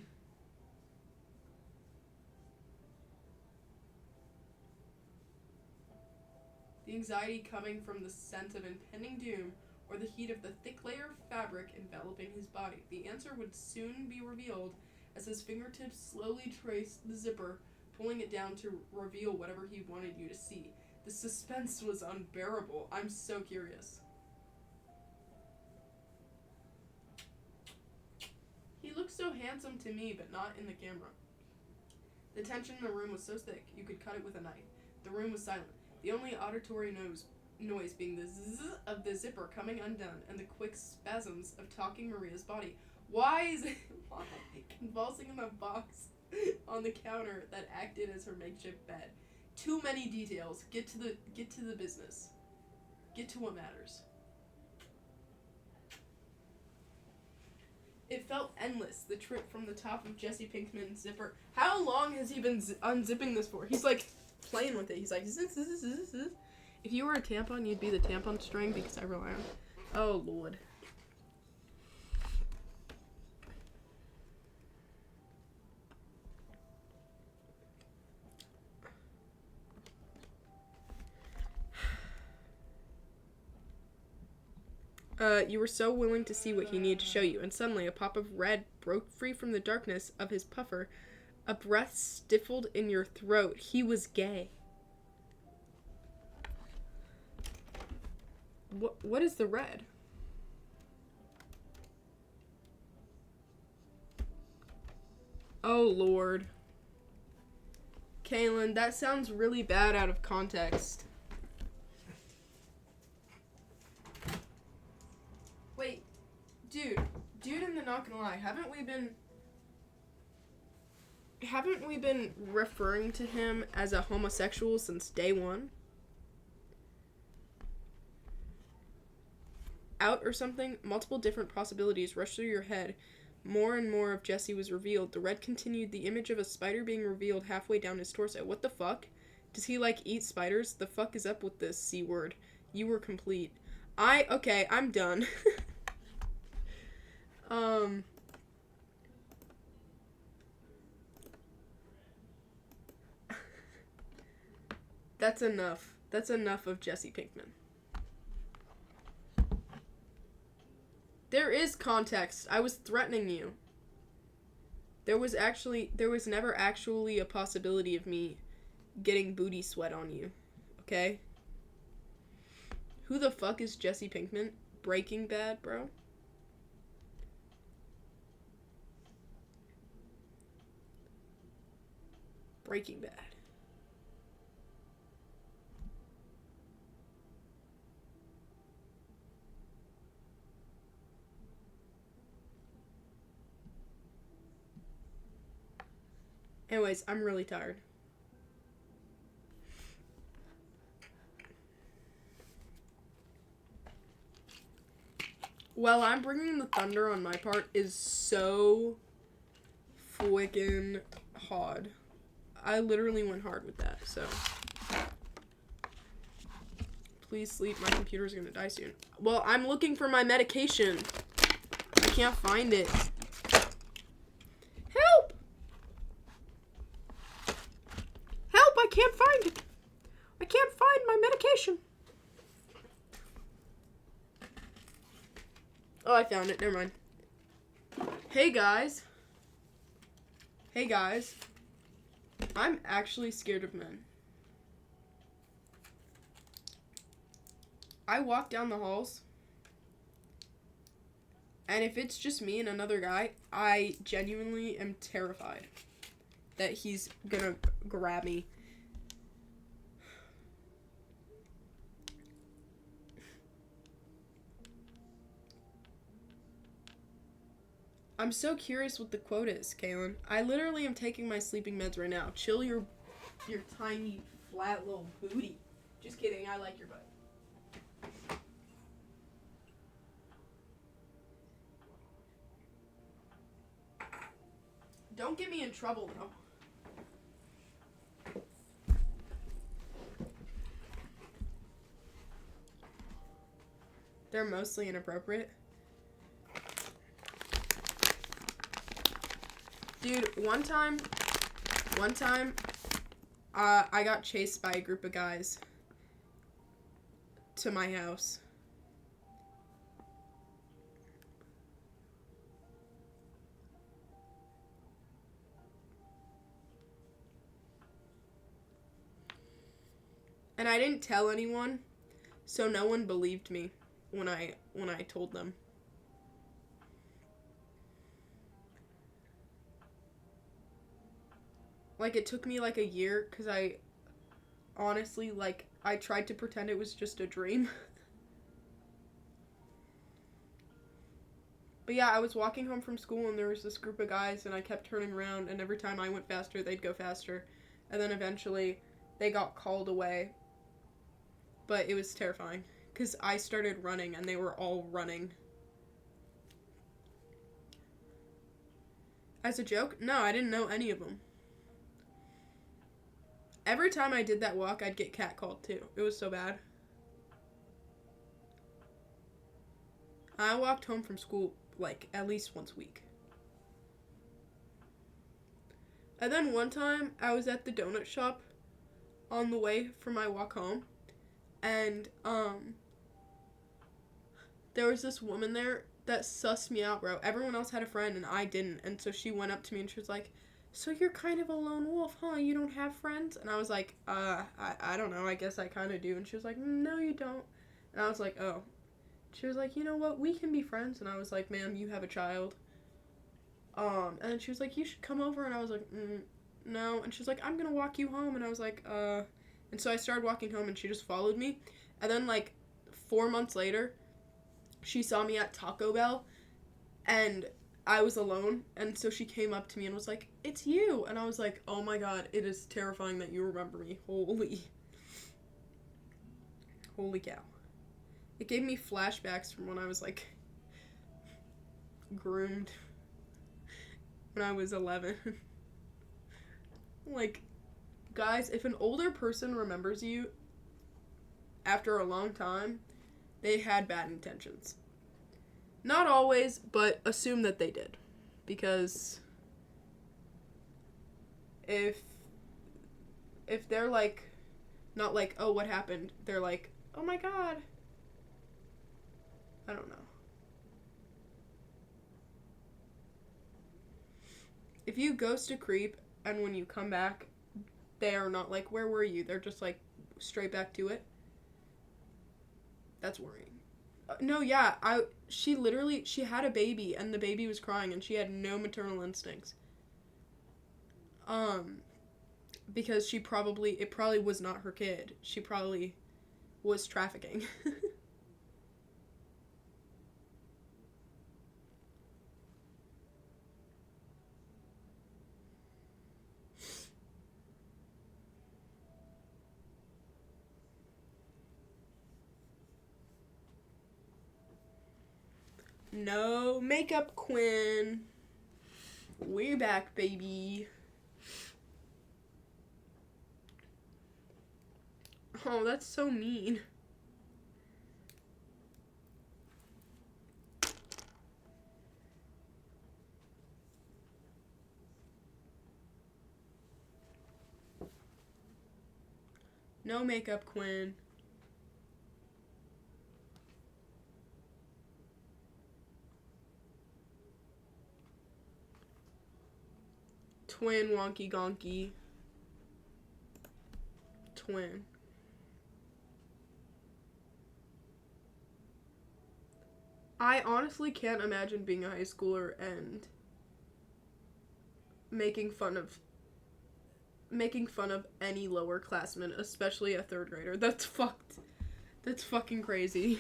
The anxiety coming from the sense of impending doom or the heat of the thick layer of fabric enveloping his body. The answer would soon be revealed as his fingertips slowly traced the zipper, pulling it down to reveal whatever he wanted you to see. The suspense was unbearable. I'm so curious. He looked so handsome to me, but not in the camera. The tension in the room was so thick, you could cut it with a knife. The room was silent. The only auditory noise being the zzz of the zipper coming undone and the quick spasms of talking Maria's body. Why is it convulsing in the box on the counter that acted as her makeshift bed? Too many details. Get to the business. Get to what matters. It felt endless, the trip from the top of Jesse Pinkman's zipper. How long has he been unzipping this for? He's like playing with it. He's like, zzz. If you were a tampon, you'd be the tampon string because I rely on. Oh, Lord. You were so willing to see what he needed to show you, and suddenly a pop of red broke free from the darkness of his puffer. A breath stifled in your throat. He was gay. What is the red? Oh, Lord. Kaylin, that sounds really bad out of context. Wait, dude in the Not Gonna Lie, haven't we been referring to him as a homosexual since day one? Out or something? Multiple different possibilities rush through your head. More and more of Jesse was revealed. The red continued, the image of a spider being revealed halfway down his torso. What the fuck? Does he, like, eat spiders? The fuck is up with this C word? You were complete. Okay, I'm done. That's enough. That's enough of Jesse Pinkman. There is context. I was threatening you. There was never actually a possibility of me getting booty sweat on you. Okay? Who the fuck is Jesse Pinkman? Breaking Bad, bro? Breaking Bad. Anyways, I'm really tired. Well, I'm bringing the thunder on my part is so freaking hard. I literally went hard with that, so. Please sleep, my computer's gonna die soon. Well, I'm looking for my medication. I can't find it. Help! Help, I can't find it. I can't find my medication. Oh, I found it. Never mind. Hey, guys. Hey, guys. I'm actually scared of men. I walk down the halls, and if it's just me and another guy, I genuinely am terrified that he's gonna grab me. I'm so curious what the quote is, Kaylin. I literally am taking my sleeping meds right now. Chill your tiny, flat little booty. Just kidding, I like your butt. Don't get me in trouble, though. They're mostly inappropriate. Dude, one time, I got chased by a group of guys to my house. And I didn't tell anyone, so no one believed me when I told them. Like, it took me, like, a year, because I honestly, like, I tried to pretend it was just a dream. But yeah, I was walking home from school, and there was this group of guys, and I kept turning around, and every time I went faster, they'd go faster. And then eventually, they got called away. But it was terrifying, because I started running, and they were all running. As a joke? No, I didn't know any of them. Every time I did that walk, I'd get catcalled, too. It was so bad. I walked home from school, like, at least once a week. And then one time, I was at the donut shop on the way for my walk home. And, there was this woman there that sussed me out, bro. Everyone else had a friend, and I didn't. And so she went up to me, and she was like, so you're kind of a lone wolf, huh? You don't have friends? And I was like, I don't know. I guess I kind of do. And she was like, no, you don't. And I was like, oh. She was like, you know what? We can be friends. And I was like, ma'am, you have a child. And then she was like, you should come over. And I was like, no. And she's like, I'm going to walk you home. And I was like, And so I started walking home, and she just followed me. And then, like, 4 months later, she saw me at Taco Bell, and I was alone, and so she came up to me and was like, it's you. And I was like, oh my god, it is terrifying that you remember me. Holy cow. It gave me flashbacks from when I was, like, groomed. when I was 11. Like, guys, if an older person remembers you after a long time, they had bad intentions. Not always, but assume that they did. Because if they're like, not like, oh, what happened? They're like, oh my god. I don't know. If you ghost a creep and when you come back, they are not like, where were you? They're just like, straight back to it. That's worrying. No, yeah, she had a baby and the baby was crying and she had no maternal instincts. Because it probably was not her kid. She probably was trafficking. No makeup, Quinn. We're back, baby. Oh, that's so mean. No makeup, Quinn. Twin wonky gonky. Twin. I honestly can't imagine being a high schooler and making fun of any lower classman, especially a third grader. That's fucked. That's fucking crazy.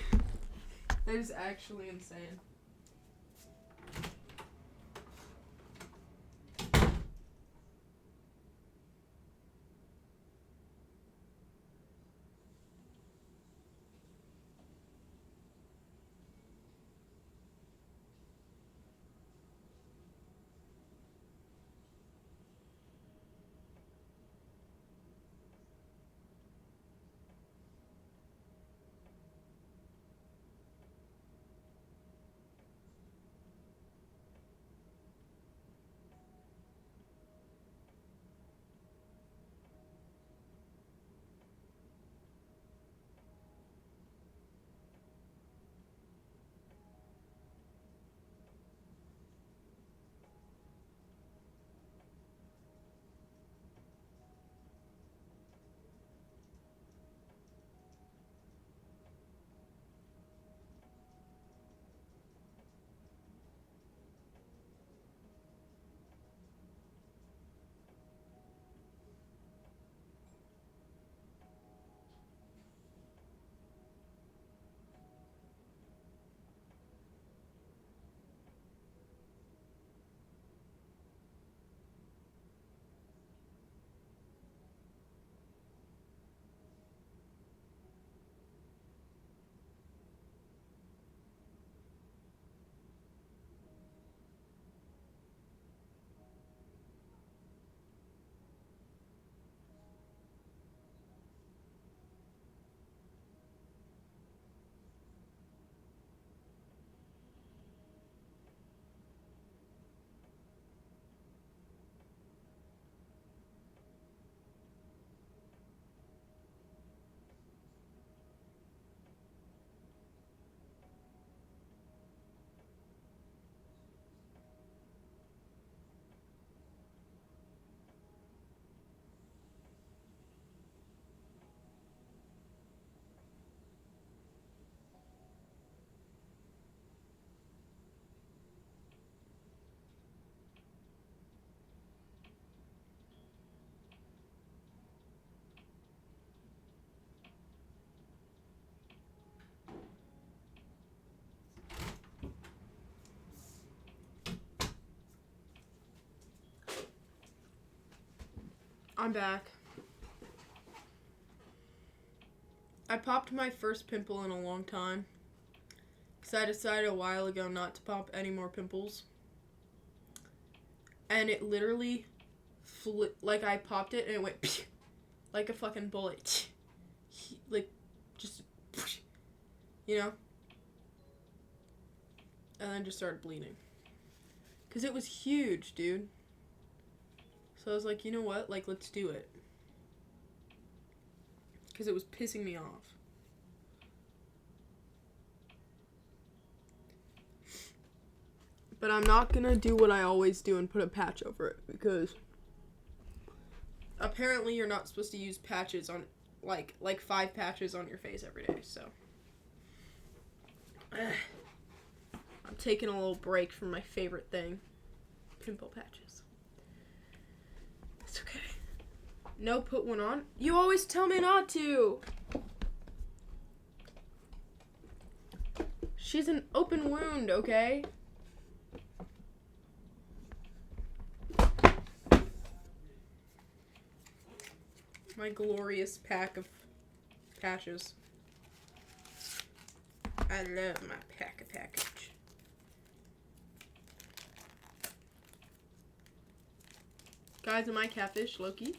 That is actually insane. I'm back. I popped my first pimple in a long time. Because I decided a while ago not to pop any more pimples. and it literally like I popped it and it went like a fucking bullet. Like, just, you know? And then just started bleeding. Because it was huge, dude. So I was like, you know what? Like, let's do it. Because it was pissing me off. But I'm not gonna do what I always do and put a patch over it. Because apparently you're not supposed to use patches on, like 5 patches on your face every day, so. I'm taking a little break from my favorite thing. Pimple patches. It's okay. No, put one on. You always tell me not to. She's an open wound, okay? My glorious pack of patches. I love my package. Guys, am I catfish, Loki?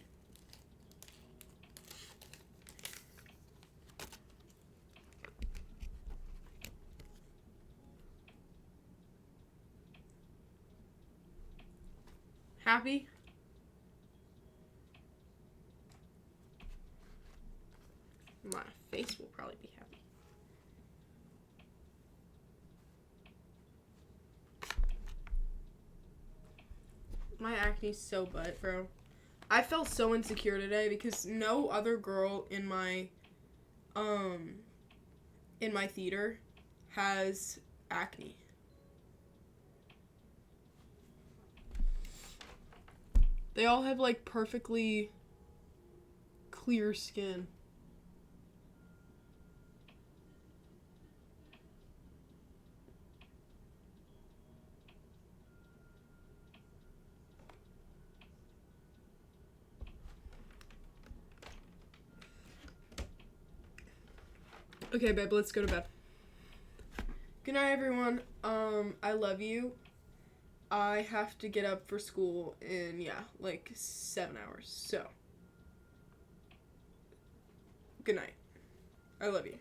Happy? My face will probably be happy. My acne's so butt, bro. I felt so insecure today because no other girl in my theater has acne. They all have like perfectly clear skin. Okay, babe, let's go to bed. Good night, everyone. I love you. I have to get up for school in, like 7 hours, so. Good night. I love you.